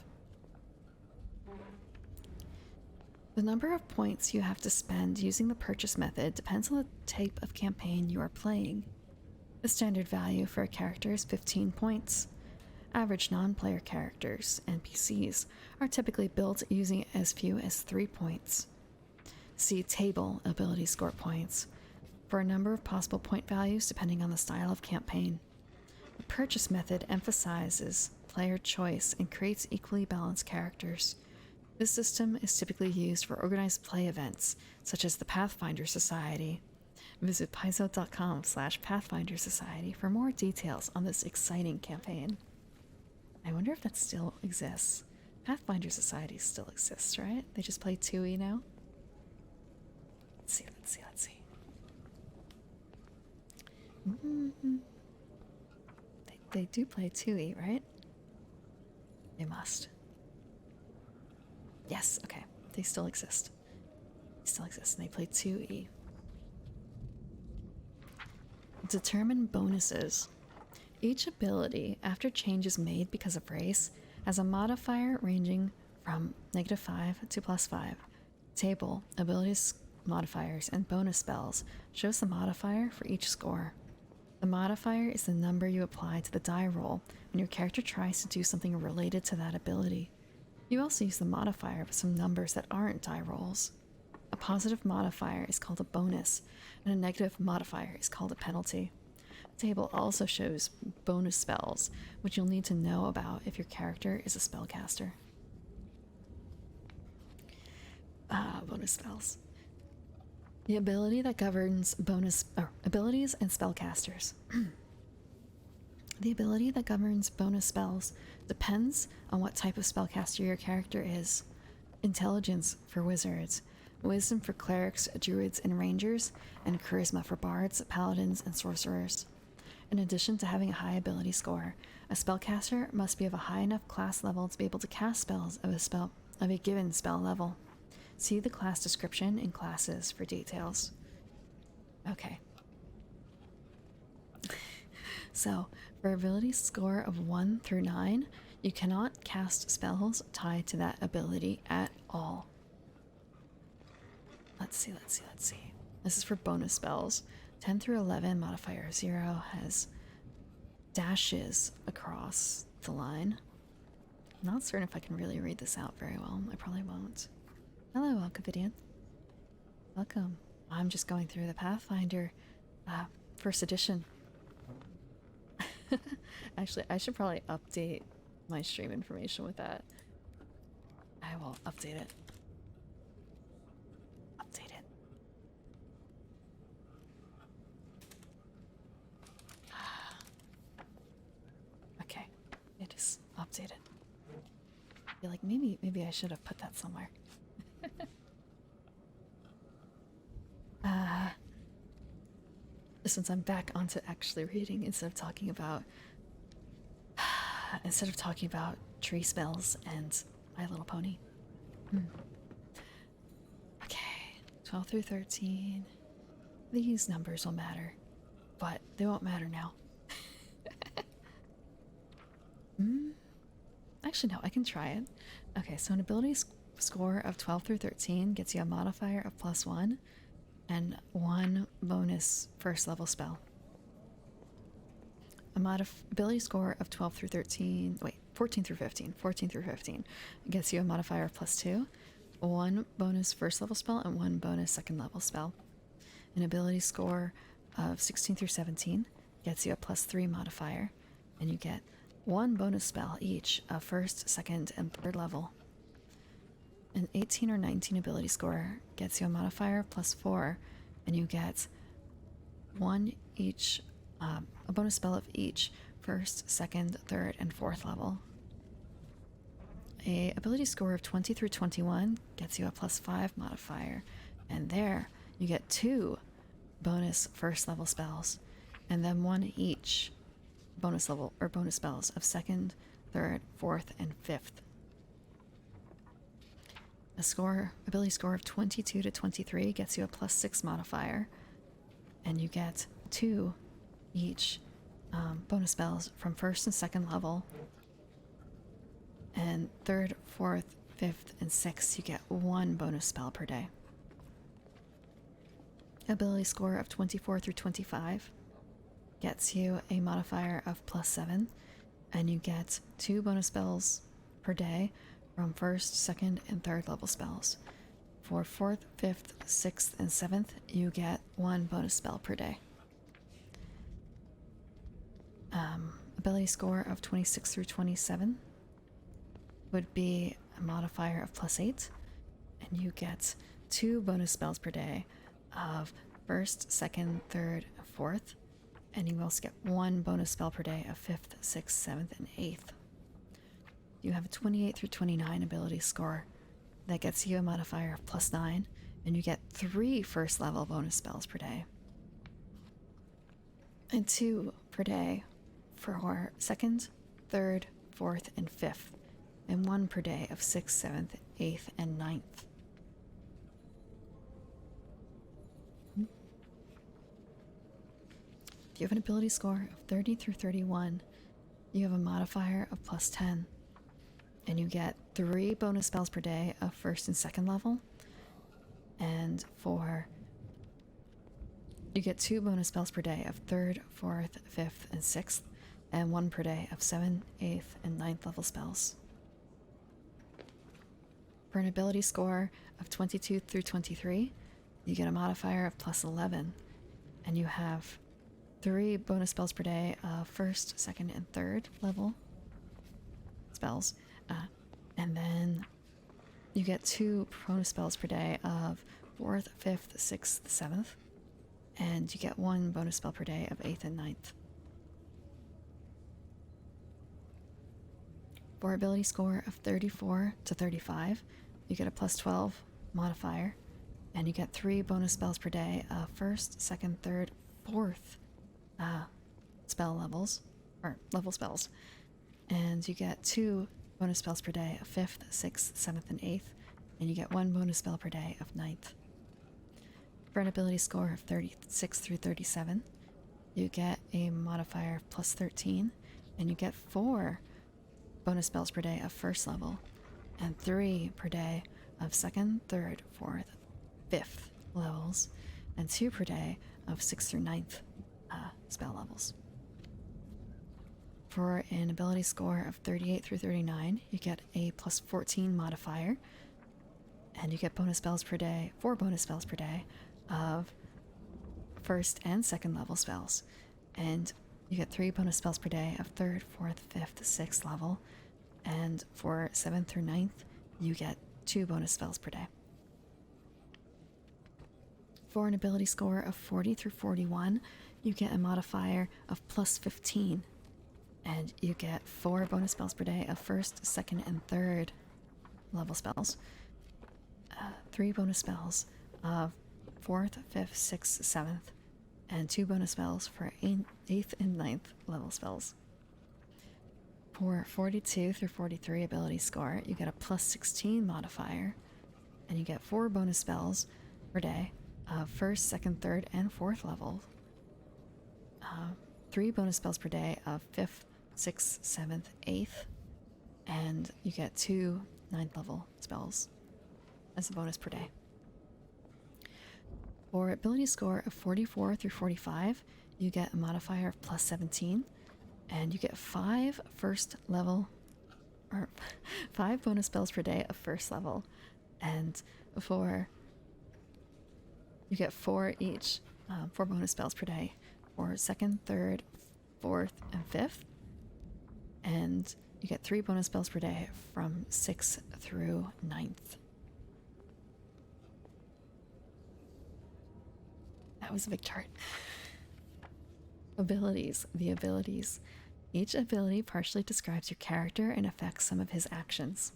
The number of points you have to spend using the purchase method depends on the type of campaign you are playing. The standard value for a character is 15 points. Average non-player characters, NPCs, are typically built using as few as 3 points. See table ability score points for a number of possible point values depending on the style of campaign. The purchase method emphasizes player choice and creates equally balanced characters. This system is typically used for organized play events, such as the Pathfinder Society. Visit paizo.com/Pathfinder Society for more details on this exciting campaign. I wonder if that still exists. Pathfinder Society still exists, right? They just play 2e now? Let's see. Mm-hmm. They do play 2E, right? They must. Yes, okay. They still exist. They still exist, and they play 2E. Determine bonuses. Each ability, after change is made because of race, has a modifier ranging from -5 to +5. Table, abilities, modifiers, and bonus spells shows the modifier for each score. The modifier is the number you apply to the die roll when your character tries to do something related to that ability. You also use the modifier with some numbers that aren't die rolls. A positive modifier is called a bonus, and a negative modifier is called a penalty. The table also shows bonus spells, which you'll need to know about if your character is a spellcaster. Bonus spells. The ability that governs abilities and spellcasters. The ability that governs bonus spells depends on what type of spellcaster your character is. Intelligence for wizards, wisdom for clerics, druids, and rangers, and charisma for bards, paladins, and sorcerers. In addition to having a high ability score, a spellcaster must be of a high enough class level to be able to cast spells of a given spell level. See the class description in classes for details. Okay. So, for ability score of 1 through 9, you cannot cast spells tied to that ability at all. Let's see. This is for bonus spells. 10 through 11, modifier 0 has dashes across the line. I'm not certain if I can really read this out very well. I probably won't. Hello, Alcavidian. Welcome. I'm just going through the Pathfinder first edition. Actually, I should probably update my stream information with that. I will update it. Okay, it is updated. I feel like maybe I should have put that somewhere. Since I'm back onto actually reading instead of talking about tree spells and My Little Pony. Okay, 12 through 13. These numbers will matter, but they won't matter now. Actually, no, I can try it. Okay, so an ability score of 12 through 13 gets you a modifier of +1 and 1 bonus first level spell. Ability score of 14 through 15 gets you a modifier of +2, 1 bonus first level spell, and 1 bonus second level spell. An ability score of 16 through 17 gets you a +3 modifier, and you get 1 bonus spell each of first, second, and third level. An 18 or 19 ability score gets you a modifier of +4, and you get 1 each, a bonus spell of each first, second, third, and fourth level. A ability score of 20 through 21 gets you a +5 modifier, and there you get 2 bonus first level spells, and then 1 each bonus level or bonus spells of second, third, fourth, and fifth. Ability score of 22 to 23 gets you a +6 modifier, and you get 2 each bonus spells from first and second level. And third, fourth, fifth, and sixth, you get 1 bonus spell per day. Ability score of 24 through 25 gets you a modifier of +7, and you get 2 bonus spells per day from first, second, and third level spells. For 4th, 5th, 6th, and 7th, you get 1 bonus spell per day. Ability score of 26 through 27 would be a modifier of +8, and you get 2 bonus spells per day of first, second, third, fourth, and you also get 1 bonus spell per day of 5th, 6th, 7th, and 8th. You have a 28 through 29 ability score that gets you a modifier of +9, and you get 3 first level bonus spells per day. and 2 per day for 2nd, 3rd, 4th, and 5th, and 1 per day of 6th, 7th, 8th, and 9th. If you have an ability score of 30 through 31, you have a modifier of plus 10, and you get 3 bonus spells per day of 1st and 2nd level, and you get 2 bonus spells per day of 3rd, 4th, 5th, and 6th, and 1 per day of 7th, 8th, and 9th level spells. For an ability score of 22 through 23, you get a modifier of plus 11, and you have 3 bonus spells per day of 1st, 2nd, and 3rd level spells, and then you get 2 bonus spells per day of 4th, 5th, 6th, 7th, and you get 1 bonus spell per day of 8th and 9th. For ability score of 34 to 35, you get a plus 12 modifier, and you get 3 bonus spells per day of 1st, 2nd, 3rd, 4th spell levels, or level spells, and you get 2 bonus spells per day of 5th, 6th, 7th, and 8th, and you get 1 bonus spell per day of 9th. For an ability score of 36 through 37, you get a modifier of plus 13, and you get 4 bonus spells per day of 1st level, and 3 per day of 2nd, 3rd, 4th, 5th levels, and 2 per day of 6th through 9th spell levels. For an ability score of 38 through 39, you get a plus 14 modifier, and you get bonus spells per day, 4 bonus spells per day of 1st and 2nd level spells, and you get 3 bonus spells per day of 3rd, 4th, 5th, 6th level, and for 7th through 9th, you get 2 bonus spells per day. For an ability score of 40 through 41, you get a modifier of plus 15, and you get 4 bonus spells per day of 1st, 2nd, and 3rd level spells, 3 bonus spells of 4th, 5th, 6th, 7th, and 2 bonus spells for 8th and 9th level spells. For 42 through 43 ability score, you get a plus 16 modifier, and you get 4 bonus spells per day of 1st, 2nd, 3rd, and 4th level, 3 bonus spells per day of 5th, 6th, 7th, 8th, and you get 2 9th level spells as a bonus per day. For ability score of 44 through 45, you get a modifier of plus 17, and you get 5 bonus spells per day of 1st level, and you get 4 each, 4 bonus spells per day for 2nd, 3rd, 4th, and 5th, and you get 3 bonus spells per day from 6th through 9th. That was a big chart. Abilities. The abilities. Each ability partially describes your character and affects some of his actions.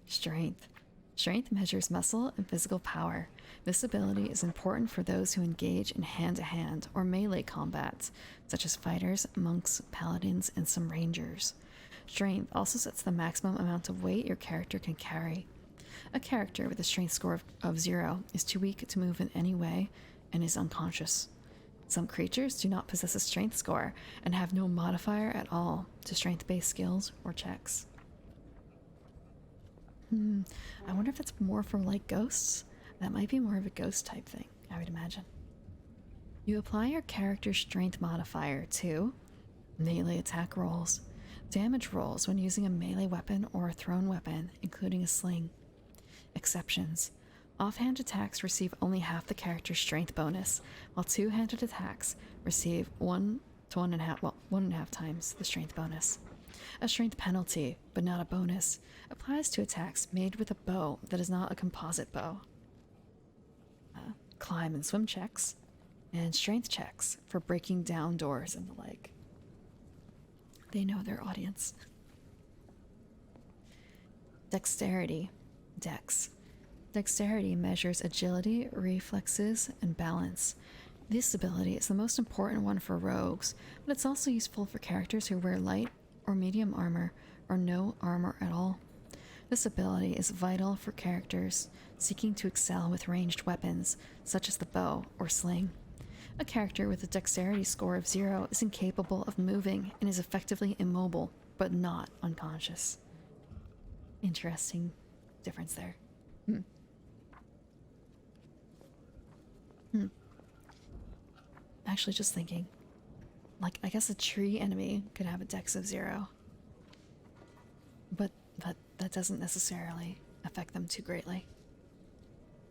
Strength. Strength measures muscle and physical power. This ability is important for those who engage in hand-to-hand or melee combat, such as fighters, monks, paladins, and some rangers. Strength also sets the maximum amount of weight your character can carry. A character with a strength score of 0 is too weak to move in any way and is unconscious. Some creatures do not possess a strength score and have no modifier at all to strength-based skills or checks. I wonder if that's more for like ghosts. That might be more of a ghost type thing, I would imagine. You apply your character's strength modifier to melee attack rolls, damage rolls when using a melee weapon or a thrown weapon, including a sling. Exceptions. Offhand attacks receive only half the character's strength bonus, while two-handed attacks receive 1 to 1.5 times the strength bonus. A strength penalty, but not a bonus, applies to attacks made with a bow that is not a composite bow. Climb and swim checks, and strength checks for breaking down doors and the like. They know their audience. Dexterity. Dex. Dexterity measures agility, reflexes, and balance. This ability is the most important one for rogues, but it's also useful for characters who wear light or medium armor or no armor at all. This ability is vital for characters seeking to excel with ranged weapons, such as the bow or sling. A character with a dexterity score of 0 is incapable of moving and is effectively immobile, but not unconscious. Interesting difference there. Actually, just thinking. Like, I guess a tree enemy could have a dex of 0. But that doesn't necessarily affect them too greatly.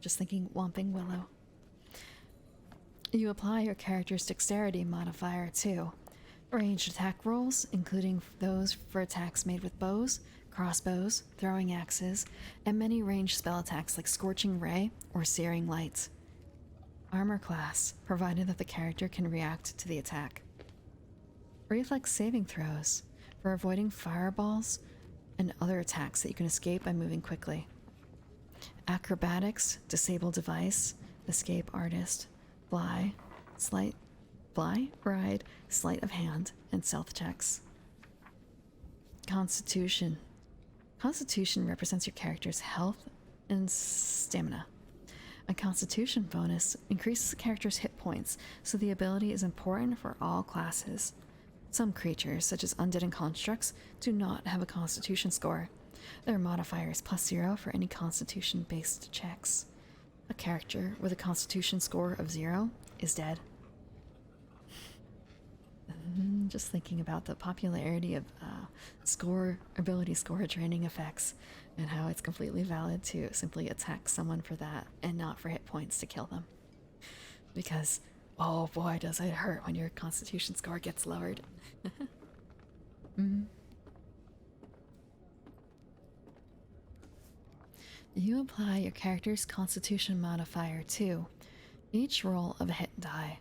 Just thinking Whomping Willow. You apply your character's dexterity modifier too. Ranged attack rolls, including those for attacks made with bows, crossbows, throwing axes, and many ranged spell attacks like Scorching Ray or Searing Light. Armor class, provided that the character can react to the attack. Reflex saving throws, for avoiding fireballs and other attacks that you can escape by moving quickly. Acrobatics, disable device, escape artist, fly, ride, sleight of hand, and stealth checks. Constitution. Constitution represents your character's health and stamina. A constitution bonus increases the character's hit points, so the ability is important for all classes. Some creatures, such as undead and constructs, do not have a constitution score. Their modifier is +0 for any constitution-based checks. A character with a constitution score of 0 is dead. Just thinking about the popularity of ability score training effects and how it's completely valid to simply attack someone for that and not for hit points to kill them. Because, oh boy, does it hurt when your constitution score gets lowered. You apply your character's constitution modifier to each roll of a hit die,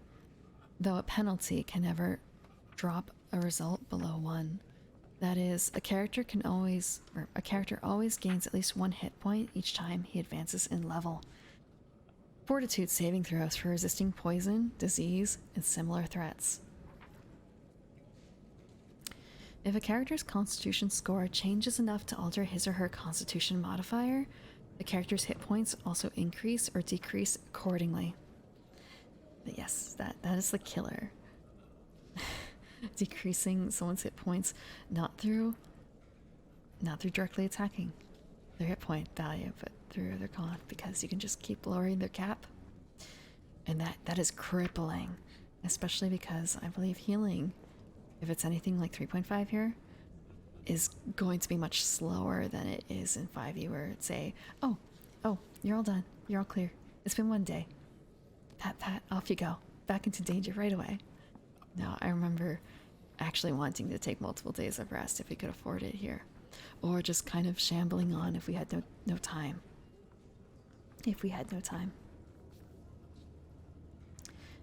though a penalty can never drop a result below 1. That is, a character always gains at least 1 hit point each time he advances in level. Fortitude saving throws for resisting poison, disease, and similar threats. If a character's constitution score changes enough to alter his or her constitution modifier, the character's hit points also increase or decrease accordingly. But yes, that is the killer. Decreasing someone's hit points not through directly attacking their hit point value, but through their con, because you can just keep lowering their cap. And that is crippling, especially because I believe healing, if it's anything like 3.5 here, is going to be much slower than it is in 5e, where it's say, oh, you're all done, you're all clear, it's been 1 day, pat, off you go, back into danger right away. No, I remember actually wanting to take multiple days of rest if we could afford it here, or just kind of shambling on if we had no time.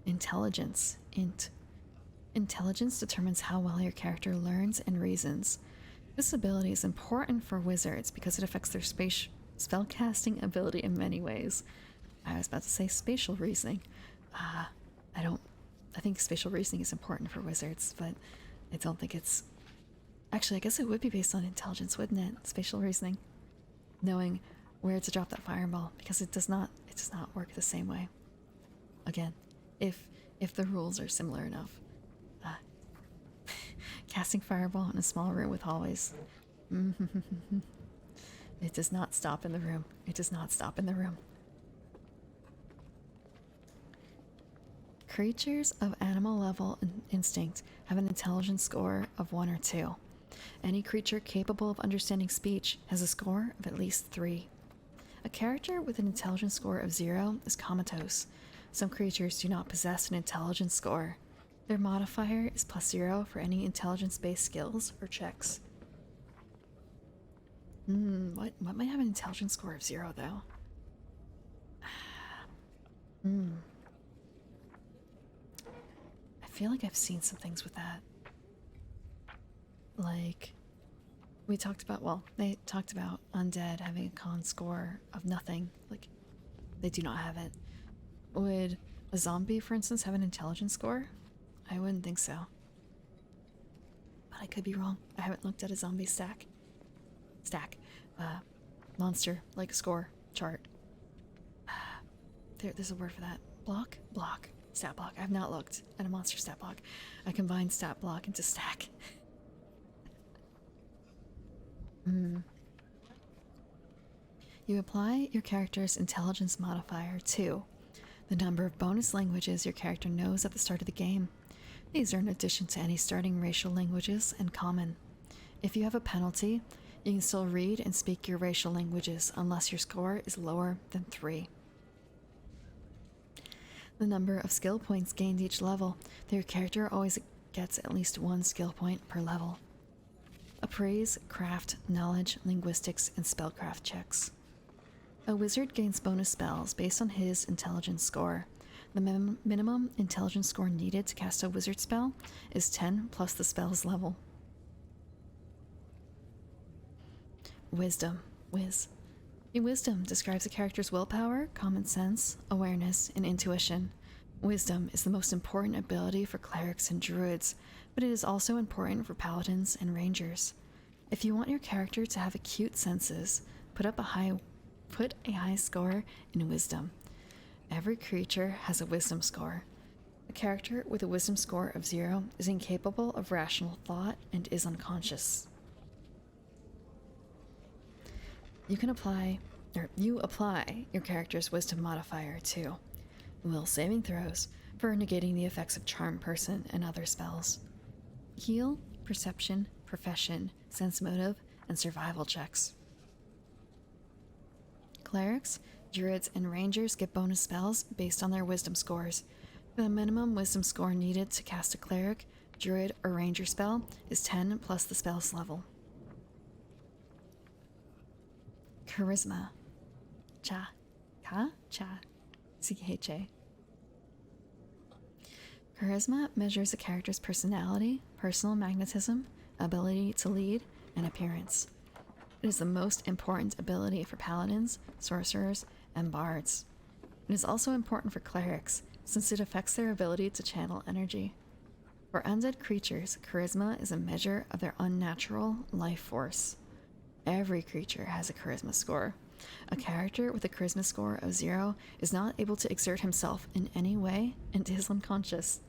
Intelligence, int. Intelligence determines how well your character learns and reasons. This ability is important for wizards because it affects their spellcasting ability in many ways. I was about to say spatial reasoning. I think spatial reasoning is important for wizards, but I don't think it's... Actually, I guess it would be based on intelligence, wouldn't it? Spatial reasoning. Knowing where to drop that fireball, because it does not work the same way. Again, if the rules are similar enough. Casting fireball in a small room with hallways. It does not stop in the room. It does not stop in the room. Creatures of animal level instinct have an intelligence score of 1 or 2. Any creature capable of understanding speech has a score of at least 3. A character with an intelligence score of 0 is comatose. Some creatures do not possess an intelligence score. Their modifier is +0 for any intelligence-based skills or checks. What might have an intelligence score of 0 though? I feel like I've seen some things with that. Like, they talked about undead having a con score of nothing. Like, they do not have it. Would A zombie, for instance, have an intelligence score? I wouldn't think so. But I could be wrong. I haven't looked at a zombie stack. Monster, like score, chart. There's a word for that. Block? Block. Stat block. I've not looked at a monster stat block. I combined stat block into stack. You apply your character's intelligence modifier to the number of bonus languages your character knows at the start of the game. These are in addition to any starting racial languages and common. If you have a penalty, you can still read and speak your racial languages unless your score is lower than 3. The number of skill points gained each level. Your character always gets at least 1 skill point per level. Appraise, craft, knowledge, linguistics, and spellcraft checks. A wizard gains bonus spells based on his intelligence score. The minimum intelligence score needed to cast a wizard spell is 10 plus the spell's level. Wisdom. Wisdom describes a character's willpower, common sense, awareness, and intuition. Wisdom is the most important ability for clerics and druids, but it is also important for paladins and rangers. If you want your character to have acute senses, put a high score in wisdom. Every creature has a wisdom score. A character with a wisdom score of 0 is incapable of rational thought and is unconscious. You apply your character's wisdom modifier to will saving throws for negating the effects of charm person and other spells. Heal, perception, profession, sense motive, and survival checks. Clerics, druids, and rangers get bonus spells based on their wisdom scores. The minimum wisdom score needed to cast a cleric, druid, or ranger spell is 10 plus the spell's level. Charisma. C-H-A. Charisma measures a character's personality, personal magnetism, ability to lead, and appearance. It is the most important ability for paladins, sorcerers, and bards. It is also important for clerics, since it affects their ability to channel energy. For undead creatures, charisma is a measure of their unnatural life force. Every creature has a charisma score. A character with a charisma score of 0 is not able to exert himself in any way and is unconscious.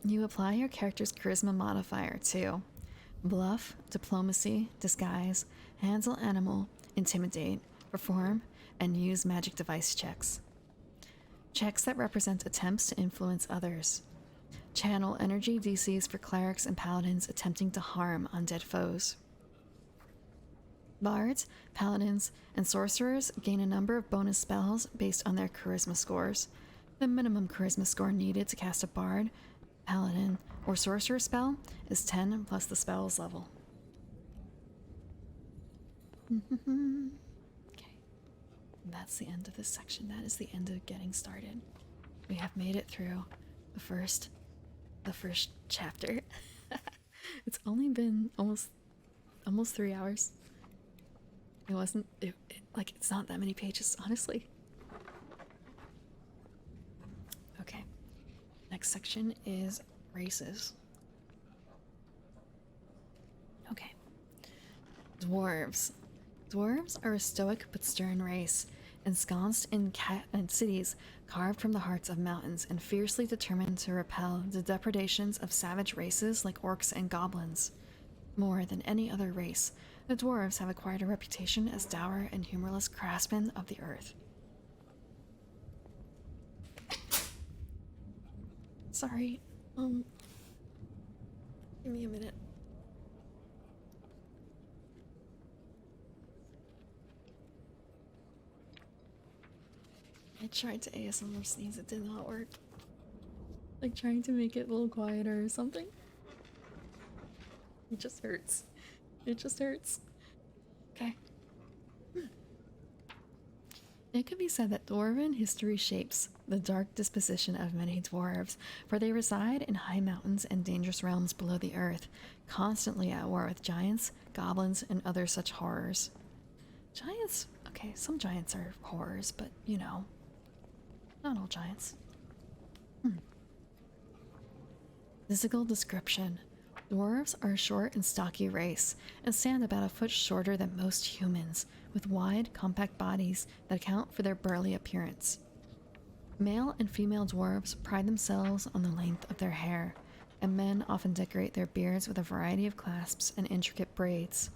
You apply your character's charisma modifier to bluff, diplomacy, disguise, handle animal, intimidate, perform, and use magic device checks. Checks that represent attempts to influence others. Channel energy DCs for clerics and paladins attempting to harm undead foes. Bards, paladins, and sorcerers gain a number of bonus spells based on their charisma scores. The minimum charisma score needed to cast a bard, paladin, or sorcerer spell is 10 plus the spell's level. Okay, that's the end of this section. That is the end of getting started. We have made it through the first chapter. It's only been almost 3 hours. It wasn't it's not that many pages, honestly. Okay, next section is races. Okay, dwarves. Dwarves are a stoic but stern race, ensconced in cities carved from the hearts of mountains and fiercely determined to repel the depredations of savage races like orcs and goblins. More than any other race, the dwarves have acquired a reputation as dour and humorless craftsmen of the earth. Sorry, give me a minute. I tried to ASMR sneeze, it did not work. Like trying to make it a little quieter or something. It just hurts. It just hurts. Okay. It could be said that dwarven history shapes the dark disposition of many dwarves, for they reside in high mountains and dangerous realms below the earth, constantly at war with giants, goblins, and other such horrors. Giants? Okay, some giants are horrors, but you know. Not all giants. Physical description. Dwarves are a short and stocky race and stand about a foot shorter than most humans, with wide, compact bodies that account for their burly appearance. Male and female dwarves pride themselves on the length of their hair, and men often decorate their beards with a variety of clasps and intricate braids.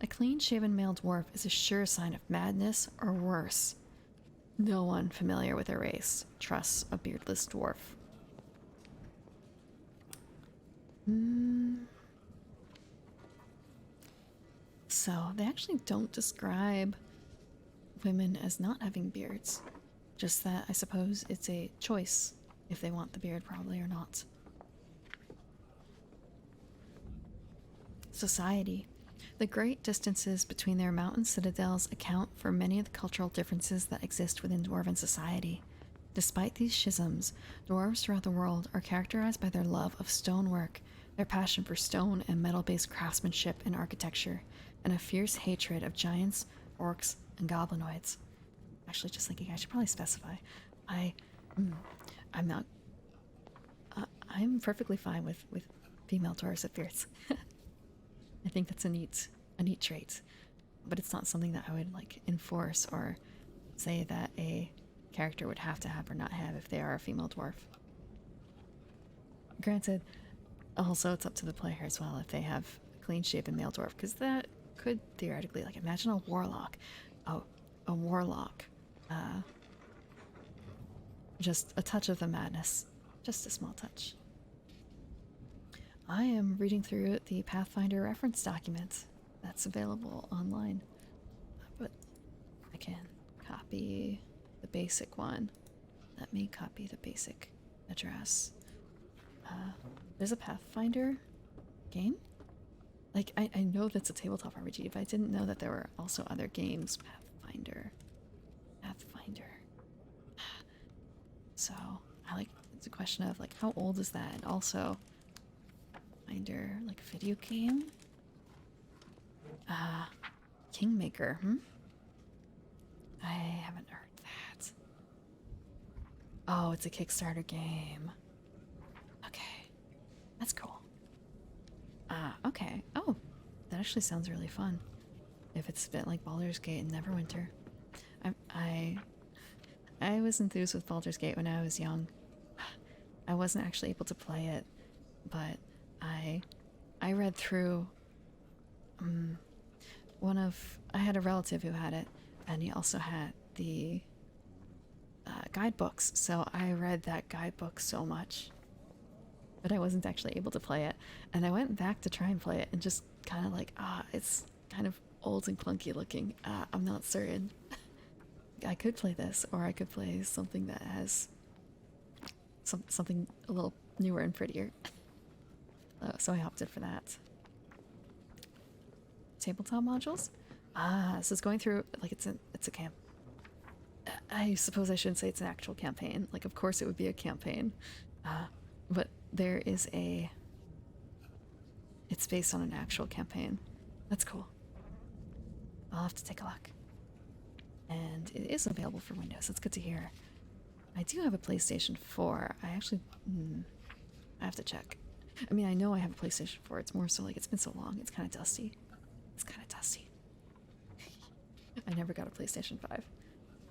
A clean-shaven male dwarf is a sure sign of madness or worse. No one familiar with their race trusts a beardless dwarf. So they actually don't describe women as not having beards. Just that I suppose it's a choice if they want the beard, probably, or not. Society. The great distances between their mountain citadels account for many of the cultural differences that exist within dwarven society. Despite these schisms, dwarves throughout the world are characterized by their love of stonework, their passion for stone and metal-based craftsmanship and architecture, and a fierce hatred of giants, orcs, and goblinoids. Actually, just thinking, I should probably specify. I'm not. I'm perfectly fine with female dwarves at fierce. I think that's a neat trait, but it's not something that I would like enforce or say that a character would have to have or not have if they are a female dwarf. Granted, also it's up to the player as well if they have a clean-shaven male dwarf, because that could theoretically, like, imagine a warlock. Oh, a warlock. Just a touch of the madness. Just a small touch. I am reading through the Pathfinder reference document that's available online. But I can copy the basic one. Let me copy the basic address. There's a Pathfinder game? Like, I know that's a tabletop RPG, but I didn't know that there were also other games. Pathfinder. So, it's a question of, like, how old is that? And also, Finder, like, video game? Kingmaker, I haven't heard that. Oh, it's a Kickstarter game. Okay. That's cool. Okay. Oh, that actually sounds really fun. If it's a bit like Baldur's Gate and Neverwinter. I was enthused with Baldur's Gate when I was young. I wasn't actually able to play it, but I read through I had a relative who had it, and he also had the guidebooks, so I read that guidebook so much, but I wasn't actually able to play it, and I went back to try and play it, and just kind of like, it's kind of old and clunky looking. I'm not certain. I could play this, or I could play something that has something a little newer and prettier. So I opted for that. Tabletop modules? So it's going through, like, it's a camp. I suppose I shouldn't say it's an actual campaign. Like, of course it would be a campaign. But there is it's based on an actual campaign. That's cool. I'll have to take a look. And it is available for Windows. That's good to hear. I do have a PlayStation 4. I actually... I have to check. I mean, I know I have a PlayStation 4. It's more so like it's been so long. It's kind of dusty. I never got a PlayStation 5.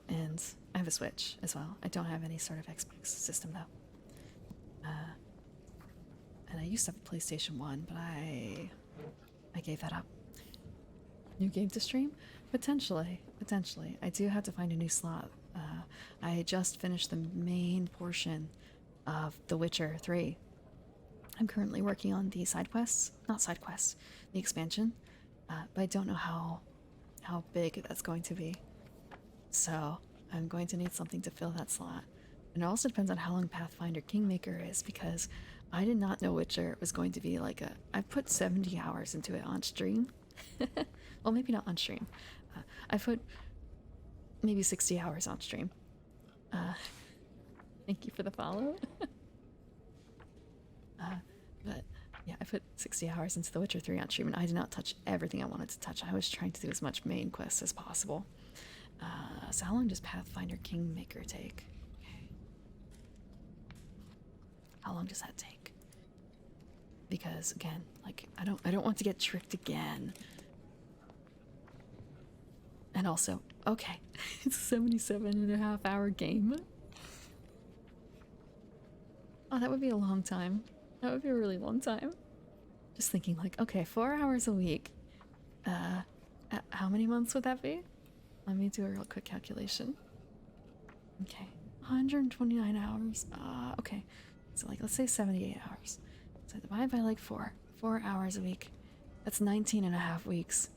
And I have a Switch as well. I don't have any sort of Xbox system, though. And I used to have a PlayStation 1, but I gave that up. New game to stream? Potentially. I do have to find a new slot. I just finished the main portion of The Witcher 3. I'm currently working on the side quests. Not side quests, the expansion. But I don't know how big that's going to be. So I'm going to need something to fill that slot. And it also depends on how long Pathfinder Kingmaker is, because I did not know Witcher was going to be like I put 70 hours into it on stream. Well, maybe not on stream. I put maybe 60 hours on stream. Thank you for the follow. But yeah, I put 60 hours into The Witcher 3 on stream, and I did not touch everything I wanted to touch. I was trying to do as much main quests as possible. So how long does Pathfinder Kingmaker take? Okay. How long does that take? Because again, like I don't want to get tricked again. And also, okay, it's a 77.5 hour game. Oh, that would be a long time. That would be a really long time. Just thinking like, okay, 4 hours a week. How many months would that be? Let me do a real quick calculation. Okay, 129 hours. Okay. So like, let's say 78 hours. So divide by like 4 hours a week. That's 19.5 weeks,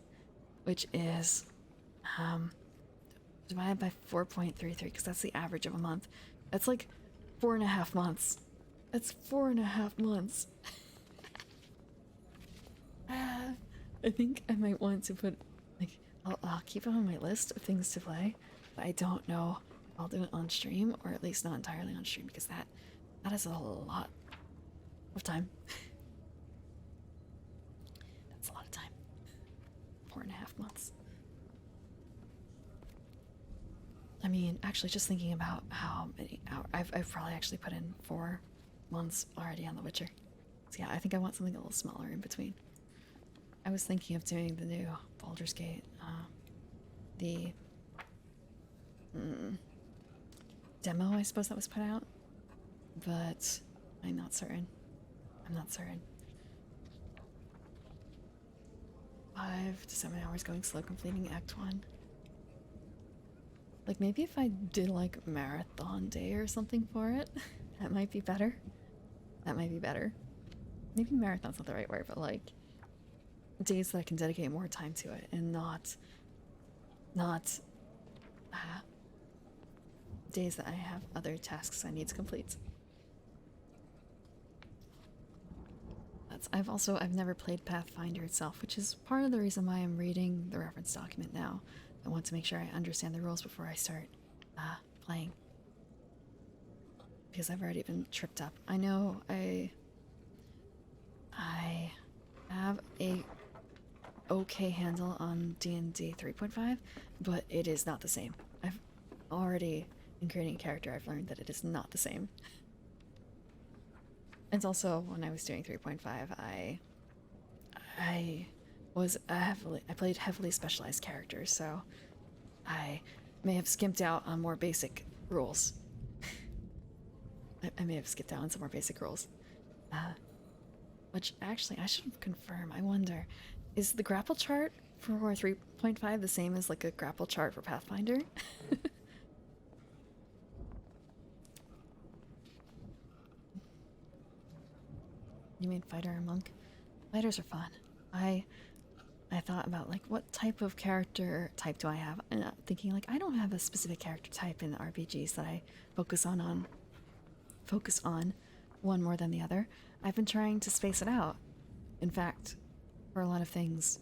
which is, divided by 4.33, because that's the average of a month. That's like 4.5 months. That's 4.5 months. I think I might want to put, like, I'll keep it on my list of things to play, but I don't know if I'll do it on stream, or at least not entirely on stream, because that is a lot of time. That's a lot of time. 4.5 months. I mean, actually, just thinking about how many hours, I've probably actually put in 4 months already on The Witcher. So yeah, I think I want something a little smaller in between. I was thinking of doing the new Baldur's Gate, the demo, I suppose, that was put out, but I'm not certain. 5 to 7 hours going slow completing Act 1. Like, maybe if I did, like, marathon day or something for it, that might be better. Maybe marathon's not the right word, but, like, days that I can dedicate more time to it and not days that I have other tasks I need to complete. I've never played Pathfinder itself, which is part of the reason why I'm reading the reference document now. I want to make sure I understand the rules before I start playing, because I've already been tripped up. I know I have a okay handle on D&D 3.5, but it is not the same. I've already, in creating a character, I've learned that it is not the same. And also, when I was doing 3.5, I played heavily specialized characters, so I may have skimped out on more basic rules. I may have skipped out on some more basic rules. Which, actually, I should confirm. I wonder, is the grapple chart for 3.5 the same as, like, a grapple chart for Pathfinder? You mean fighter or monk? Fighters are fun. I thought about, like, what type of character type do I have? And I'm thinking, like, I don't have a specific character type in RPGs that I focus on one more than the other. I've been trying to space it out. In fact, for a lot of things,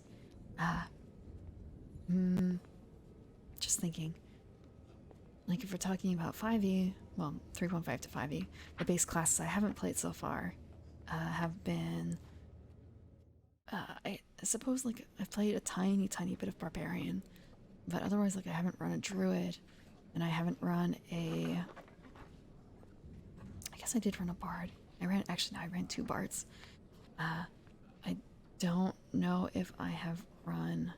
just thinking, like, if we're talking about 5e, well, 3.5 to 5e, the base classes I haven't played so far have been, I suppose, like, I've played a tiny bit of barbarian, but otherwise, like, I haven't run a druid, and I haven't run I guess I did run a bard. I ran 2 bards. I don't know if I have run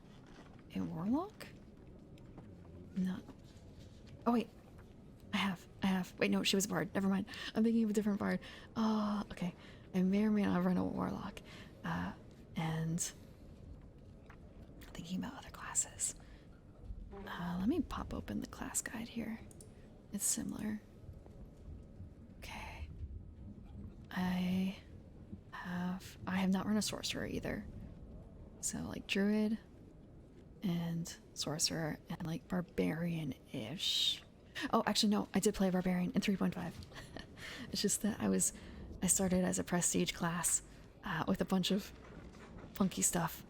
a warlock? No. Oh wait, I have. Wait, no, she was a bard. Never mind. I'm thinking of a different bard. Oh, okay. I may or may not run a warlock. And thinking about other classes. Let me pop open the class guide here. It's similar. Okay. I have not run a sorcerer either. So, like, druid and sorcerer and, like, barbarian-ish. Oh, actually, no, I did play a barbarian in 3.5. It's just that I started as a prestige class with a bunch of funky stuff.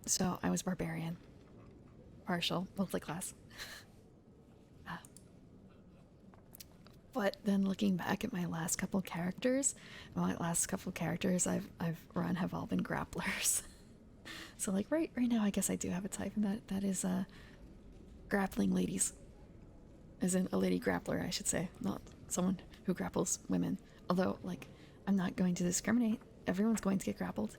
So I was barbarian. Partial, multi-class. But then looking back at my last couple characters, I've run have all been grapplers. So, like, right now I guess I do have a type, and that is grappling ladies. As in a lady grappler, I should say, not someone who grapples women. Although, like, I'm not going to discriminate. Everyone's going to get grappled.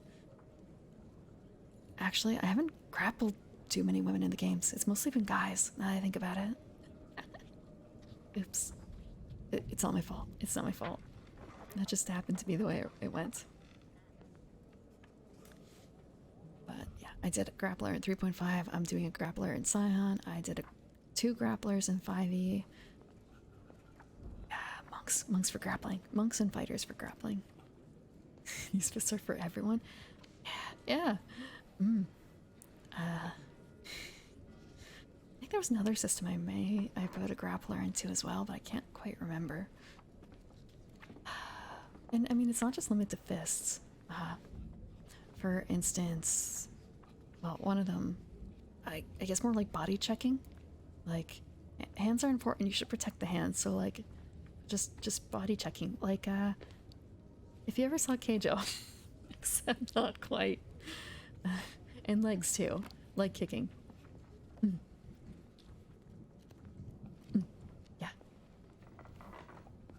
Actually, I haven't grappled too many women in the games. It's mostly been guys, now that I think about it. Oops. It's not my fault. It's not my fault. That just happened to be the way it went. But yeah, I did a grappler in 3.5. I'm doing a grappler in Scion. I did 2 grapplers in 5e. Yeah, monks for grappling. Monks and fighters for grappling. These fists are for everyone. Yeah. I think there was another system I put a grappler into as well, but I can't quite remember. And I mean, it's not just limited to fists. For instance, well, one of them, I guess more like body checking. Like, hands are important. You should protect the hands. So like, just body checking. Like, if you ever saw Keijo, except not quite. And legs too, leg kicking. Yeah.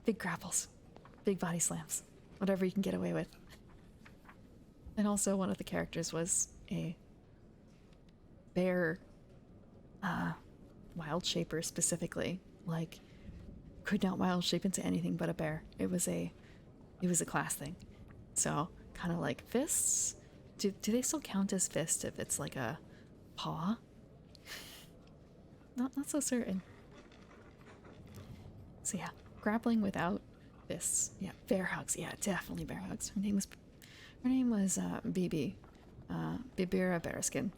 Big grapples, big body slams, whatever you can get away with. And also one of the characters was a bear wild shaper specifically. Like, could not wild shape into anything but a bear. It was a class thing. So kind of like fists. Do they still count as fist if it's like a paw? Not so certain. So yeah, grappling without fists. Yeah, bear hugs. Yeah, definitely bear hugs. Her name was Bibi, Bibira Bearskin,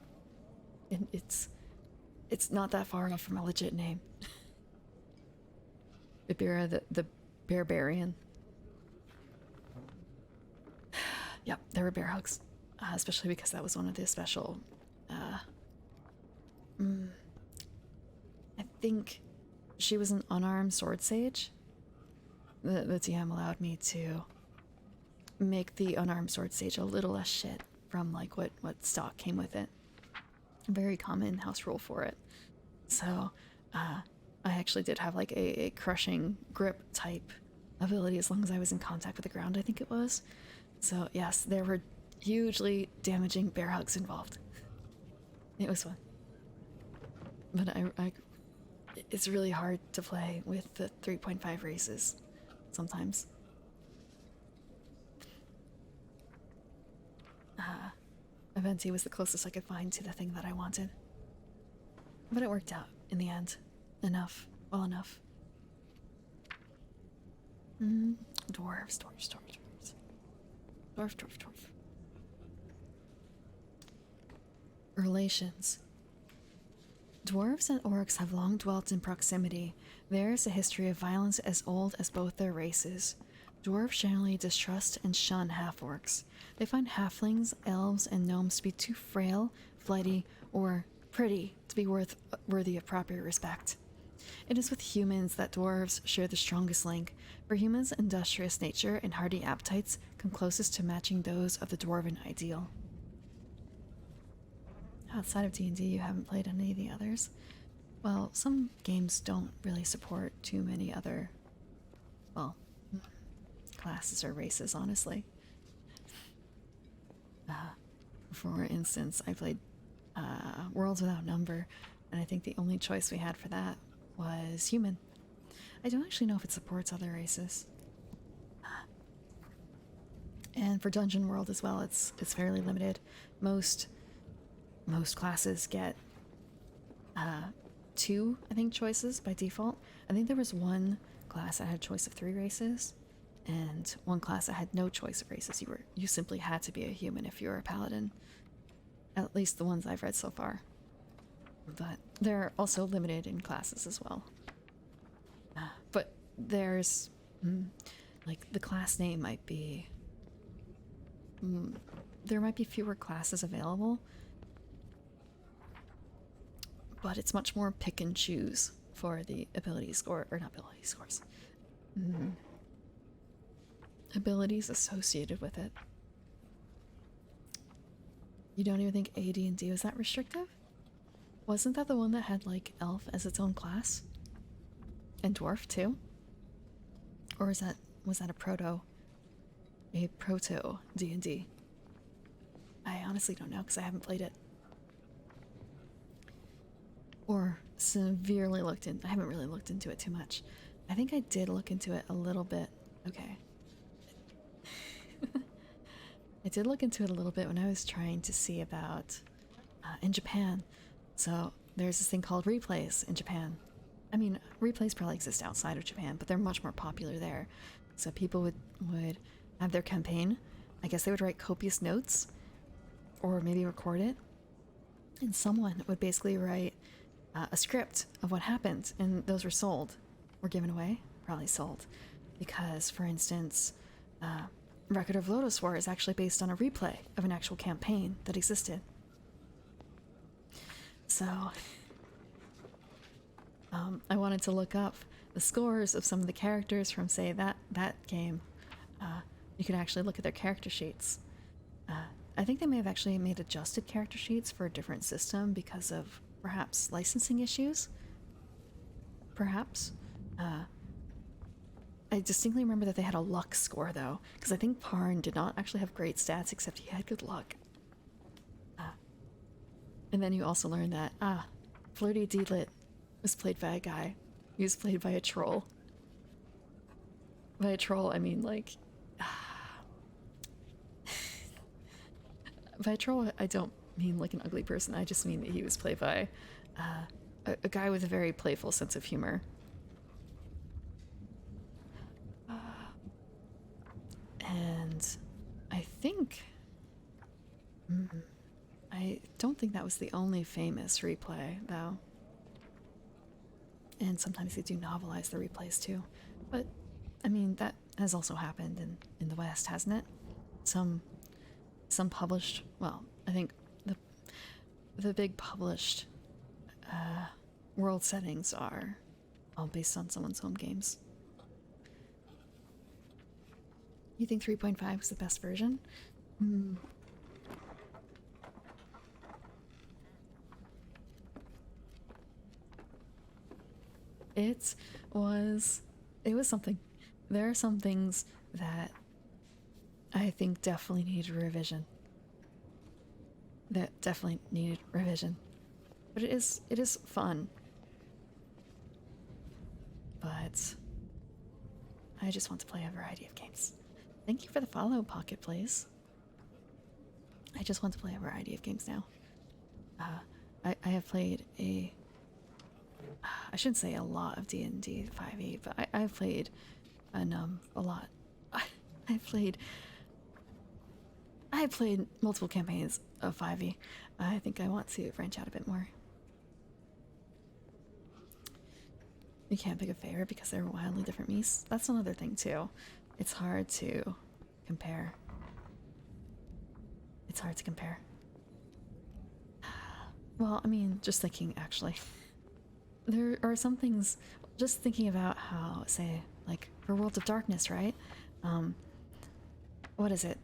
and it's not that far off from a legit name. Bibira the barbarian. Yep, there were bear hugs. Especially because that was one of the special, I think she was an unarmed sword sage. The TM allowed me to make the unarmed sword sage a little less shit from like what stock came with it. A very common house rule for it. So, I actually did have like a crushing grip type ability as long as I was in contact with the ground, I think it was. So yes, there were hugely damaging bear hugs involved. It was fun. But it's really hard to play with the 3.5 races sometimes. Aventi was the closest I could find to the thing that I wanted. But it worked out in the end. Well enough. Dwarves. Dwarf. Relations. Dwarves and orcs have long dwelt in proximity. There is a history of violence as old as both their races. Dwarves generally distrust and shun half-orcs. They find halflings, elves, and gnomes to be too frail, flighty, or pretty to be worthy of proper respect. It is with humans that dwarves share the strongest link, for humans' industrious nature and hardy appetites come closest to matching those of the dwarven ideal. Outside of D&D, you haven't played any of the others? Well, some games don't really support too many other, well, classes or races, honestly. For instance, I played Worlds Without Number, and I think the only choice we had for that was human. I don't actually know if it supports other races. And for Dungeon World as well, it's fairly limited. Most classes get 2, I think, choices by default. I think there was one class that had a choice of 3 races, and one class that had no choice of races. You simply had to be a human if you were a paladin. At least the ones I've read so far. But they're also limited in classes as well. But there's like the class name might be there might be fewer classes available, but it's much more pick and choose for the ability score, or not ability scores, abilities associated with it. You don't even think AD&D was that restrictive? Wasn't that the one that had like elf as its own class? And dwarf too? Or was that a proto D&D? I honestly don't know because I haven't played it. Or severely looked in. I haven't really looked into it too much. I think I did look into it a little bit. Okay. I did look into it a little bit when I was trying to see about in Japan. So there's this thing called replays in Japan. I mean, replays probably exist outside of Japan, but they're much more popular there. So people would have their campaign. I guess they would write copious notes or maybe record it. And someone would basically write a script of what happened, and those were sold or given away, probably sold. Because, for instance, Record of Lotus War is actually based on a replay of an actual campaign that existed. So, I wanted to look up the scores of some of the characters from, say, that game. You could actually look at their character sheets. I think they may have actually made adjusted character sheets for a different system because of perhaps licensing issues. Perhaps. I distinctly remember that they had a luck score though, because I think Parn did not actually have great stats except he had good luck. And then you also learn that, Flirty Deedlit was played by a guy. He was played by a troll. By a troll, I mean like... by a troll, I don't mean like an ugly person. I just mean that he was played by a guy with a very playful sense of humor. And I think... I don't think that was the only famous replay, though. And sometimes they do novelize the replays, too. But, I mean, that has also happened in the West, hasn't it? Some published... Well, I think the big published world settings are all based on someone's home games. You think 3.5 was the best version? It was something. There are some things that I think definitely needed revision. That definitely needed revision. But it is fun. But I just want to play a variety of games. Thank you for the follow, Pocket Plays. I just want to play a variety of games now. I have played I shouldn't say a lot of D&D 5e, but I've played a lot. I played multiple campaigns of 5e. I think I want to branch out a bit more. You can't pick a favorite because they're wildly different me's. That's another thing too. It's hard to compare. It's hard to compare. Well, I mean, just thinking actually. There are some things, just thinking about how, say, like, for World of Darkness, right? What is it?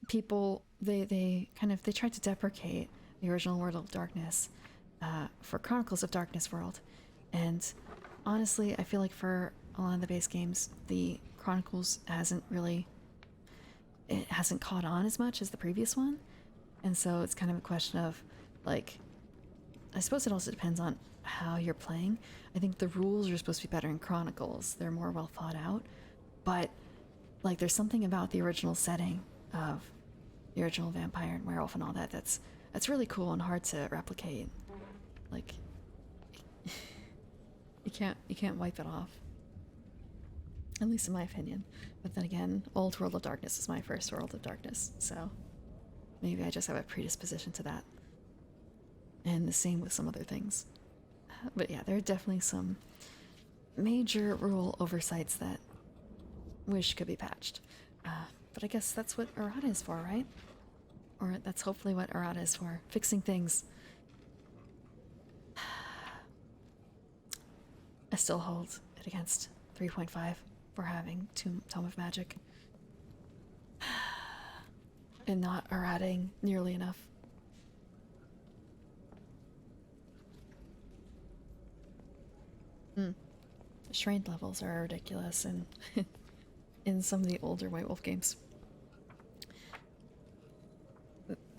People, they tried to deprecate the original World of Darkness for Chronicles of Darkness World. And honestly, I feel like for a lot of the base games, the Chronicles hasn't caught on as much as the previous one. And so it's kind of a question of, like, I suppose it also depends on how you're playing. I think the rules are supposed to be better in Chronicles. They're more well thought out. But, like, there's something about the original setting of the original vampire and werewolf and all that that's really cool and hard to replicate. Like, you can't wipe it off. At least in my opinion. But then again, old World of Darkness is my first World of Darkness, so maybe I just have a predisposition to that. And the same with some other things. But yeah, there are definitely some major rule oversights that wish could be patched. But I guess that's what errata is for, right? Or that's hopefully what errata is for. Fixing things. I still hold it against 3.5 for having Tome of Magic. And not errating nearly enough. shrine levels are ridiculous and in some of the older White Wolf games.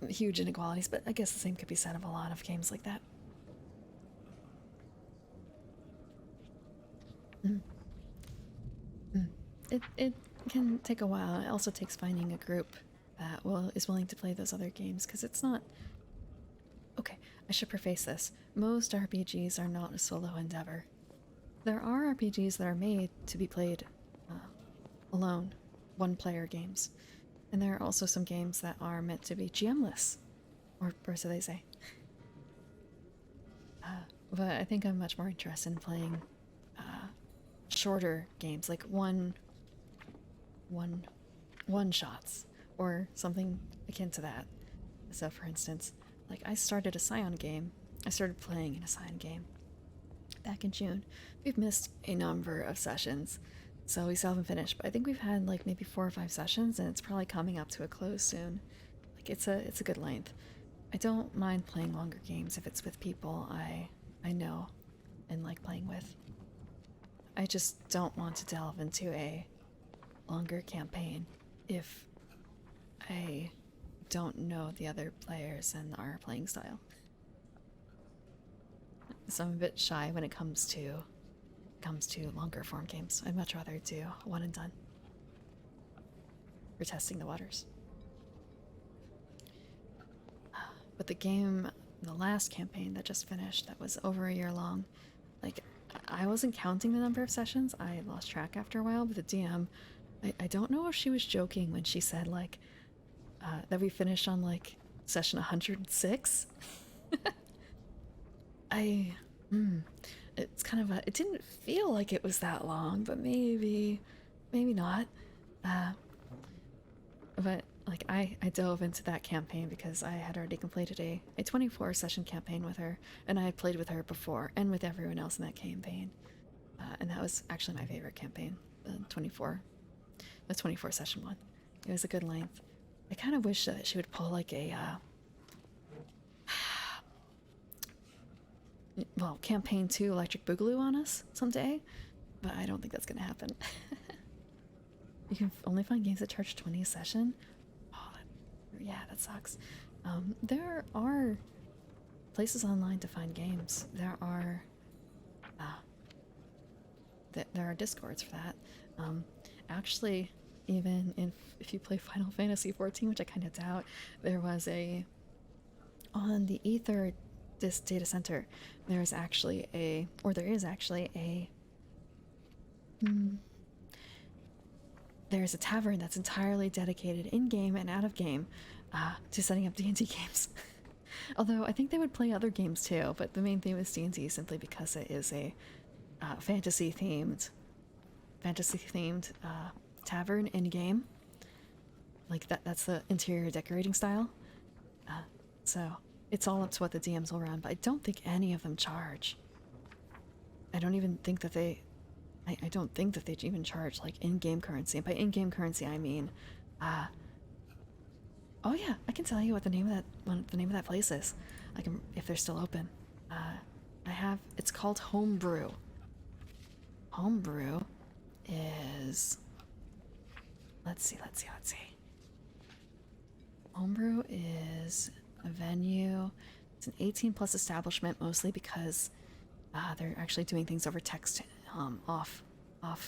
Huge inequalities, but I guess the same could be said of a lot of games like that. Mm. Mm. It can take a while. It also takes finding a group that is willing to play those other games, because it's not... Okay, I should preface this. Most RPGs are not a solo endeavor. There are RPGs that are made to be played alone, one-player games. And there are also some games that are meant to be GM-less, or so they say. But I think I'm much more interested in playing shorter games, like one shots, or something akin to that. So, for instance, like I started a Scion game. I started playing in a Scion game back in June. We've missed a number of sessions, so we still haven't finished. But I think we've had like maybe 4 or 5 sessions, and it's probably coming up to a close soon. Like it's a good length. I don't mind playing longer games if it's with people I know and like playing with. I just don't want to delve into a longer campaign if I don't know the other players and our playing style. So I'm a bit shy when it comes to longer form games. I'd much rather do one and done for testing the waters. But the last campaign that just finished, that was over a year long, like I wasn't counting the number of sessions. I lost track after a while, but the DM, I don't know if she was joking when she said like that we finished on like session 106. It's kind of it didn't feel like it was that long, but maybe not. But like I dove into that campaign because I had already completed a 24 session campaign with her, and I had played with her before and with everyone else in that campaign. And that was actually my favorite campaign, the 24 session one. It was a good length. I kind of wish that she would pull like a well, campaign 2 Electric Boogaloo on us someday, but I don't think that's gonna happen. You can only find games that charge 20 a session. Oh, yeah, that sucks. There are places online to find games. There are discords for that. Actually, even if you play Final Fantasy XIV, which I kind of doubt, there was on the Ether data center, there is actually a there's a tavern that's entirely dedicated in-game and out-of-game to setting up D&D games. Although I think they would play other games too, but the main theme is D&D simply because it is a fantasy-themed tavern in-game. Like that's the interior decorating style. So it's all up to what the DMs will run, but I don't think any of them charge. I don't even think that they... I don't think that they even charge like in-game currency. And by in-game currency, I mean, oh yeah, I can tell you what the name of that place is. I can, if they're still open. It's called Homebrew. Homebrew is, let's see. Homebrew is a venue. It's an 18+ establishment, mostly because they're actually doing things over text off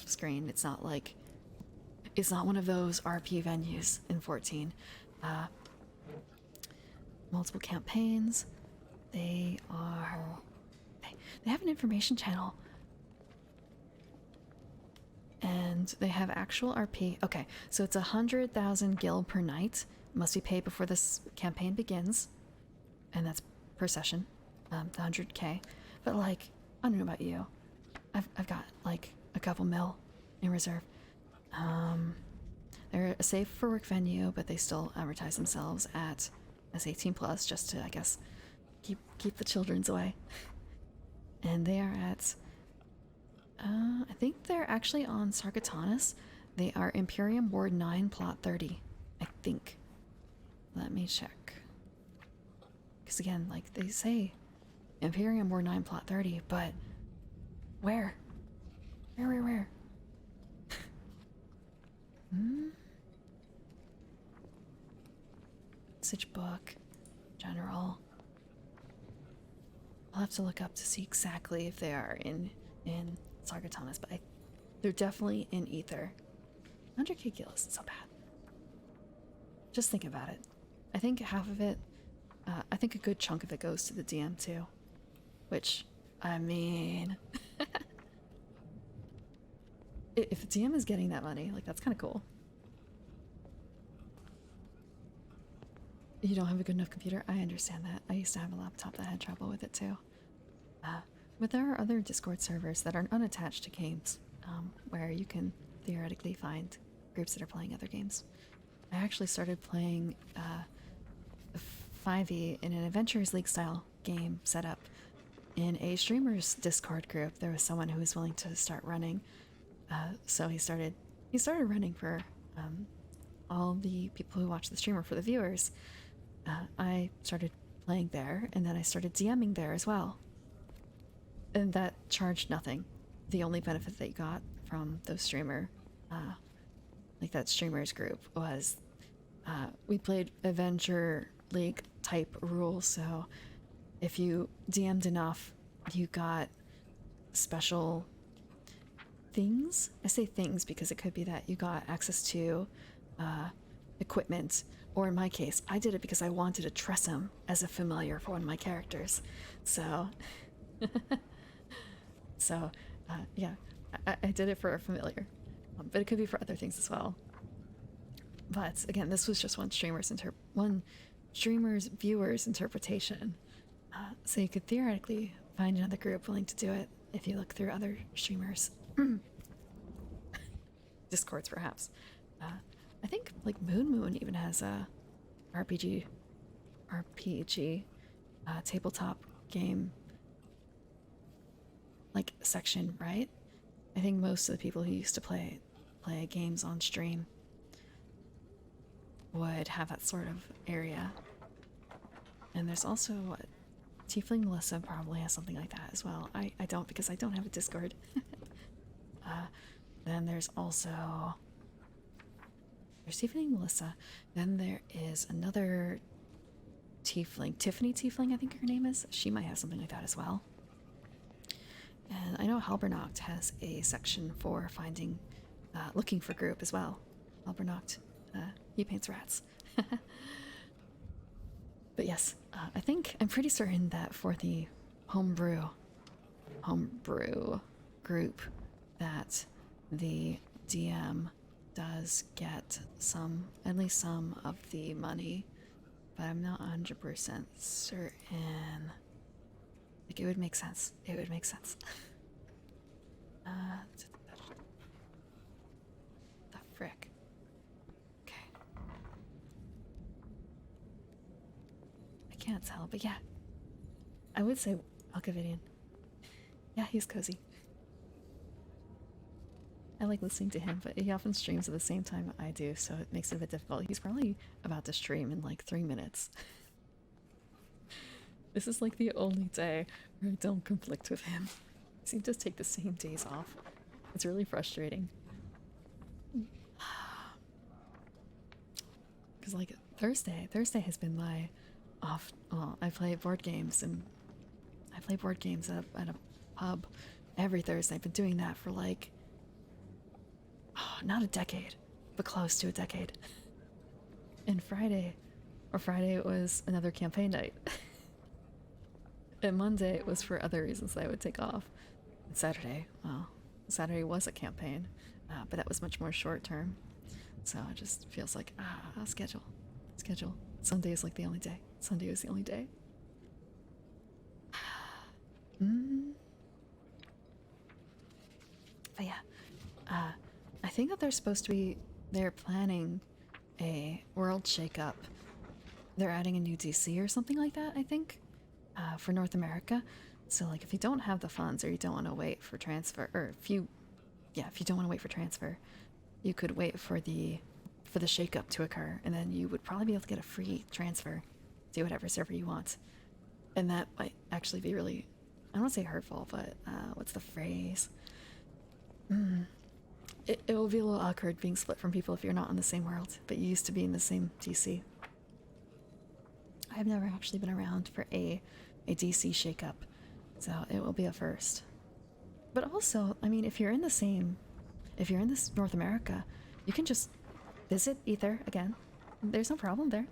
screen. It's not one of those RP venues in 14. Multiple campaigns. They have an information channel. And they have actual RP. Okay, so it's 100,000 gil per night. Must be paid before this campaign begins. And that's per session. The 100k. But like, I don't know about you. I've got like a couple mil in reserve. They're a safe for work venue, but they still advertise themselves as 18+, just to, I guess, keep the children's away. And they are at, I think they're actually on Sargatanas. They are Imperium Ward 9, Plot 30, I think. Let me check. Because again, like they say, Imperium Ward 9, Plot 30, but where? Where? Hmm? Message book. General. I'll have to look up to see exactly if they are in Sargatanas, but they're definitely in Ether. 100k gil isn't so bad. Just think about it. I think half of it, I think a good chunk of it goes to the DM too. Which, I mean, if the DM is getting that money, like that's kind of cool. You don't have a good enough computer? I understand that. I used to have a laptop that had trouble with it too. But there are other Discord servers that are unattached to games, where you can theoretically find groups that are playing other games. I actually started playing 5e in an Adventurers League style game setup in a streamer's Discord group. There was someone who was willing to start running, so he started running for all the people who watch the streamer, for the viewers. I started playing there, and then I started DMing there as well. And that charged nothing. The only benefit that you got from those streamer, like that streamers group, was we played Adventure League type rules. So if you DM'd enough, you got special things. I say things because it could be that you got access to equipment, or in my case, I did it because I wanted a Tressum as a familiar for one of my characters. So, yeah, I did it for a familiar, but it could be for other things as well. But again, this was just one streamer's viewer's interpretation. So you could theoretically find another group willing to do it if you look through other streamers. Discords, perhaps. I think like Moon even has a RPG tabletop game like section, right? I think most of the people who used to play games on stream would have that sort of area. And there's also Tiefling Melissa probably has something like that as well. I don't, because I don't have a Discord. Then there's also Tiefling Melissa. Then there is another Tiefling, Tiffany Tiefling, I think her name is. She might have something like that as well. And I know Halbernacht has a section for finding, looking for group as well. Halbernacht, he paints rats. But yes, I'm pretty certain that for the homebrew group, that the DM does get at least some of the money, but I'm not 100% certain. Like, it would make sense. It would make sense. The frick. Okay. I can't tell, but yeah. I would say Alcavidian. Yeah, he's cozy. I like listening to him, but he often streams at the same time I do, so it makes it a bit difficult. He's probably about to stream in like 3 minutes. This is like the only day where I don't conflict with him. I seem to take the same days off. It's really frustrating. Because like Thursday has been my off. Well, I play board games, and I play board games at a pub every Thursday. I've been doing that for like, not a decade, but close to a decade. And Friday was another campaign night. And Monday was for other reasons that I would take off. And Saturday was a campaign, but that was much more short term. So it just feels like, schedule. Sunday is like the only day. Sunday was the only day. But yeah, I think that they're planning a world shakeup. They're adding a new DC or something like that, I think, for North America. So like, if you don't have the funds, or you don't want to wait for transfer, or if you don't want to wait for transfer, you could wait for the shakeup to occur, and then you would probably be able to get a free transfer, do whatever server you want. And that might actually be really, I don't want to say hurtful, but what's the phrase? It will be a little awkward being split from people if you're not in the same world, but you used to be in the same DC. I've never actually been around for a DC shakeup, so it will be a first. But also, I mean, if you're in this North America, you can just visit Ether again. There's no problem there.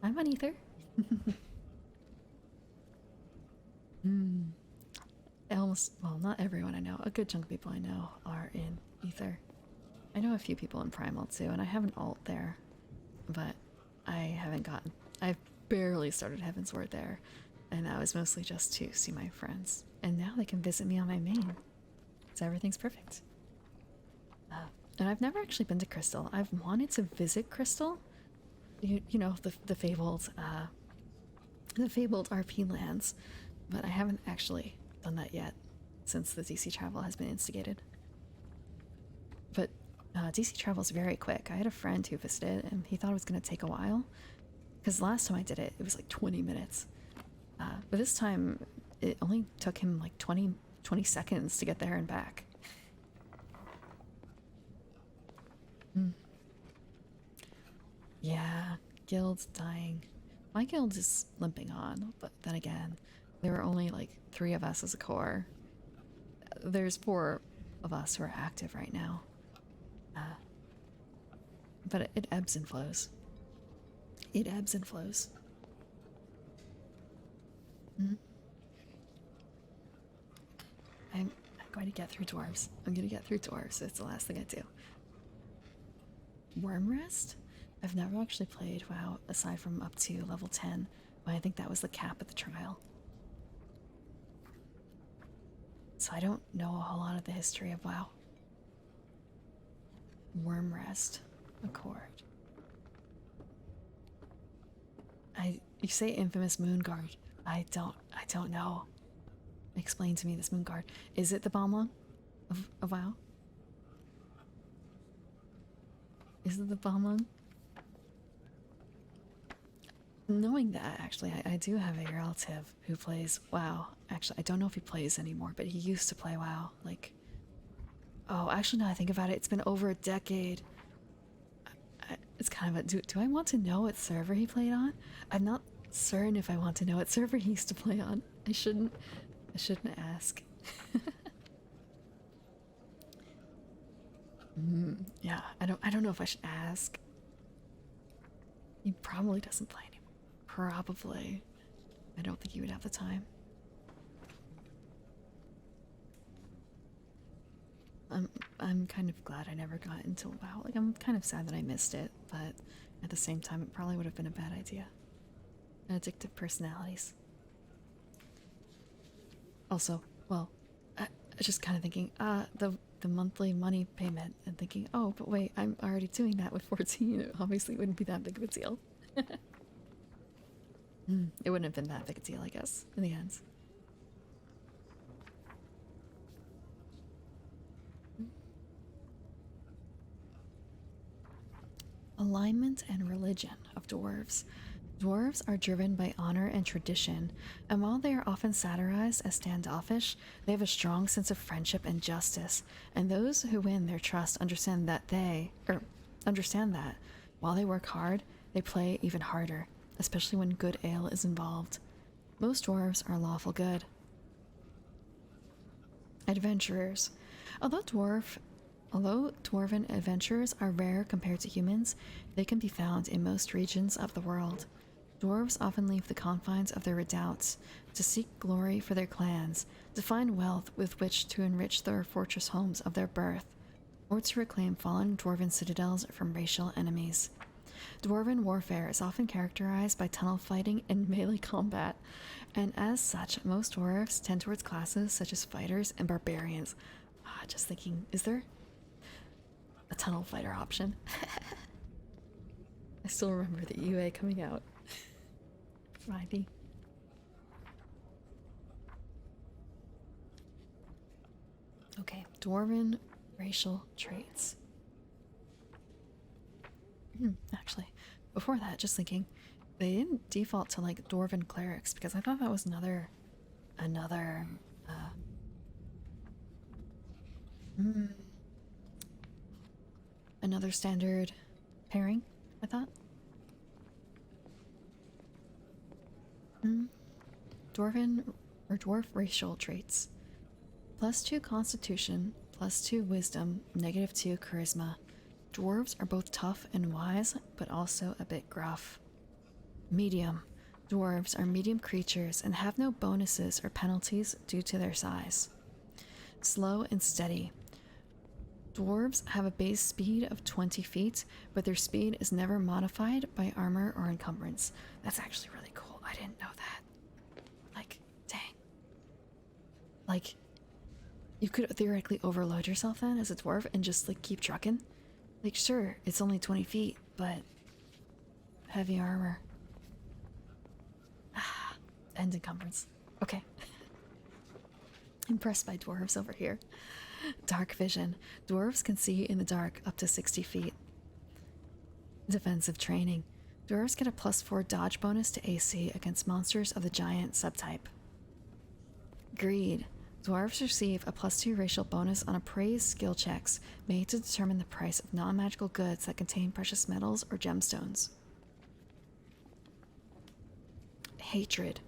I'm on Ether. Well, not everyone I know. A good chunk of people I know are in Ether. I know a few people in Primal too, and I have an alt there, but I've barely started Heaven's Word there, and that was mostly just to see my friends. And now they can visit me on my main, so everything's perfect. And I've never actually been to Crystal. I've wanted to visit Crystal. You know, the fabled RP lands, but I haven't actually done that yet since the DC travel has been instigated. But DC travel is very quick. I had a friend who visited and he thought it was going to take a while because last time I did it, it was like 20 minutes. But this time it only took him like 20 seconds to get there and back. Yeah, guild's dying. My guild is limping on, but then again, there were only like 3 of us as a core. There's 4 of us who are active right now. But it ebbs and flows. It ebbs and flows. I'm going to get through dwarves. I'm going to get through dwarves. It's the last thing I do. Worm Rest? I've never actually played WoW aside from up to level 10, but I think that was the cap at the trial. So I don't know a whole lot of the history of WoW. Worm Rest. Accord. You say infamous Moonguard. I don't know. Explain to me this Moonguard. Is it the Bomblong of WoW? Is it the Bomblong? Knowing that, actually, I do have a relative who plays WoW. Actually, I don't know if he plays anymore, but he used to play WoW. Like, oh, actually, now I think about it, it's been over a decade. It's kind of a, do I want to know what server he played on? I'm not certain if I want to know what server he used to play on. I shouldn't ask. Yeah, I don't know if I should ask. He probably doesn't play anymore. Probably. I don't think he would have the time. I'm kind of glad I never got into WoW. Like, I'm kind of sad that I missed it, but at the same time, it probably would have been a bad idea. Addictive personalities. Also, well, I was just kind of thinking, the monthly money payment, and thinking, oh, but wait, I'm already doing that with 14. It obviously wouldn't be that big of a deal. It wouldn't have been that big a deal, I guess, in the end. Alignment and religion of dwarves. Dwarves are driven by honor and tradition, and while they are often satirized as standoffish, they have a strong sense of friendship and justice, and those who win their trust understand that while they work hard, they play even harder, especially when good ale is involved. Most dwarves are lawful good. Adventurers. Although dwarven adventurers are rare compared to humans, they can be found in most regions of the world. Dwarves often leave the confines of their redoubts to seek glory for their clans, to find wealth with which to enrich their fortress homes of their birth, or to reclaim fallen dwarven citadels from racial enemies. Dwarven warfare is often characterized by tunnel fighting and melee combat, and as such, most dwarves tend towards classes such as fighters and barbarians. Just thinking, is there a tunnel fighter option? I still remember the UA coming out. Friday. Okay, dwarven racial traits. Actually, before that, just thinking, they didn't default to like dwarven clerics because I thought that was another Mm, another standard pairing, I thought. Mm, dwarven or dwarf racial traits. +2 constitution, +2 wisdom, -2 charisma. Dwarves are both tough and wise, but also a bit gruff. Medium. Dwarves are medium creatures and have no bonuses or penalties due to their size. Slow and steady. Dwarves have a base speed of 20 feet, but their speed is never modified by armor or encumbrance. That's actually really cool. I didn't know that. Like, dang. Like, you could theoretically overload yourself then as a dwarf and just like keep trucking. Like, sure, it's only 20 feet, but heavy armor. And encumbrance. Okay. Impressed by dwarves over here. Dark vision. Dwarves can see in the dark up to 60 feet. Defensive training. Dwarves get a +4 dodge bonus to AC against monsters of the giant subtype. Greed. Dwarves receive a +2 racial bonus on appraised skill checks made to determine the price of non-magical goods that contain precious metals or gemstones. Hatred.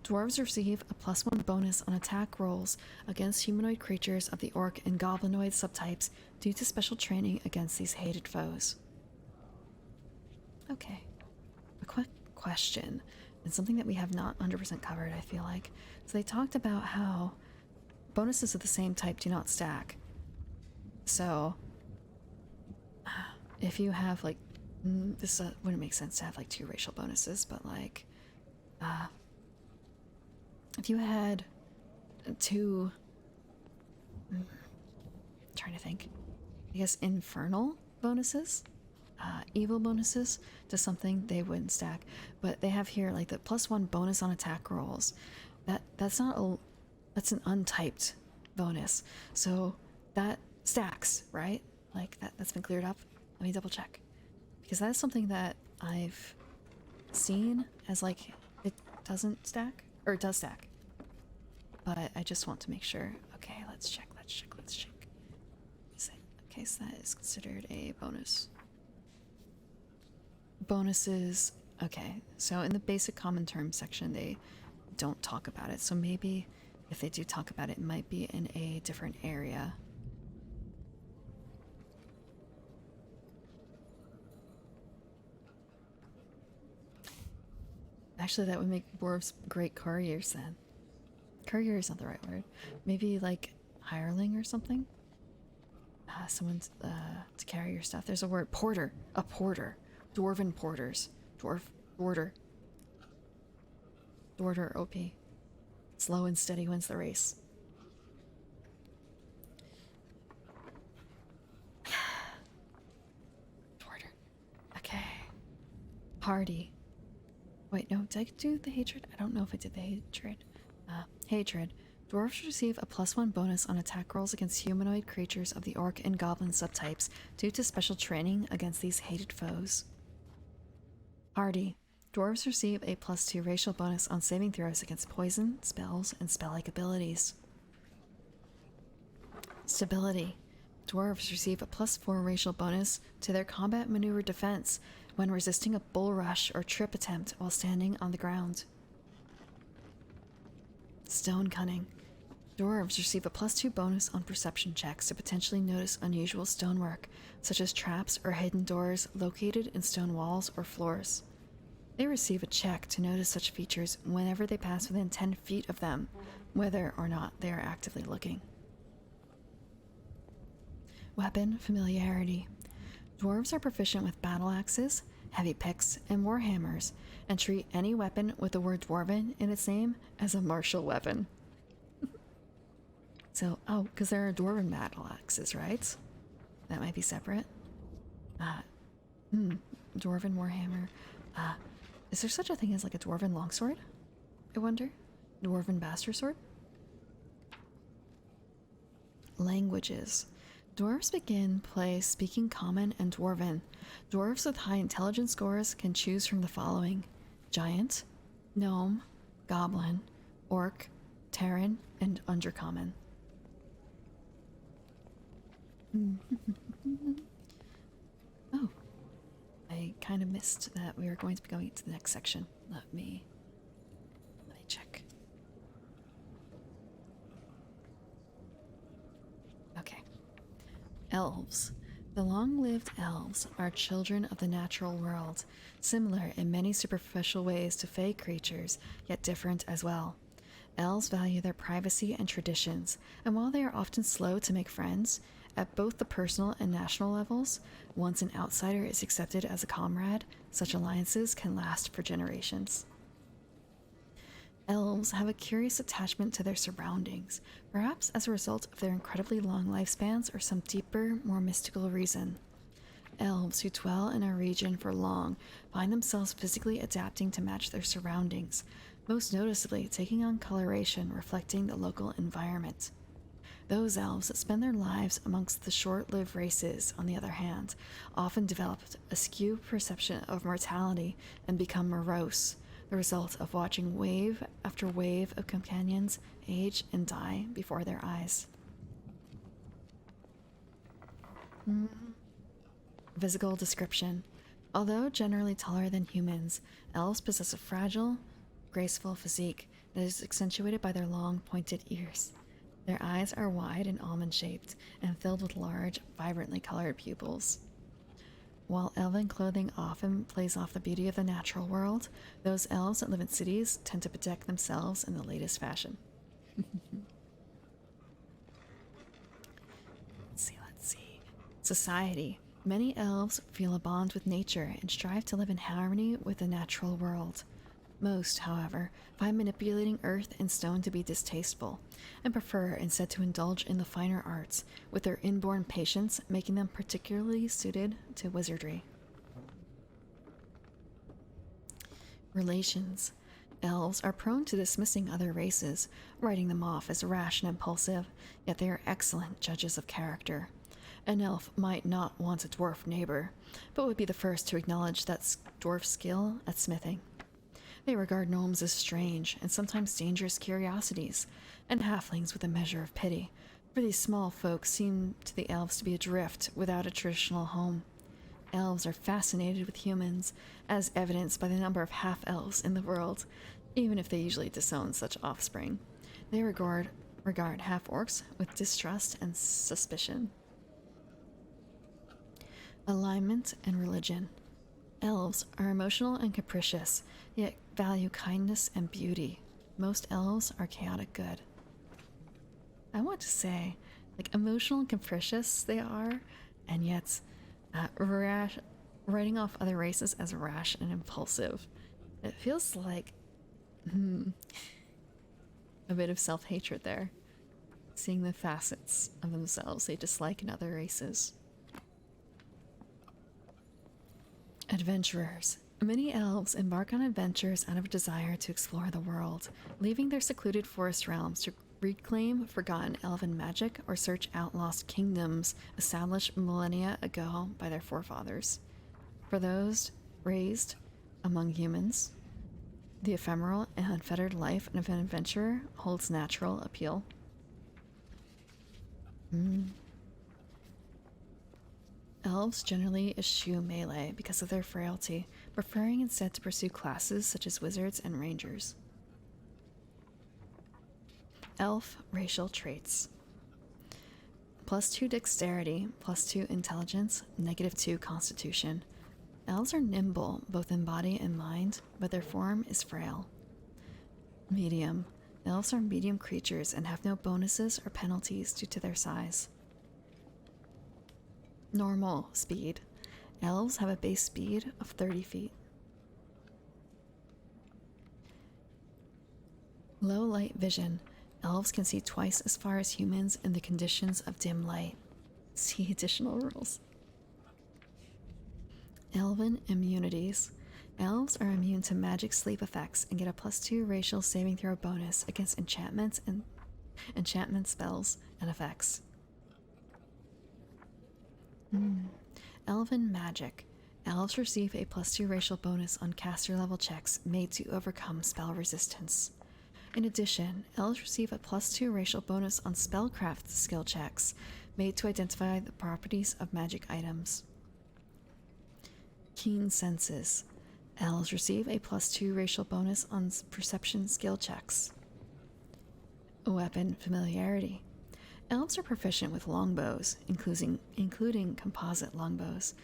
Dwarves receive a +1 bonus on attack rolls against humanoid creatures of the orc and goblinoid subtypes due to special training against these hated foes. Okay. A quick question, and something that we have not 100% covered, I feel like. So they talked about how bonuses of the same type do not stack. So, if you have, like, this wouldn't make sense to have, like, 2 racial bonuses, but, like, if you had 2, trying to think, I guess infernal bonuses, evil bonuses to something, they wouldn't stack. But they have here, like, the +1 bonus on attack rolls. That's not a, that's an untyped bonus. So that stacks, right? Like, that's been cleared up. Let me double check. Because that is something that I've seen as, like, it doesn't stack, or it does stack. But I just want to make sure. Okay, let's check. Okay, so that is considered a bonus. Bonuses. Okay, so in the basic common terms section, they don't talk about it. So maybe if they do talk about it, it might be in a different area. Actually, that would make dwarves great couriers then. Courier is not the right word. Maybe like hireling or something? Someone to carry your stuff. There's a word. Porter. A porter. Dwarven porters. Dwarter. Dwarter OP. Slow and steady wins the race. Dwarter. Okay. Hardy. Wait, no, did I do the hatred? I don't know if I did the hatred. Hatred. Dwarves receive a +1 bonus on attack rolls against humanoid creatures of the orc and goblin subtypes due to special training against these hated foes. Hardy. Dwarves receive a +2 racial bonus on saving throws against poison, spells, and spell-like abilities. Stability. Dwarves receive a +4 racial bonus to their combat maneuver defense when resisting a bull rush or trip attempt while standing on the ground. Stone cunning. Dwarves receive a +2 bonus on perception checks to potentially notice unusual stonework, such as traps or hidden doors located in stone walls or floors. They receive a check to notice such features whenever they pass within 10 feet of them, whether or not they are actively looking. Weapon familiarity. Dwarves are proficient with battle axes, heavy picks, and warhammers, and treat any weapon with the word dwarven in its name as a martial weapon. So, oh, because there are dwarven battle axes, right? That might be separate. Dwarven warhammer. Is there such a thing as like a dwarven longsword? I wonder. Dwarven bastard sword? Languages. Dwarves begin play speaking Common and Dwarven. Dwarves with high intelligence scores can choose from the following: Giant, Gnome, Goblin, Orc, Terran, and Undercommon. Oh, I kind of missed that we were going to be going into the next section. Let me check. Okay. Elves. The long-lived elves are children of the natural world, similar in many superficial ways to fey creatures, yet different as well. Elves value their privacy and traditions, and while they are often slow to make friends, at both the personal and national levels, once an outsider is accepted as a comrade, such alliances can last for generations. Elves have a curious attachment to their surroundings, perhaps as a result of their incredibly long lifespans or some deeper, more mystical reason. Elves who dwell in a region for long find themselves physically adapting to match their surroundings, most noticeably taking on coloration reflecting the local environment. Those elves that spend their lives amongst the short-lived races, on the other hand, often develop a skewed perception of mortality and become morose, the result of watching wave after wave of companions age and die before their eyes. Physical description. Although generally taller than humans, elves possess a fragile, graceful physique that is accentuated by their long, pointed ears. Their eyes are wide and almond-shaped and filled with large, vibrantly colored pupils. While elven clothing often plays off the beauty of the natural world, those elves that live in cities tend to protect themselves in the latest fashion. Let's see. Society. Many elves feel a bond with nature and strive to live in harmony with the natural world. Most, however, find manipulating earth and stone to be distasteful, and prefer instead to indulge in the finer arts, with their inborn patience making them particularly suited to wizardry. Relations. Elves are prone to dismissing other races, writing them off as rash and impulsive, yet they are excellent judges of character. An elf might not want a dwarf neighbor, but would be the first to acknowledge that dwarf skill at smithing. They regard gnomes as strange and sometimes dangerous curiosities, and halflings with a measure of pity, for these small folk seem to the elves to be adrift without a traditional home. Elves are fascinated with humans, as evidenced by the number of half-elves in the world, even if they usually disown such offspring. They regard half-orcs with distrust and suspicion. Alignment and religion. Elves are emotional and capricious, yet value kindness and beauty. Most elves are chaotic good. I want to say, like, emotional and capricious they are, and yet rash, writing off other races as rash and impulsive. It feels like a bit of self-hatred there, seeing the facets of themselves they dislike in other races. Adventurers. Many elves embark on adventures out of a desire to explore the world, leaving their secluded forest realms to reclaim forgotten elven magic or search out lost kingdoms established millennia ago by their forefathers. For those raised among humans, the ephemeral and unfettered life of an adventurer holds natural appeal. Elves generally eschew melee because of their frailty, preferring instead to pursue classes such as wizards and rangers. Elf racial traits. +2 dexterity, +2 intelligence, -2 constitution. Elves are nimble, both in body and mind, but their form is frail. Medium. Elves are medium creatures and have no bonuses or penalties due to their size. Normal speed. Elves have a base speed of 30 feet. Low light vision. Elves can see twice as far as humans in the conditions of dim light. See additional rules. Elven immunities. Elves are immune to magic sleep effects and get a +2 racial saving throw bonus against enchantments and enchantment spells and effects. Elven magic. Elves receive a +2 racial bonus on caster level checks made to overcome spell resistance. In addition, elves receive a +2 racial bonus on spellcraft skill checks made to identify the properties of magic items. Keen senses. Elves receive a +2 racial bonus on perception skill checks. Weapon familiarity. Elves are proficient with longbows, including composite longbows,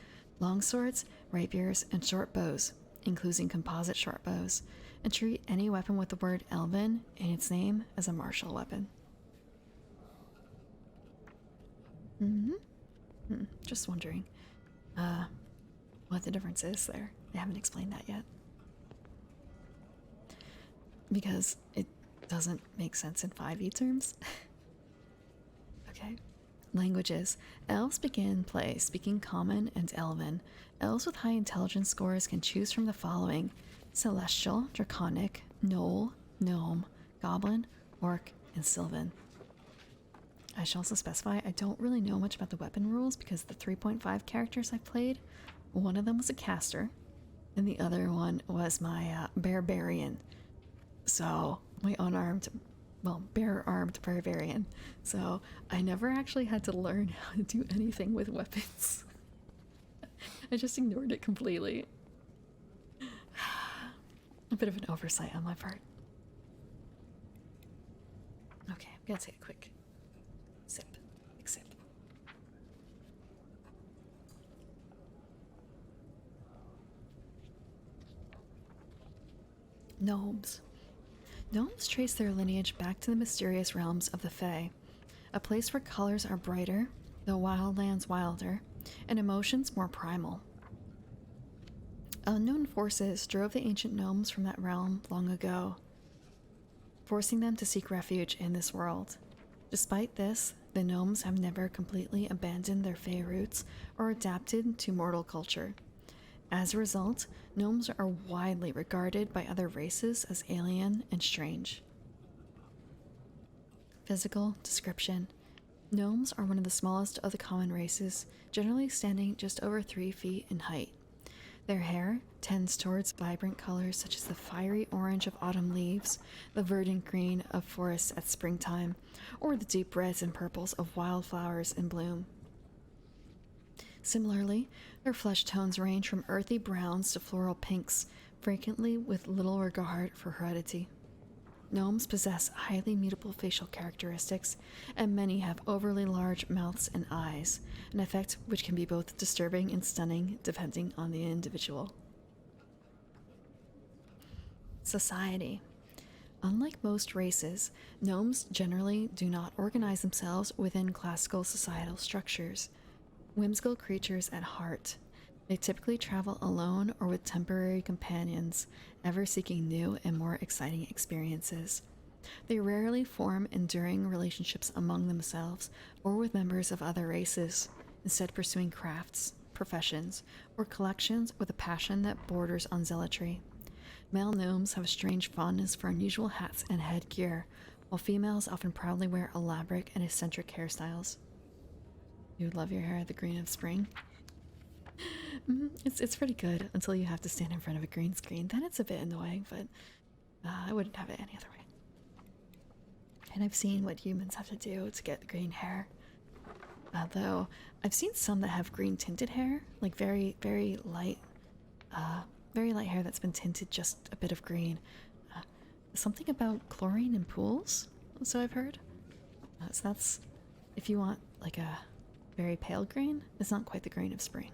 longswords, rapiers, and short bows, including composite short bows, and treat any weapon with the word elven in its name as a martial weapon. Just wondering what the difference is there. They haven't explained that yet. Because it doesn't make sense in 5e terms. Okay. Languages. Elves begin play speaking Common and Elven. Elves with high intelligence scores can choose from the following: Celestial, Draconic, Gnoll, Gnome, Goblin, Orc, and Sylvan. I should also specify I don't really know much about the weapon rules because the 3.5 characters I've played, one of them was a caster, and the other one was my barbarian. So, my bare-armed barbarian. So, I never actually had to learn how to do anything with weapons. I just ignored it completely. A bit of an oversight on my part. Okay, I'm gonna take a quick sip. Big sip. Gnomes. Gnomes trace their lineage back to the mysterious realms of the Fae, a place where colors are brighter, the wildlands wilder, and emotions more primal. Unknown forces drove the ancient gnomes from that realm long ago, forcing them to seek refuge in this world. Despite this, the gnomes have never completely abandoned their Fae roots or adapted to mortal culture. As a result, gnomes are widely regarded by other races as alien and strange. Physical description. Gnomes are one of the smallest of the common races, generally standing just over 3 feet in height. Their hair tends towards vibrant colors such as the fiery orange of autumn leaves, the verdant green of forests at springtime, or the deep reds and purples of wildflowers in bloom. Similarly, their flesh tones range from earthy browns to floral pinks, frequently with little regard for heredity. Gnomes possess highly mutable facial characteristics, and many have overly large mouths and eyes, an effect which can be both disturbing and stunning depending on the individual. Society. Unlike most races, gnomes generally do not organize themselves within classical societal structures. Whimsical creatures at heart, they typically travel alone or with temporary companions, ever seeking new and more exciting experiences. They rarely form enduring relationships among themselves or with members of other races, instead pursuing crafts, professions, or collections with a passion that borders on zealotry. Male gnomes have a strange fondness for unusual hats and headgear, while females often proudly wear elaborate and eccentric hairstyles. You love your hair the green of spring? It's pretty good until you have to stand in front of a green screen. Then it's a bit annoying, but I wouldn't have it any other way. And I've seen what humans have to do to get green hair. Though I've seen some that have green tinted hair, like very, very light hair that's been tinted just a bit of green. Something about chlorine in pools, so I've heard. So that's, if you want like a very pale green, it's not quite the green of spring.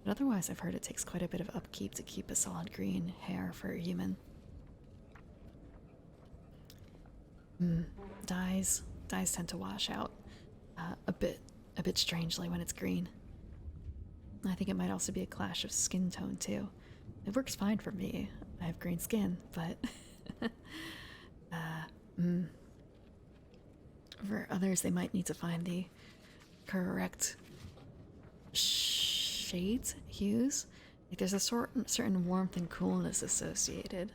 But otherwise, I've heard it takes quite a bit of upkeep to keep a solid green hair for a human. Dyes tend to wash out a bit strangely when it's green. I think it might also be a clash of skin tone too. It works fine for me. I have green skin, but for others, they might need to find the correct shades, hues. Like there's a certain warmth and coolness associated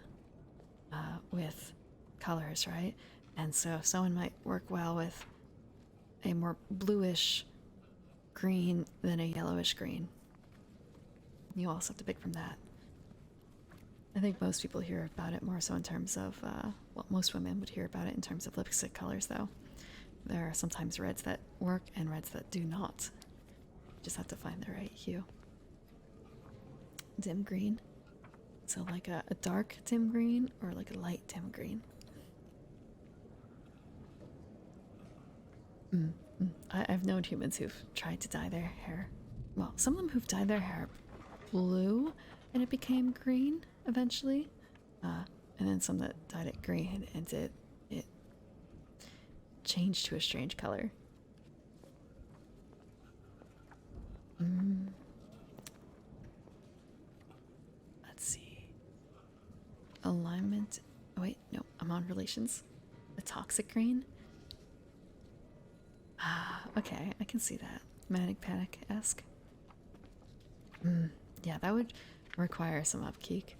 with colors, right? And so someone might work well with a more bluish green than a yellowish green. You also have to pick from that. I think most people hear about it more so in terms of, most women would hear about it in terms of lipstick colors, though. there are sometimes reds that work and reds that do not. Just have to find the right hue. Dim green. So like a dark dim green or like a light dim green. I've known humans who've tried to dye their hair. Well, some of them who've dyed their hair blue and it became green eventually. And then some that dyed it green and it changed to a strange color. Let's see. Alignment. Oh, wait, no, I'm on relations. A toxic green. Okay, I can see that. Manic Panic-esque. Yeah, that would require some upkeep.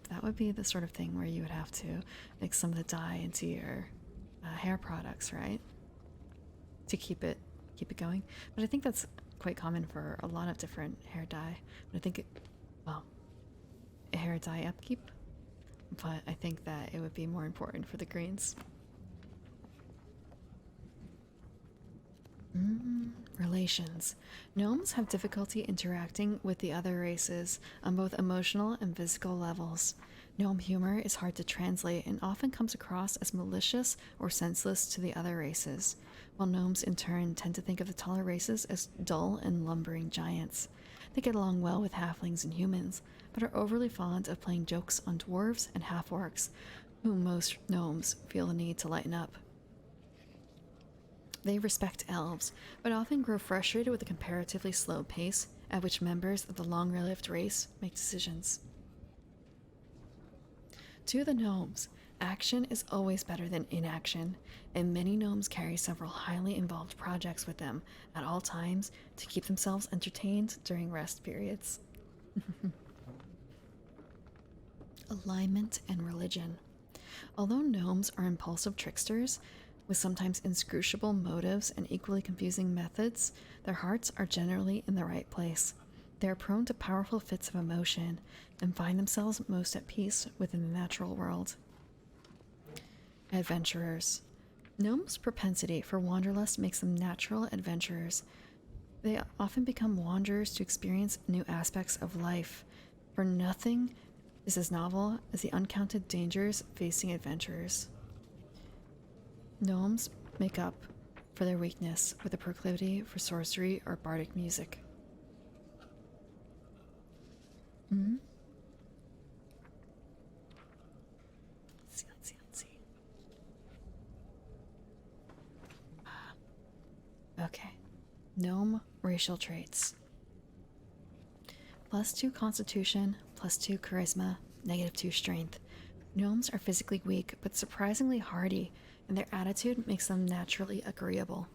That would be the sort of thing where you would have to mix some of the dye into your hair products, right? To keep it going. But I think that's quite common for a lot of different hair dye. But I think hair dye upkeep. But I think that it would be more important for the greens. Relations. Gnomes have difficulty interacting with the other races on both emotional and physical levels. Gnome humor is hard to translate and often comes across as malicious or senseless to the other races, while gnomes in turn tend to think of the taller races as dull and lumbering giants. They get along well with halflings and humans, but are overly fond of playing jokes on dwarves and half-orcs, whom most gnomes feel the need to lighten up. They respect elves, but often grow frustrated with the comparatively slow pace at which members of the long-lived race make decisions. To the gnomes, action is always better than inaction, and many gnomes carry several highly involved projects with them at all times to keep themselves entertained during rest periods. Alignment and religion. Although gnomes are impulsive tricksters, with sometimes inscrutable motives and equally confusing methods, their hearts are generally in the right place. They are prone to powerful fits of emotion and find themselves most at peace within the natural world. Adventurers. Gnomes' propensity for wanderlust makes them natural adventurers. They often become wanderers to experience new aspects of life, for nothing is as novel as the uncounted dangers facing adventurers. Gnomes make up for their weakness with a proclivity for sorcery or bardic music. Let's see. Okay. Gnome racial traits. +2 constitution, +2 charisma, -2 strength. Gnomes are physically weak, but surprisingly hardy, and their attitude makes them naturally agreeable.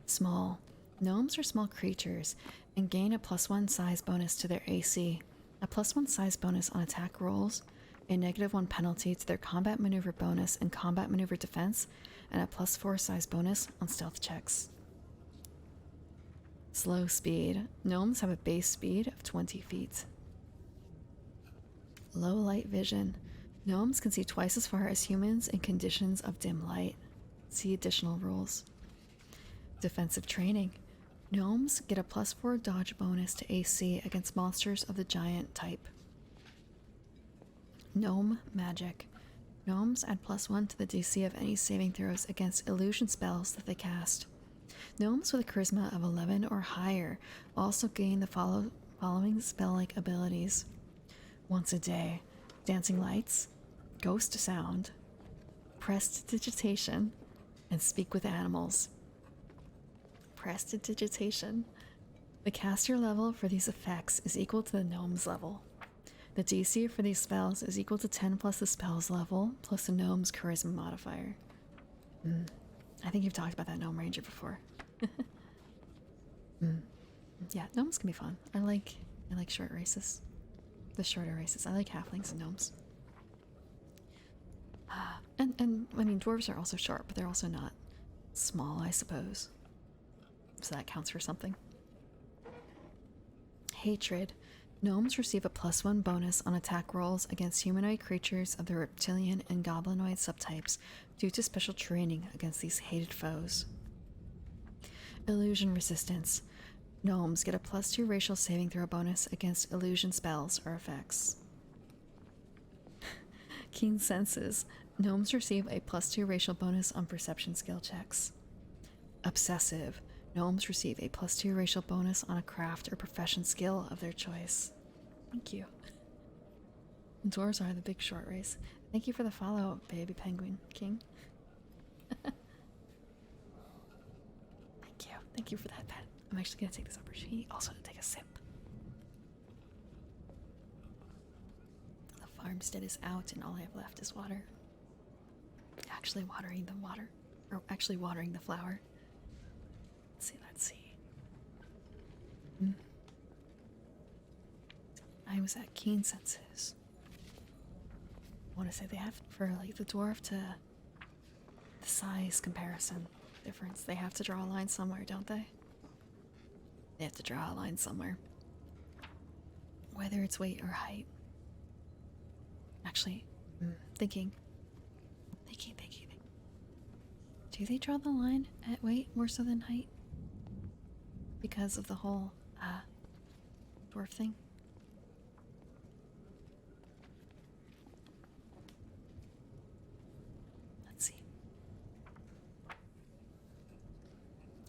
Small. Gnomes are small creatures and gain a +1 size bonus to their AC, a +1 size bonus on attack rolls, a -1 penalty to their combat maneuver bonus and combat maneuver defense, and a +4 size bonus on stealth checks. Slow speed. Gnomes have a base speed of 20 feet. Low light vision. Gnomes can see twice as far as humans in conditions of dim light. See additional rules. Defensive training. Gnomes get a +4 dodge bonus to AC against monsters of the giant type. Gnome magic. Gnomes add +1 to the DC of any saving throws against illusion spells that they cast. Gnomes with a charisma of 11 or higher also gain the following spell-like abilities. Once a day, dancing lights, ghost sound, prestidigitation, and speak with animals. Prestidigitation. The caster level for these effects is equal to the gnome's level. The DC for these spells is equal to 10 plus the spell's level plus the gnome's charisma modifier. I think you've talked about that gnome ranger before. Yeah, gnomes can be fun. I like short races. The shorter races. I like halflings and gnomes. And I mean, dwarves are also short, but they're also not small, I suppose. So that counts for something. Hatred. Gnomes receive a +1 bonus on attack rolls against humanoid creatures of the reptilian and goblinoid subtypes due to special training against these hated foes. Illusion resistance. Gnomes get a +2 racial saving throw bonus against illusion spells or effects. Keen senses. Gnomes receive a +2 racial bonus on perception skill checks. Obsessive. Gnomes receive a +2 racial bonus on a craft or profession skill of their choice. Thank you. Dwarves are the big short race. Thank you for the follow, baby penguin king. Thank you. Thank you for that pet. I'm actually going to take this opportunity also to take a sip. The farmstead is out and all I have left is water. Actually watering the water. Or actually watering the flower. Let's see. I was at Keen Senses. I want to say they have, for like the dwarf to the size comparison difference, they have to draw a line somewhere, don't they? They have to draw a line somewhere. Whether it's weight or height. Actually, thinking. Do they draw the line at weight more so than height? Because of the whole dwarf thing? Let's see.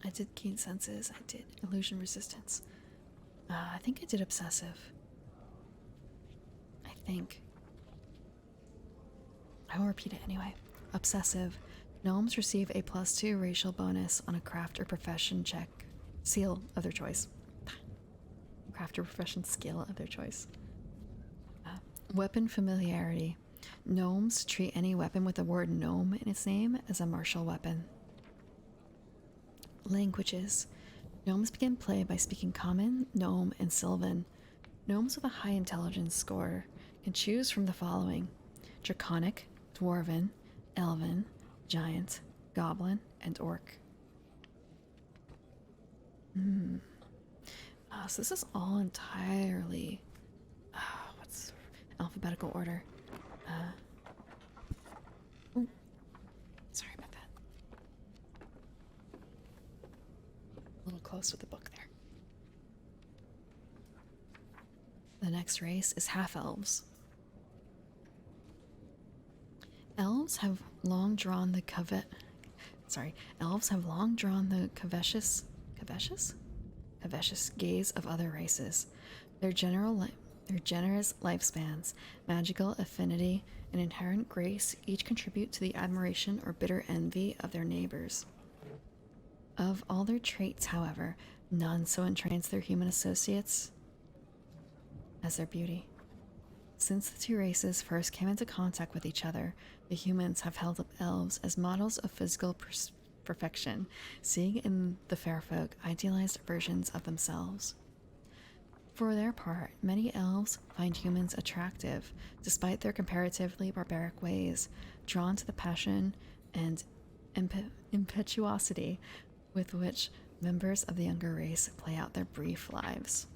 I did Keen Senses, I did Illusion Resistance. I think I did Obsessive. I think. I will repeat it anyway. Obsessive. Gnomes receive a +2 racial bonus on a craft or profession check. Seal of their choice. Craft or profession skill of their choice. Weapon familiarity. Gnomes treat any weapon with the word gnome in its name as a martial weapon. Languages. Gnomes begin play by speaking Common, Gnome, and Sylvan. Gnomes with a high intelligence score can choose from the following: Draconic, Dwarven, Elven, Giant, Goblin, and Orc. So this is all entirely what's alphabetical order. Sorry about that. A little close with the book there. The next race is half-elves. Elves have long drawn the covetous gaze of other races. Their generous lifespans, magical affinity, and inherent grace each contribute to the admiration or bitter envy of their neighbors. Of all their traits, however, none so entrance their human associates as their beauty. Since the two races first came into contact with each other, the humans have held up elves as models of physical perfection, seeing in the fair folk idealized versions of themselves. For their part, many elves find humans attractive, despite their comparatively barbaric ways, drawn to the passion and impetuosity with which members of the younger race play out their brief lives.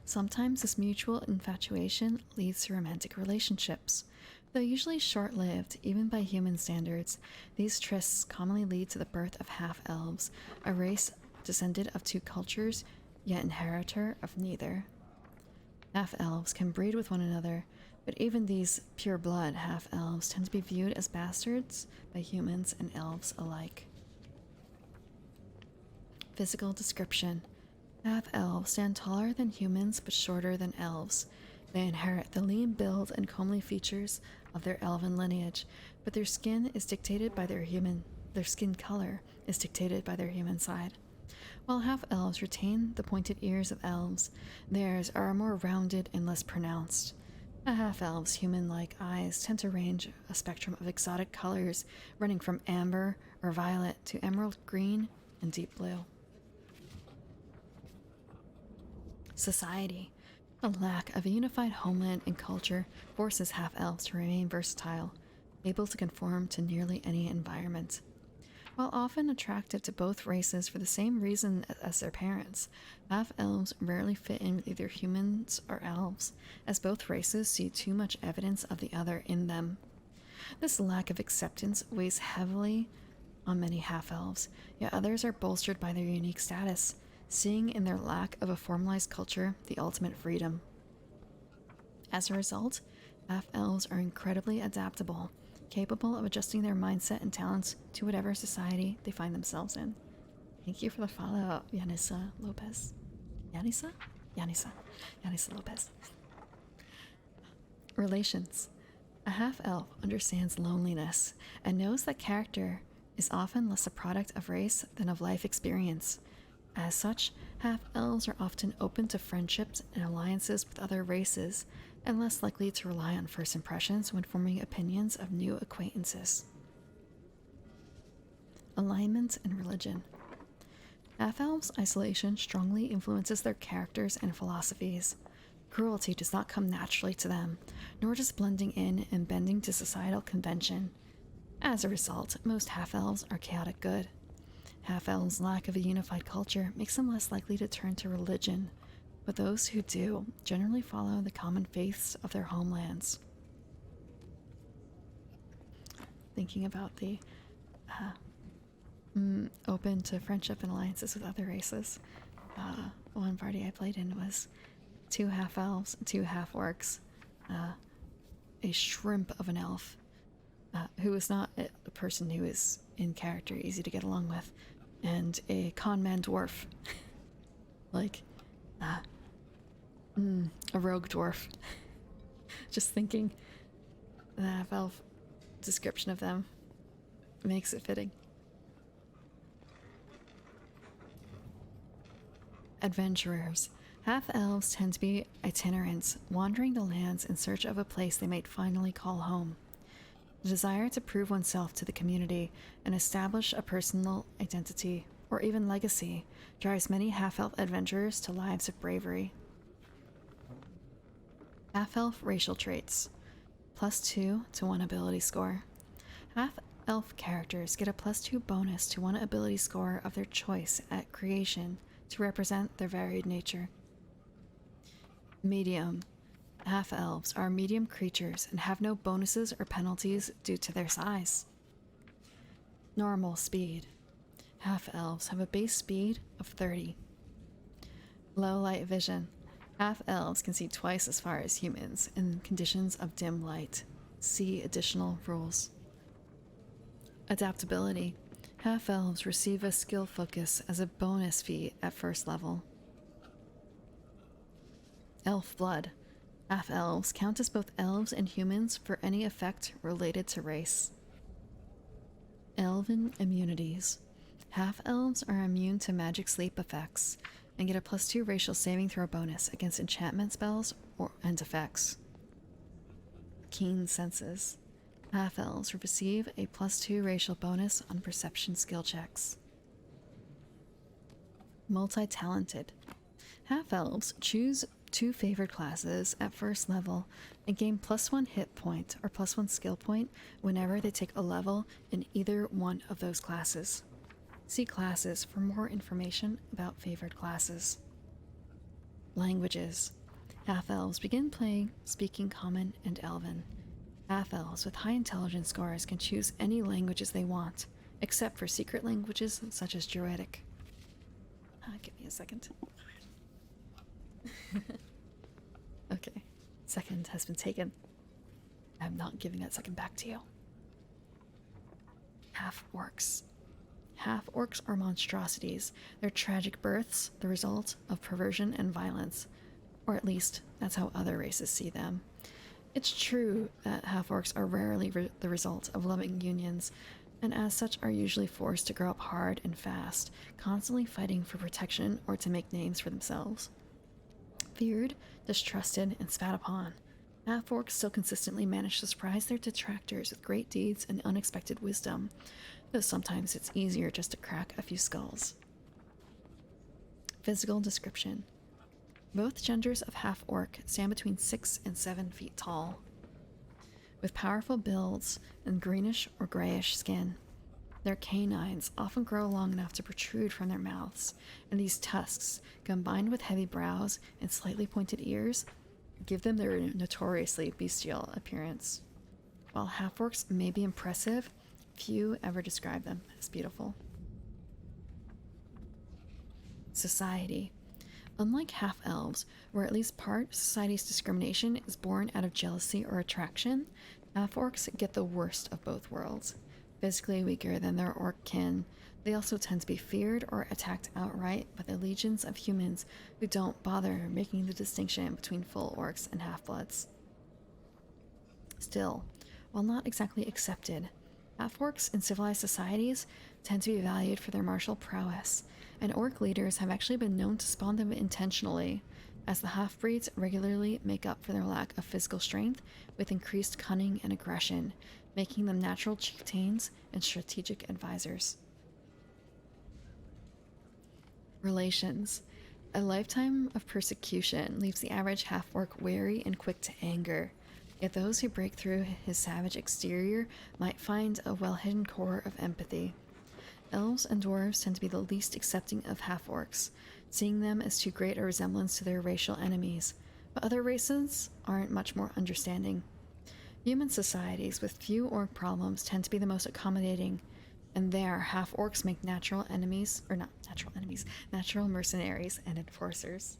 Sometimes this mutual infatuation leads to romantic relationships. Though usually short-lived, even by human standards, these trysts commonly lead to the birth of half-elves, a race descended of two cultures, yet inheritor of neither. Half-elves can breed with one another, but even these pure-blood half-elves tend to be viewed as bastards by humans and elves alike. Physical description. Half-elves stand taller than humans but shorter than elves. They inherit the lean build and comely features of their elven lineage, but their skin color is dictated by their human side. While half-elves retain the pointed ears of elves, theirs are more rounded and less pronounced. A half-elf's human-like eyes tend to range a spectrum of exotic colors running from amber or violet to emerald green and deep blue. Society. A lack of a unified homeland and culture forces half-elves to remain versatile, able to conform to nearly any environment. While often attractive to both races for the same reason as their parents, half-elves rarely fit in with either humans or elves, as both races see too much evidence of the other in them. This lack of acceptance weighs heavily on many half-elves, yet others are bolstered by their unique status, seeing in their lack of a formalized culture the ultimate freedom. As a result, half-elves are incredibly adaptable, capable of adjusting their mindset and talents to whatever society they find themselves in. Thank you for the follow, Yanisa Lopez. Yanisa? Yanisa. Yanisa Lopez. Relations. A half-elf understands loneliness and knows that character is often less a product of race than of life experience. As such, half-elves are often open to friendships and alliances with other races, and less likely to rely on first impressions when forming opinions of new acquaintances. Alignment and religion. Half-elves' isolation strongly influences their characters and philosophies. Cruelty does not come naturally to them, nor does blending in and bending to societal convention. As a result, most half-elves are chaotic good. Half-elves' lack of a unified culture makes them less likely to turn to religion, but those who do generally follow the common faiths of their homelands. Thinking about the open to friendship and alliances with other races. One party I played in was 2 half-elves, 2 half-orcs, a shrimp of an elf, who was not a person who is in character easy to get along with, and a conman dwarf. Like, a rogue dwarf. Just thinking the half-elf description of them makes it fitting. Adventurers. Half-elves tend to be itinerants, wandering the lands in search of a place they might finally call home. The desire to prove oneself to the community and establish a personal identity, or even legacy, drives many half-elf adventurers to lives of bravery. Half-elf racial traits. +2 to 1 ability score. Half-elf characters get a +2 bonus to 1 ability score of their choice at creation to represent their varied nature. Medium. Half-elves are medium creatures and have no bonuses or penalties due to their size. Normal speed. Half-elves have a base speed of 30. Low light vision. Half-elves can see twice as far as humans in conditions of dim light. See additional rules. Adaptability. Half-elves receive a skill focus as a bonus feat at first level. Elf blood. Half-elves count as both elves and humans for any effect related to race. Elven immunities. Half-elves are immune to magic sleep effects and get a +2 racial saving throw bonus against enchantment spells and effects. Keen senses. Half-elves receive a +2 racial bonus on perception skill checks. Multi-talented. Half-elves choose 2 favored classes at first level and gain +1 hit point or +1 skill point whenever they take a level in either one of those classes. See classes for more information about favored classes. Languages. Half-elves begin speaking Common and Elven. Half-elves with high intelligence scores can choose any languages they want, except for secret languages such as Druidic. Give me a second. Okay, second has been taken. I'm not giving that second back to you. Half-orcs. Half-orcs are monstrosities. Their tragic births, the result of perversion and violence. Or at least, that's how other races see them. It's true that half-orcs are rarely the result of loving unions, and as such are usually forced to grow up hard and fast, constantly fighting for protection or to make names for themselves. Feared, distrusted, and spat upon, half-orcs still consistently manage to surprise their detractors with great deeds and unexpected wisdom, though sometimes it's easier just to crack a few skulls. Physical description. Both genders of half-orc stand between 6 and 7 feet tall, with powerful builds and greenish or grayish skin. Their canines often grow long enough to protrude from their mouths, and these tusks, combined with heavy brows and slightly pointed ears, give them their notoriously bestial appearance. While half-orcs may be impressive, few ever describe them as beautiful. Society. Unlike half-elves, where at least part of society's discrimination is born out of jealousy or attraction, half-orcs get the worst of both worlds. Physically weaker than their orc kin, they also tend to be feared or attacked outright by the legions of humans who don't bother making the distinction between full orcs and half-bloods. Still, while not exactly accepted, half-orcs in civilized societies tend to be valued for their martial prowess, and orc leaders have actually been known to spawn them intentionally, as the half-breeds regularly make up for their lack of physical strength with increased cunning and aggression, making them natural chieftains and strategic advisors. Relations. A lifetime of persecution leaves the average half-orc wary and quick to anger, yet those who break through his savage exterior might find a well-hidden core of empathy. Elves and dwarves tend to be the least accepting of half-orcs, seeing them as too great a resemblance to their racial enemies, but other races aren't much more understanding. Human societies with few orc problems tend to be the most accommodating, and there half-orcs make natural mercenaries and enforcers.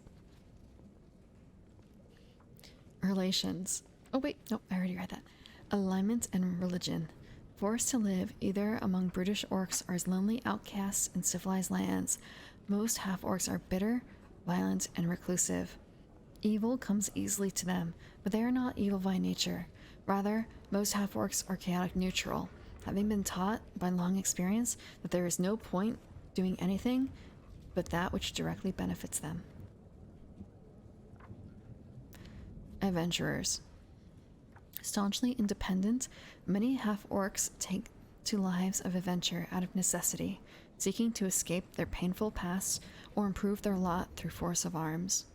Relations. Oh wait, no, I already read that. Alignment and religion. Forced to live either among brutish orcs or as lonely outcasts in civilized lands, most half-orcs are bitter, violent, and reclusive. Evil comes easily to them, but they are not evil by nature. Rather, most half-orcs are chaotic neutral, having been taught by long experience that there is no point doing anything but that which directly benefits them. Adventurers. Staunchly independent, many half-orcs take to lives of adventure out of necessity, seeking to escape their painful past or improve their lot through force of arms.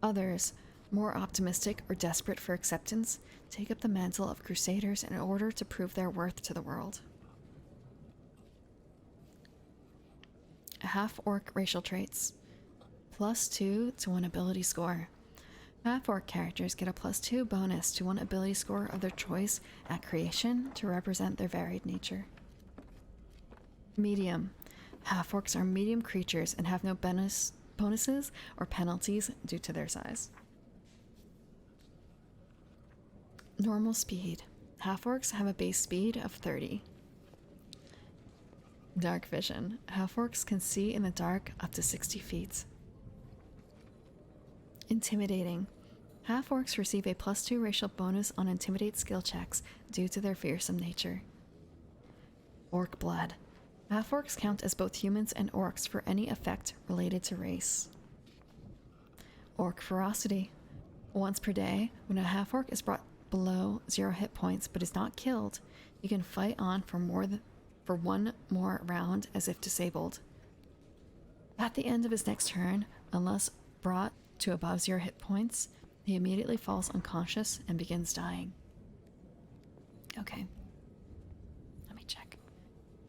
Others, more optimistic or desperate for acceptance, take up the mantle of crusaders in order to prove their worth to the world. Half-orc racial traits. +2 to 1 ability score. Half-orc characters get a +2 bonus to 1 ability score of their choice at creation to represent their varied nature. Medium. Half-orcs are medium creatures and have no bonuses or penalties due to their size. Normal speed. Half-orcs have a base speed of 30. Dark vision. Half-orcs can see in the dark up to 60 feet. Intimidating. Half-orcs receive a +2 racial bonus on intimidate skill checks due to their fearsome nature. Orc blood. Half-orcs count as both humans and orcs for any effect related to race. Orc ferocity. Once per day, when a half-orc is brought below 0 hit points but is not killed, you can fight on for 1 more round as if disabled. At the end of his next turn, unless brought to above 0 hit points, he immediately falls unconscious and begins dying. Okay. Let me check.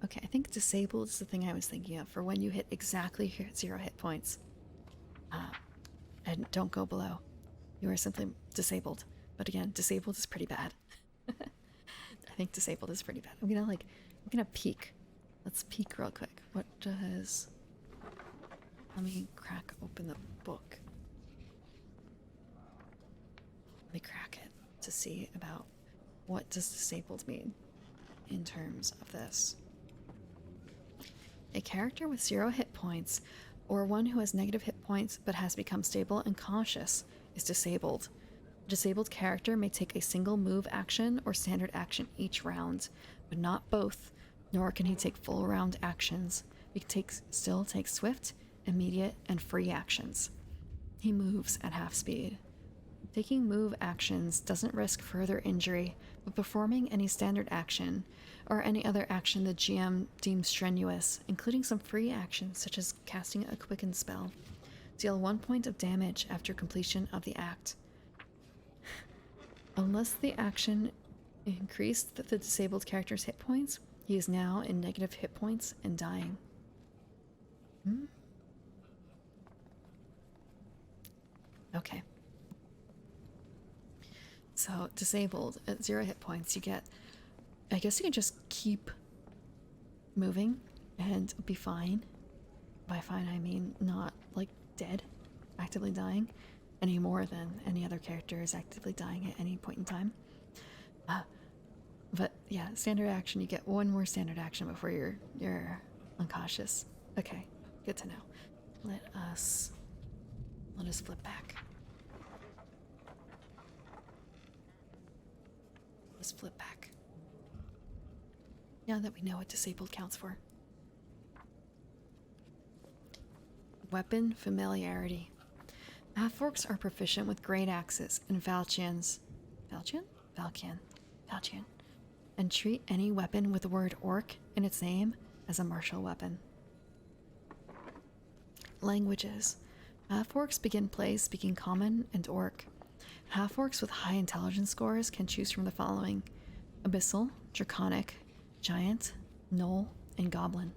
Okay, I think disabled is the thing I was thinking of for when you hit exactly 0 hit points. And don't go below. You are simply disabled. But again, disabled is pretty bad. I think disabled is pretty bad. I'm gonna peek. Let's peek real quick. What does... Let me crack open the book. Let me crack it to see about what does disabled mean in terms of this. A character with 0 hit points, or one who has negative hit points but has become stable and conscious, is disabled. A disabled character may take a single move action or standard action each round, but not both, nor can he take full round actions. He still takes swift, immediate, and free actions. He moves at half speed. Taking move actions doesn't risk further injury, but performing any standard action, or any other action the GM deems strenuous, including some free actions such as casting a quicken spell, deal 1 point of damage after completion of the act. Unless the action increased the disabled character's hit points, He is now in negative hit points and dying. Hmm? Okay. So, disabled at 0 hit points, you get. I guess you can just keep moving and be fine. By fine, I mean not like dead, actively dying, any more than any other character is actively dying at any point in time. But yeah, standard action, you get one more standard action before you're unconscious. Okay, good to know. Let us flip back. Let's flip back. Now that we know what disabled counts for. Weapon familiarity. Half-orcs are proficient with great axes and falchions. Falchion? And treat any weapon with the word orc in its name as a martial weapon. Languages. Half-orcs begin play speaking Common and Orc. Half-orcs with high intelligence scores can choose from the following: Abyssal, Draconic, Giant, Gnoll, and Goblin.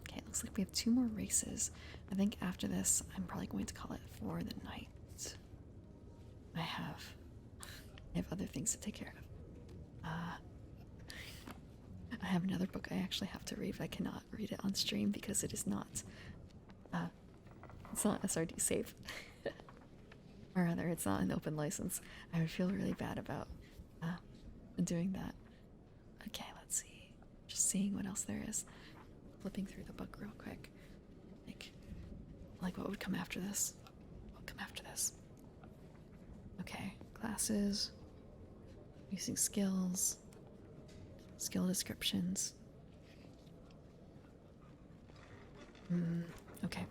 Okay, looks like we have 2 more races. I think after this, I'm probably going to call it for the night. I have other things to take care of. I have another book I actually have to read, but I cannot read it on stream because it is not it's not SRD safe. Or rather, it's not an open license. I would feel really bad about doing that. Okay, let's see. Just seeing what else there is. Flipping through the book real quick. Like what would come after this? What would come after this? Okay, classes. Using skills. Skill descriptions. Okay.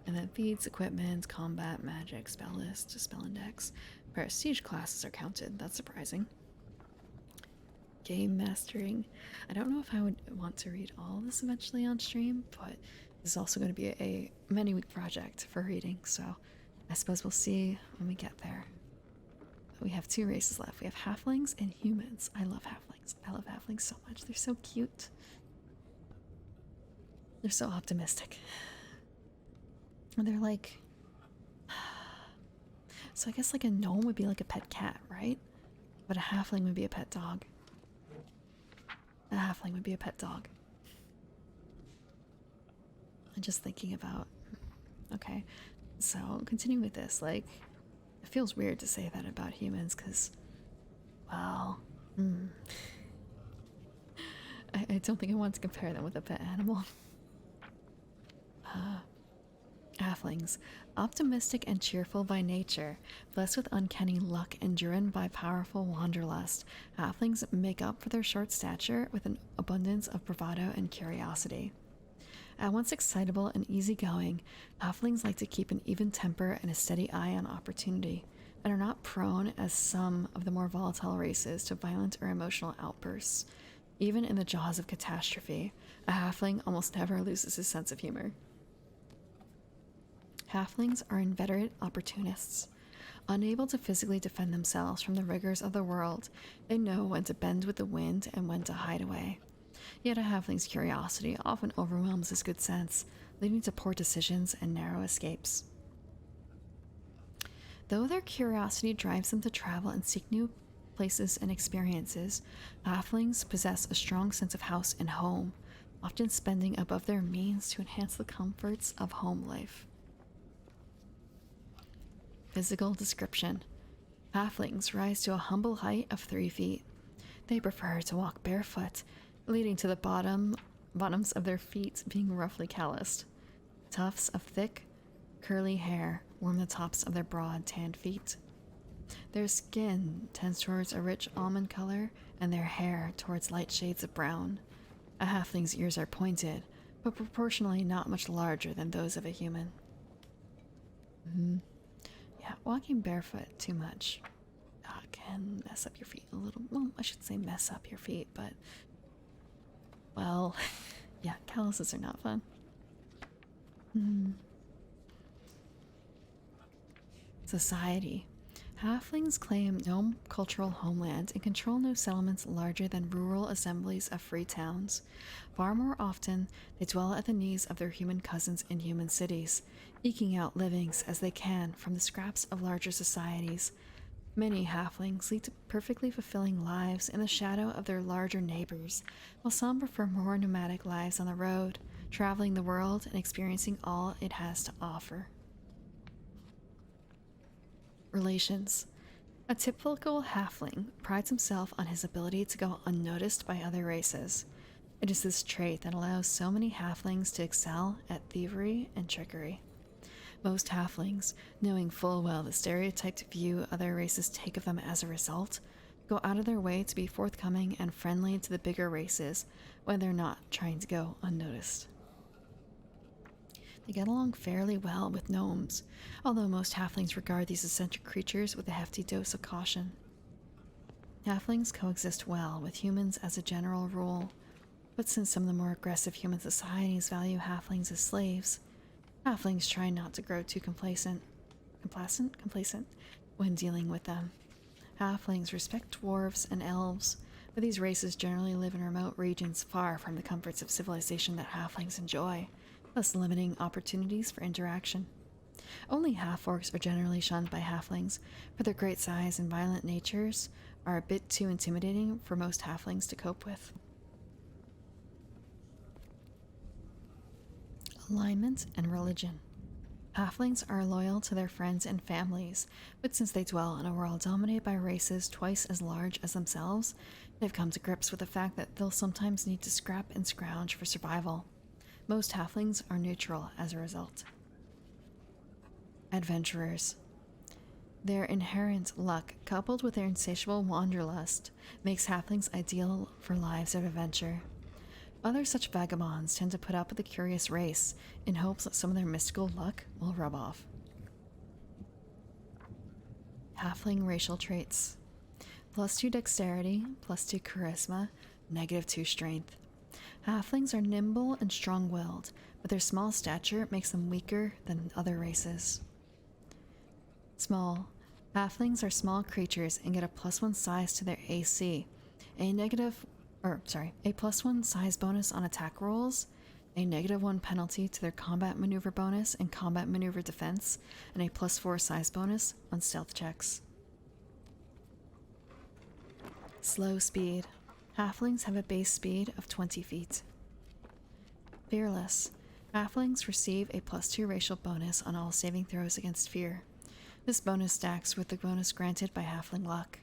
And then feats, equipment, combat, magic, spell list, spell index. Prestige classes are counted. That's surprising. Game mastering. I don't know if I would want to read all this eventually on stream, but this is also going to be a many-week project for reading, so I suppose we'll see when we get there. We have 2 races left. We have halflings and humans. I love halflings. I love halflings so much. They're so cute. They're so optimistic. And they're like... So I guess like a gnome would be like a pet cat, right? But a halfling would be a pet dog. A halfling would be a pet dog. I'm just thinking about... Okay, so continuing with this, like... It feels weird to say that about humans, because... Well... I don't think I want to compare them with a pet animal. Halflings. Optimistic and cheerful by nature, blessed with uncanny luck and driven by powerful wanderlust, halflings make up for their short stature with an abundance of bravado and curiosity. At once excitable and easygoing, halflings like to keep an even temper and a steady eye on opportunity, and are not prone, as some of the more volatile races, to violent or emotional outbursts. Even in the jaws of catastrophe, a halfling almost never loses his sense of humor. Halflings are inveterate opportunists. Unable to physically defend themselves from the rigors of the world, they know when to bend with the wind and when to hide away. Yet a halfling's curiosity often overwhelms his good sense, leading to poor decisions and narrow escapes. Though their curiosity drives them to travel and seek new places and experiences, halflings possess a strong sense of house and home, often spending above their means to enhance the comforts of home life. Physical description. Halflings rise to a humble height of 3 feet. They prefer to walk barefoot, leading to the bottoms of their feet being roughly calloused. Tufts of thick, curly hair warm the tops of their broad, tanned feet. Their skin tends towards a rich almond color, and their hair towards light shades of brown. A halfling's ears are pointed, but proportionally not much larger than those of a human. Yeah, walking barefoot too much can mess up your feet a little. Well, I should say mess up your feet, but... Well, yeah, calluses are not fun. Society. Halflings claim no cultural homeland and control no settlements larger than rural assemblies of free towns. Far more often, they dwell at the knees of their human cousins in human cities, eking out livings as they can from the scraps of larger societies. Many halflings lead perfectly fulfilling lives in the shadow of their larger neighbors, while some prefer more nomadic lives on the road, traveling the world and experiencing all it has to offer. Relations. A typical halfling prides himself on his ability to go unnoticed by other races. It is this trait that allows so many halflings to excel at thievery and trickery. Most halflings, knowing full well the stereotyped view other races take of them as a result, go out of their way to be forthcoming and friendly to the bigger races when they're not trying to go unnoticed. They get along fairly well with gnomes, although most halflings regard these eccentric creatures with a hefty dose of caution. Halflings coexist well with humans as a general rule, but since some of the more aggressive human societies value halflings as slaves, halflings try not to grow too complacent when dealing with them. Halflings respect dwarves and elves, but these races generally live in remote regions far from the comforts of civilization that halflings enjoy, thus limiting opportunities for interaction. Only half-orcs are generally shunned by halflings, for their great size and violent natures are a bit too intimidating for most halflings to cope with. Alignment and religion. Halflings are loyal to their friends and families, but since they dwell in a world dominated by races twice as large as themselves, they've come to grips with the fact that they'll sometimes need to scrap and scrounge for survival. Most halflings are neutral as a result. Adventurers. Their inherent luck, coupled with their insatiable wanderlust, makes halflings ideal for lives of adventure. Other such vagabonds tend to put up with the curious race in hopes that some of their mystical luck will rub off. Halfling racial traits. +2 dexterity, +2 charisma, -2 strength. Halflings are nimble and strong-willed, but their small stature makes them weaker than other races. Small. Halflings are small creatures and get a +1 size to their AC, a +1 size bonus on attack rolls, a -1 penalty to their combat maneuver bonus and combat maneuver defense, and a +4 size bonus on stealth checks. Slow speed. Halflings have a base speed of 20 feet. Fearless. Halflings receive a +2 racial bonus on all saving throws against fear. This bonus stacks with the bonus granted by Halfling Luck.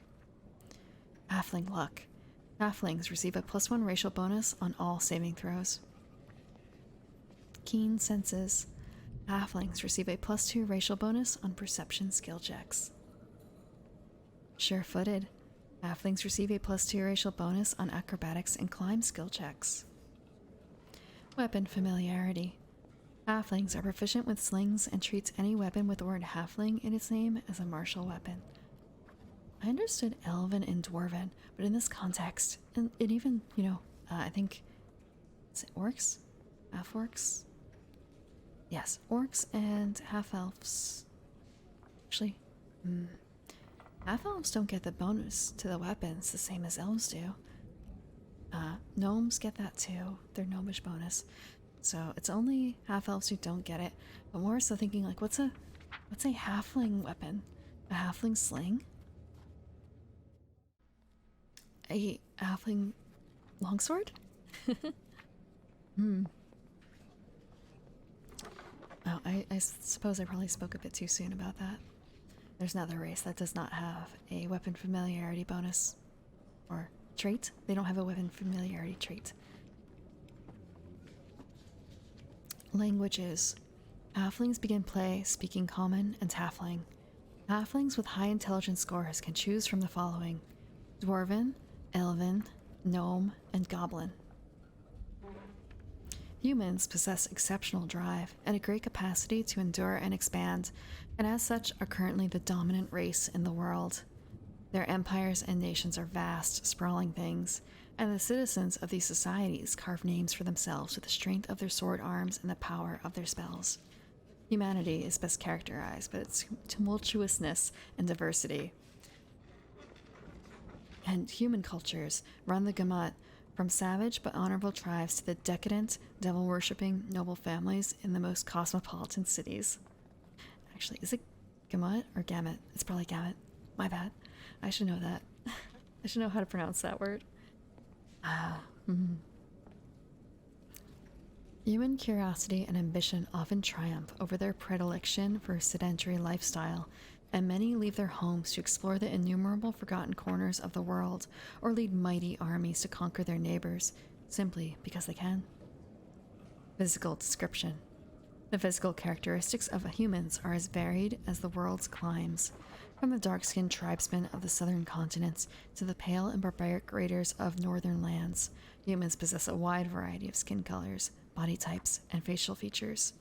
Halfling Luck. Halflings receive a +1 racial bonus on all saving throws. Keen Senses. Halflings receive a +2 racial bonus on perception skill checks. Sure-footed. Halflings receive a +2 racial bonus on acrobatics and climb skill checks. Weapon Familiarity. Halflings are proficient with slings and treats any weapon with the word halfling in its name as a martial weapon. I understood elven and dwarven, but in this context, and it even, I think, is it orcs? Half-orcs? Yes, orcs and half-elves. Actually, half-elves don't get the bonus to the weapons the same as elves do. Gnomes get that too, their gnomish bonus. So it's only half-elves who don't get it, but more so thinking like, what's a halfling weapon? A halfling sling? A halfling longsword? Oh, I suppose I probably spoke a bit too soon about that. There's another race that does not have a weapon familiarity bonus. Or trait. They don't have a weapon familiarity trait. Languages. Halflings begin play speaking Common and Halfling. Halflings with high intelligence scores can choose from the following: Dwarven, Elven, Gnome, and Goblin. Humans possess exceptional drive and a great capacity to endure and expand, and as such are currently the dominant race in the world. Their empires and nations are vast, sprawling things, and the citizens of these societies carve names for themselves with the strength of their sword arms and the power of their spells. Humanity is best characterized by its tumultuousness and diversity. And human cultures run the gamut from savage but honorable tribes to the decadent, devil worshipping noble families in the most cosmopolitan cities. Actually, is it gamut or gamut? It's probably gamut. My bad. I should know that. I should know how to pronounce that word. Human curiosity and ambition often triumph over their predilection for a sedentary lifestyle, and many leave their homes to explore the innumerable forgotten corners of the world or lead mighty armies to conquer their neighbors simply because they can. Physical description. The physical characteristics of humans are as varied as the world's climes. From the dark-skinned tribesmen of the southern continents to the pale and barbaric raiders of northern lands, humans possess a wide variety of skin colors, body types, and facial features.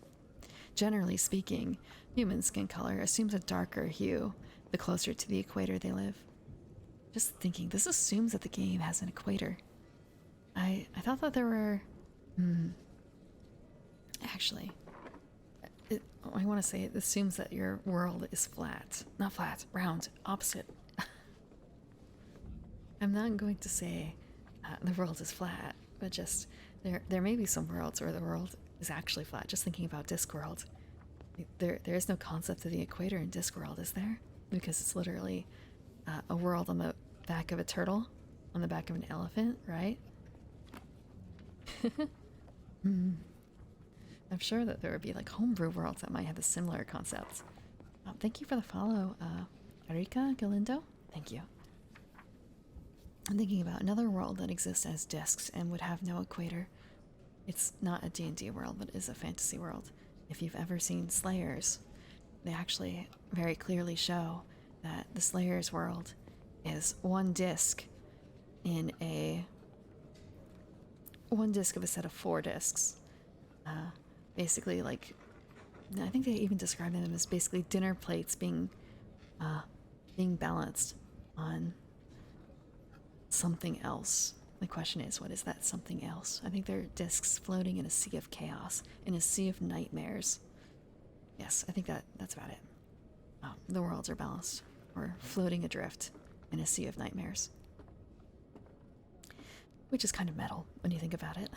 Generally speaking, human skin color assumes a darker hue the closer to the equator they live. Just thinking, this assumes that the game has an equator. I thought that there were... Actually... I want to say it assumes that your world is flat. Not flat, round, opposite. I'm not going to say the world is flat, but just there may be some worlds where the world is actually flat. Just thinking about Discworld. There is no concept of the equator in Discworld, is there? Because it's literally a world on the back of a turtle, on the back of an elephant, right? I'm sure that there would be like homebrew worlds that might have a similar concept. Thank you for the follow, Erika Galindo. Thank you. I'm thinking about another world that exists as discs and would have no equator. It's not a D&D world, but is a fantasy world. If you've ever seen Slayers, they actually very clearly show that the Slayers world is one disc of a set of 4 discs. Basically, like, I think they even describe them as basically dinner plates being balanced on something else. The question is, what is that something else? I think they're discs floating in a sea of chaos, in a sea of nightmares. Yes, I think that's about it. The worlds are balanced, or floating adrift in a sea of nightmares. Which is kind of metal when you think about it.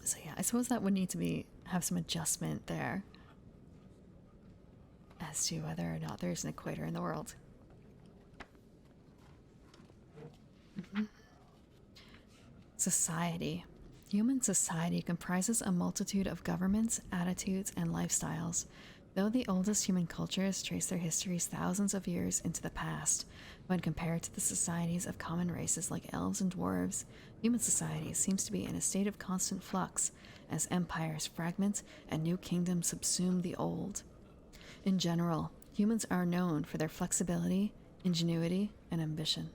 So yeah, I suppose that would need to have some adjustment there as to whether or not there's an equator in the world. Society. Human society comprises a multitude of governments, attitudes, and lifestyles. Though the oldest human cultures trace their histories thousands of years into the past, when compared to the societies of common races like elves and dwarves, human society seems to be in a state of constant flux as empires fragment and new kingdoms subsume the old. In general, humans are known for their flexibility, ingenuity, and ambition.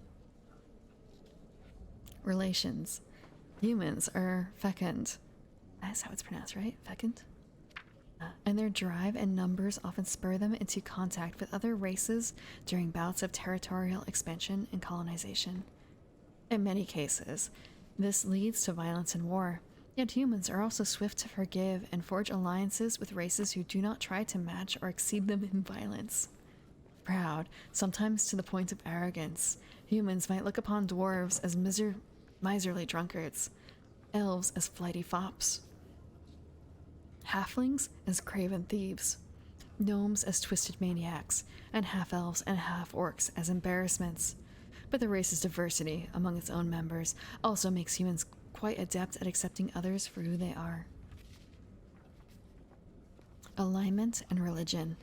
Relations. Humans are fecund. That's how it's pronounced, right? Fecund? And their drive and numbers often spur them into contact with other races during bouts of territorial expansion and colonization. In many cases, this leads to violence and war, yet humans are also swift to forgive and forge alliances with races who do not try to match or exceed them in violence. Proud, sometimes to the point of arrogance, humans might look upon dwarves as miserly drunkards, elves as flighty fops, halflings as craven thieves, gnomes as twisted maniacs, and half-elves and half-orcs as embarrassments. But the race's diversity among its own members also makes humans quite adept at accepting others for who they are. Alignment and religion.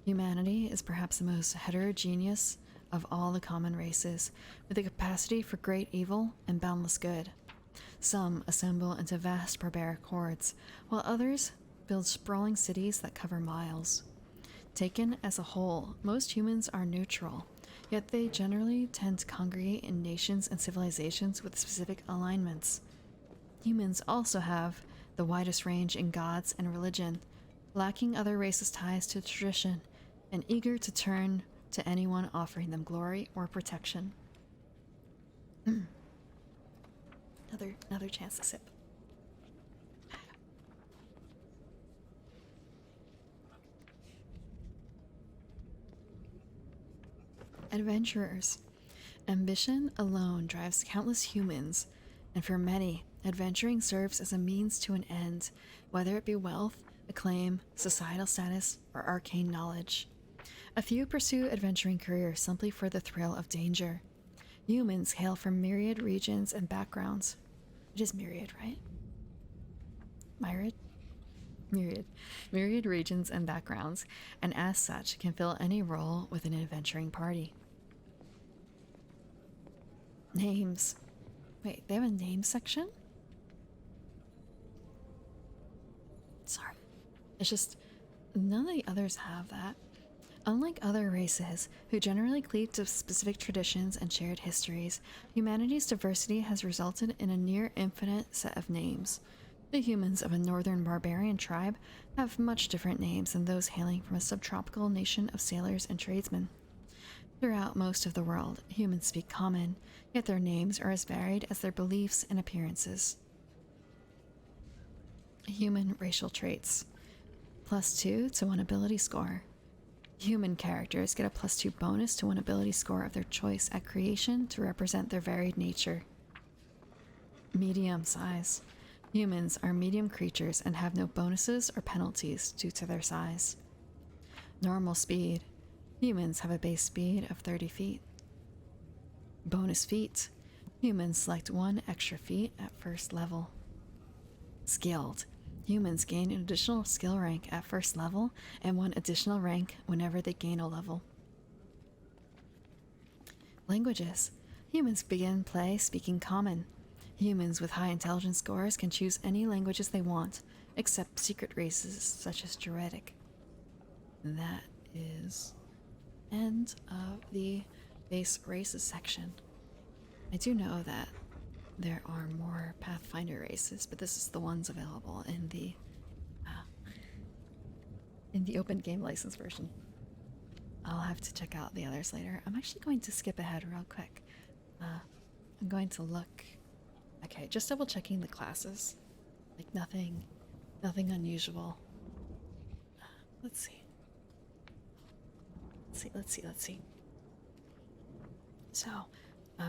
Humanity is perhaps the most heterogeneous of all the common races, with the capacity for great evil and boundless good. Some assemble into vast barbaric hordes, while others build sprawling cities that cover miles. Taken as a whole, most humans are neutral, yet they generally tend to congregate in nations and civilizations with specific alignments. Humans also have the widest range in gods and religion, lacking other races' ties to tradition, and eager to turn to anyone offering them glory or protection. Another chance to sip. Adventurers. Ambition alone drives countless humans, and for many, adventuring serves as a means to an end, whether it be wealth, acclaim, societal status, or arcane knowledge. A few pursue adventuring careers simply for the thrill of danger. Humans hail from myriad regions and backgrounds. It is myriad, right? Myriad? Myriad. Myriad regions and backgrounds, and as such can fill any role within an adventuring party. Names. Wait, they have a name section? Sorry. It's just, none of the others have that. Unlike other races, who generally cleave to specific traditions and shared histories, humanity's diversity has resulted in a near infinite set of names. The humans of a northern barbarian tribe have much different names than those hailing from a subtropical nation of sailors and tradesmen. Throughout most of the world, humans speak common, yet their names are as varied as their beliefs and appearances. Human racial traits. +2 to 1 ability score. Human characters get a +2 bonus to 1 ability score of their choice at creation to represent their varied nature. Medium size. Humans are medium creatures and have no bonuses or penalties due to their size. Normal speed. Humans have a base speed of 30 feet. Bonus feat. Humans select 1 extra feat at first level. Skilled. Humans gain an additional skill rank at first level and 1 additional rank whenever they gain a level. Languages. Humans begin play speaking Common. Humans with high intelligence scores can choose any languages they want, except secret races such as Druidic. That is end of the base races section. I do know that there are more Pathfinder races, but this is the ones available in the open game license version. I'll have to check out the others later. I'm actually going to skip ahead real quick. I'm going to look. Okay, just double checking the classes. Like nothing unusual. Let's see. Let's see. So,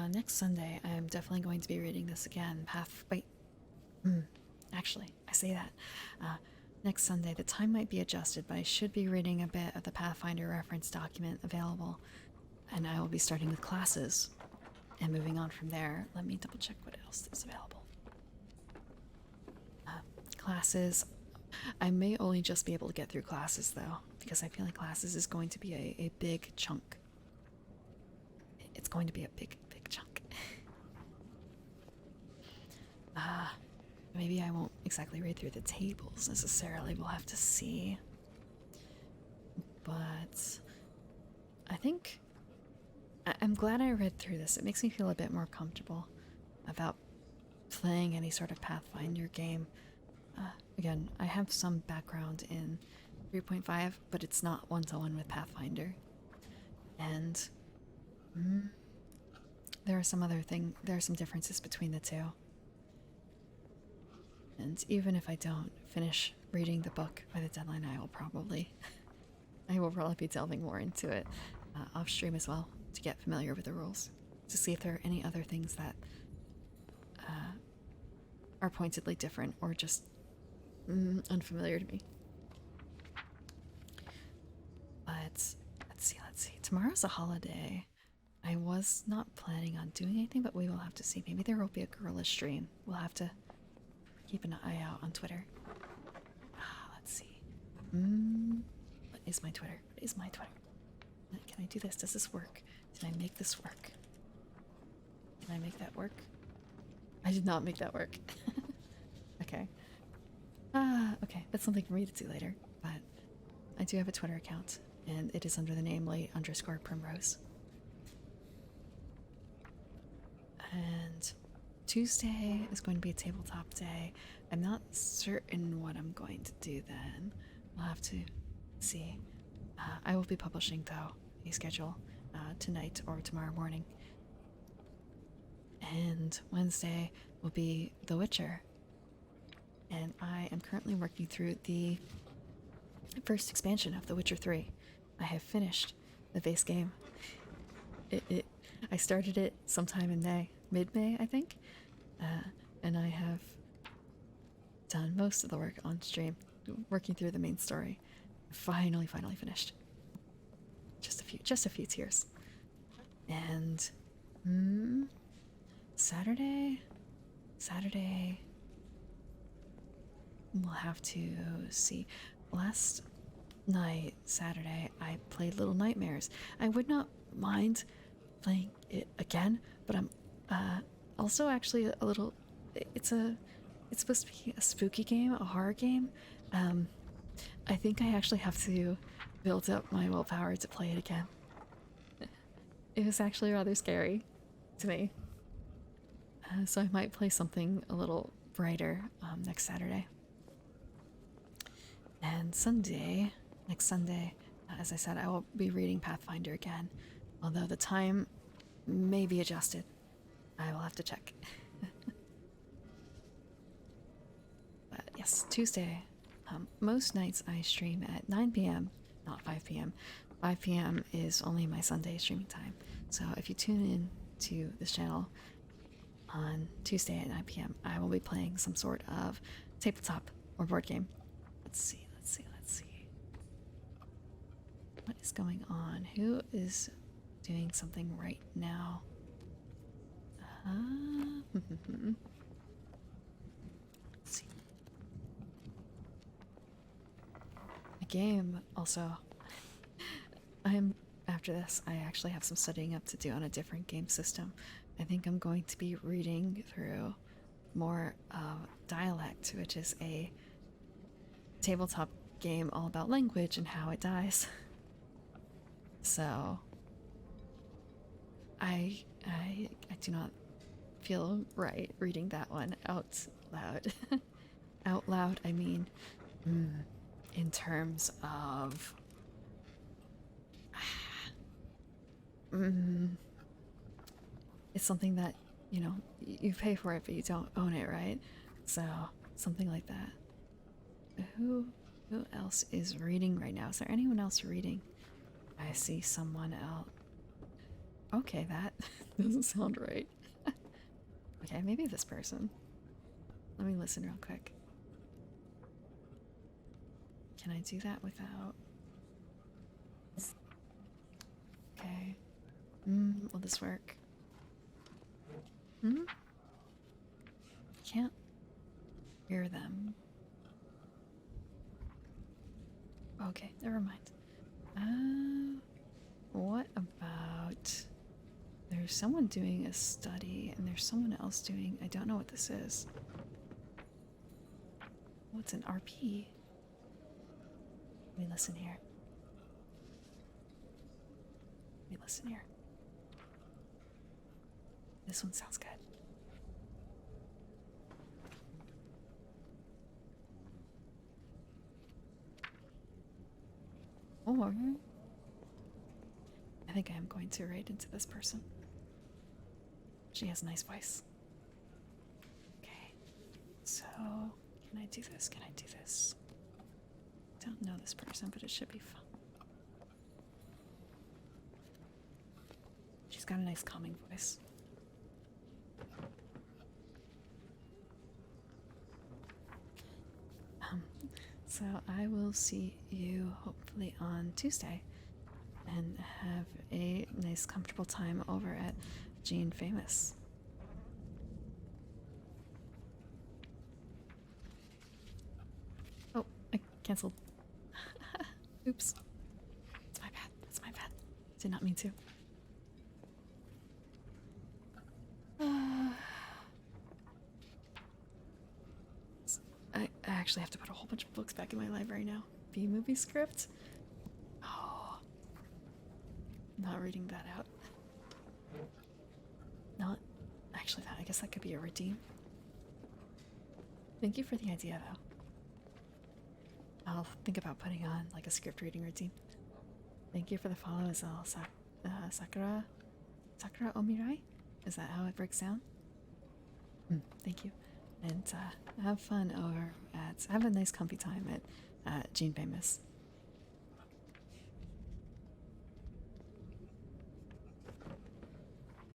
next Sunday, I'm definitely going to be reading this again. Actually, I say that. Next Sunday, the time might be adjusted, but I should be reading a bit of the Pathfinder reference document available, and I will be starting with classes and moving on from there. Let me double check what else is available. Classes. I may only just be able to get through classes, though, because I feel like classes is going to be a big chunk. It's going to be a big chunk. Maybe I won't exactly read through the tables necessarily. We'll have to see. But I think I'm glad I read through this. It makes me feel a bit more comfortable about playing any sort of Pathfinder game. Again, I have some background in 3.5, but it's not one-to-one with Pathfinder. And there are some differences between the two. And even if I don't finish reading the book by the deadline, I will probably be delving more into it off stream as well to get familiar with the rules, to see if there are any other things that are pointedly different or just unfamiliar to me. But let's see. Tomorrow's a holiday. I was not planning on doing anything, but we will have to see. Maybe there will be a gorilla stream. We'll have to keep an eye out on Twitter. Let's see. What is my Twitter? Can I do this? Does this work? Did I make this work? Can I make that work? I did not make that work. Okay. Okay. That's something for me to do later. But I do have a Twitter account, and it is under the name _Primrose. And Tuesday is going to be a tabletop day. I'm not certain what I'm going to do then. We'll have to see. I will be publishing, though, a schedule tonight or tomorrow morning. And Wednesday will be The Witcher. And I am currently working through the first expansion of The Witcher 3. I have finished the base game. I started it sometime in May, mid-May, I think, and I have done most of the work on stream, working through the main story. Finally finished. Just a few tears. And Saturday, we'll have to see. Last night, Saturday, I played Little Nightmares. I would not mind playing it again, but I'm also actually a little. It's supposed to be a spooky game, a horror game. I think I actually have to build up my willpower to play it again. It was actually rather scary to me. So I might play something a little brighter next Saturday. And next Sunday, as I said, I will be reading Pathfinder again. Although the time may be adjusted. I will have to check. But yes, Tuesday. Most nights I stream at 9 p.m., not 5 p.m. 5 p.m. is only my Sunday streaming time. So if you tune in to this channel on Tuesday at 9 p.m., I will be playing some sort of tabletop or board game. Let's see. What is going on? Who is doing something right now? Let's see. The game also. After this, I actually have some studying up to do on a different game system. I think I'm going to be reading through more of Dialect, which is a tabletop game all about language and how it dies. So I do not feel right reading that one out loud. Out loud, I mean, in terms of it's something that, you know, you pay for it but you don't own it, right? So something like that. Who else is reading right now? Is there anyone else reading? I see someone else. Okay, that doesn't sound right. Okay, maybe this person. Let me listen real quick. Can I do that without? Okay. Will this work? Can't hear them. Okay, never mind. What about... There's someone doing a study, and there's someone else doing... I don't know what this is. What's an RP? Let me listen here. This one sounds good. Oh, I think I am going to raid into this person. She has a nice voice. Okay, so can I do this? Don't know this person, but it should be fun. She's got a nice calming voice. So I will see you hopefully on Tuesday and have a nice comfortable time over at Gene Famous. Oh, I canceled. Oops. That's my bad. Did not mean to. I actually have to put a whole bunch of books back in my library now. B-movie script? Oh. Not reading that out. Not... Actually, I guess that could be a redeem. Thank you for the idea, though. I'll think about putting on, like, a script reading routine. Thank you for the follow as well, Sakura Omirai? Is that how it breaks down? Thank you. And have fun over at... Have a nice comfy time at Gene Famous.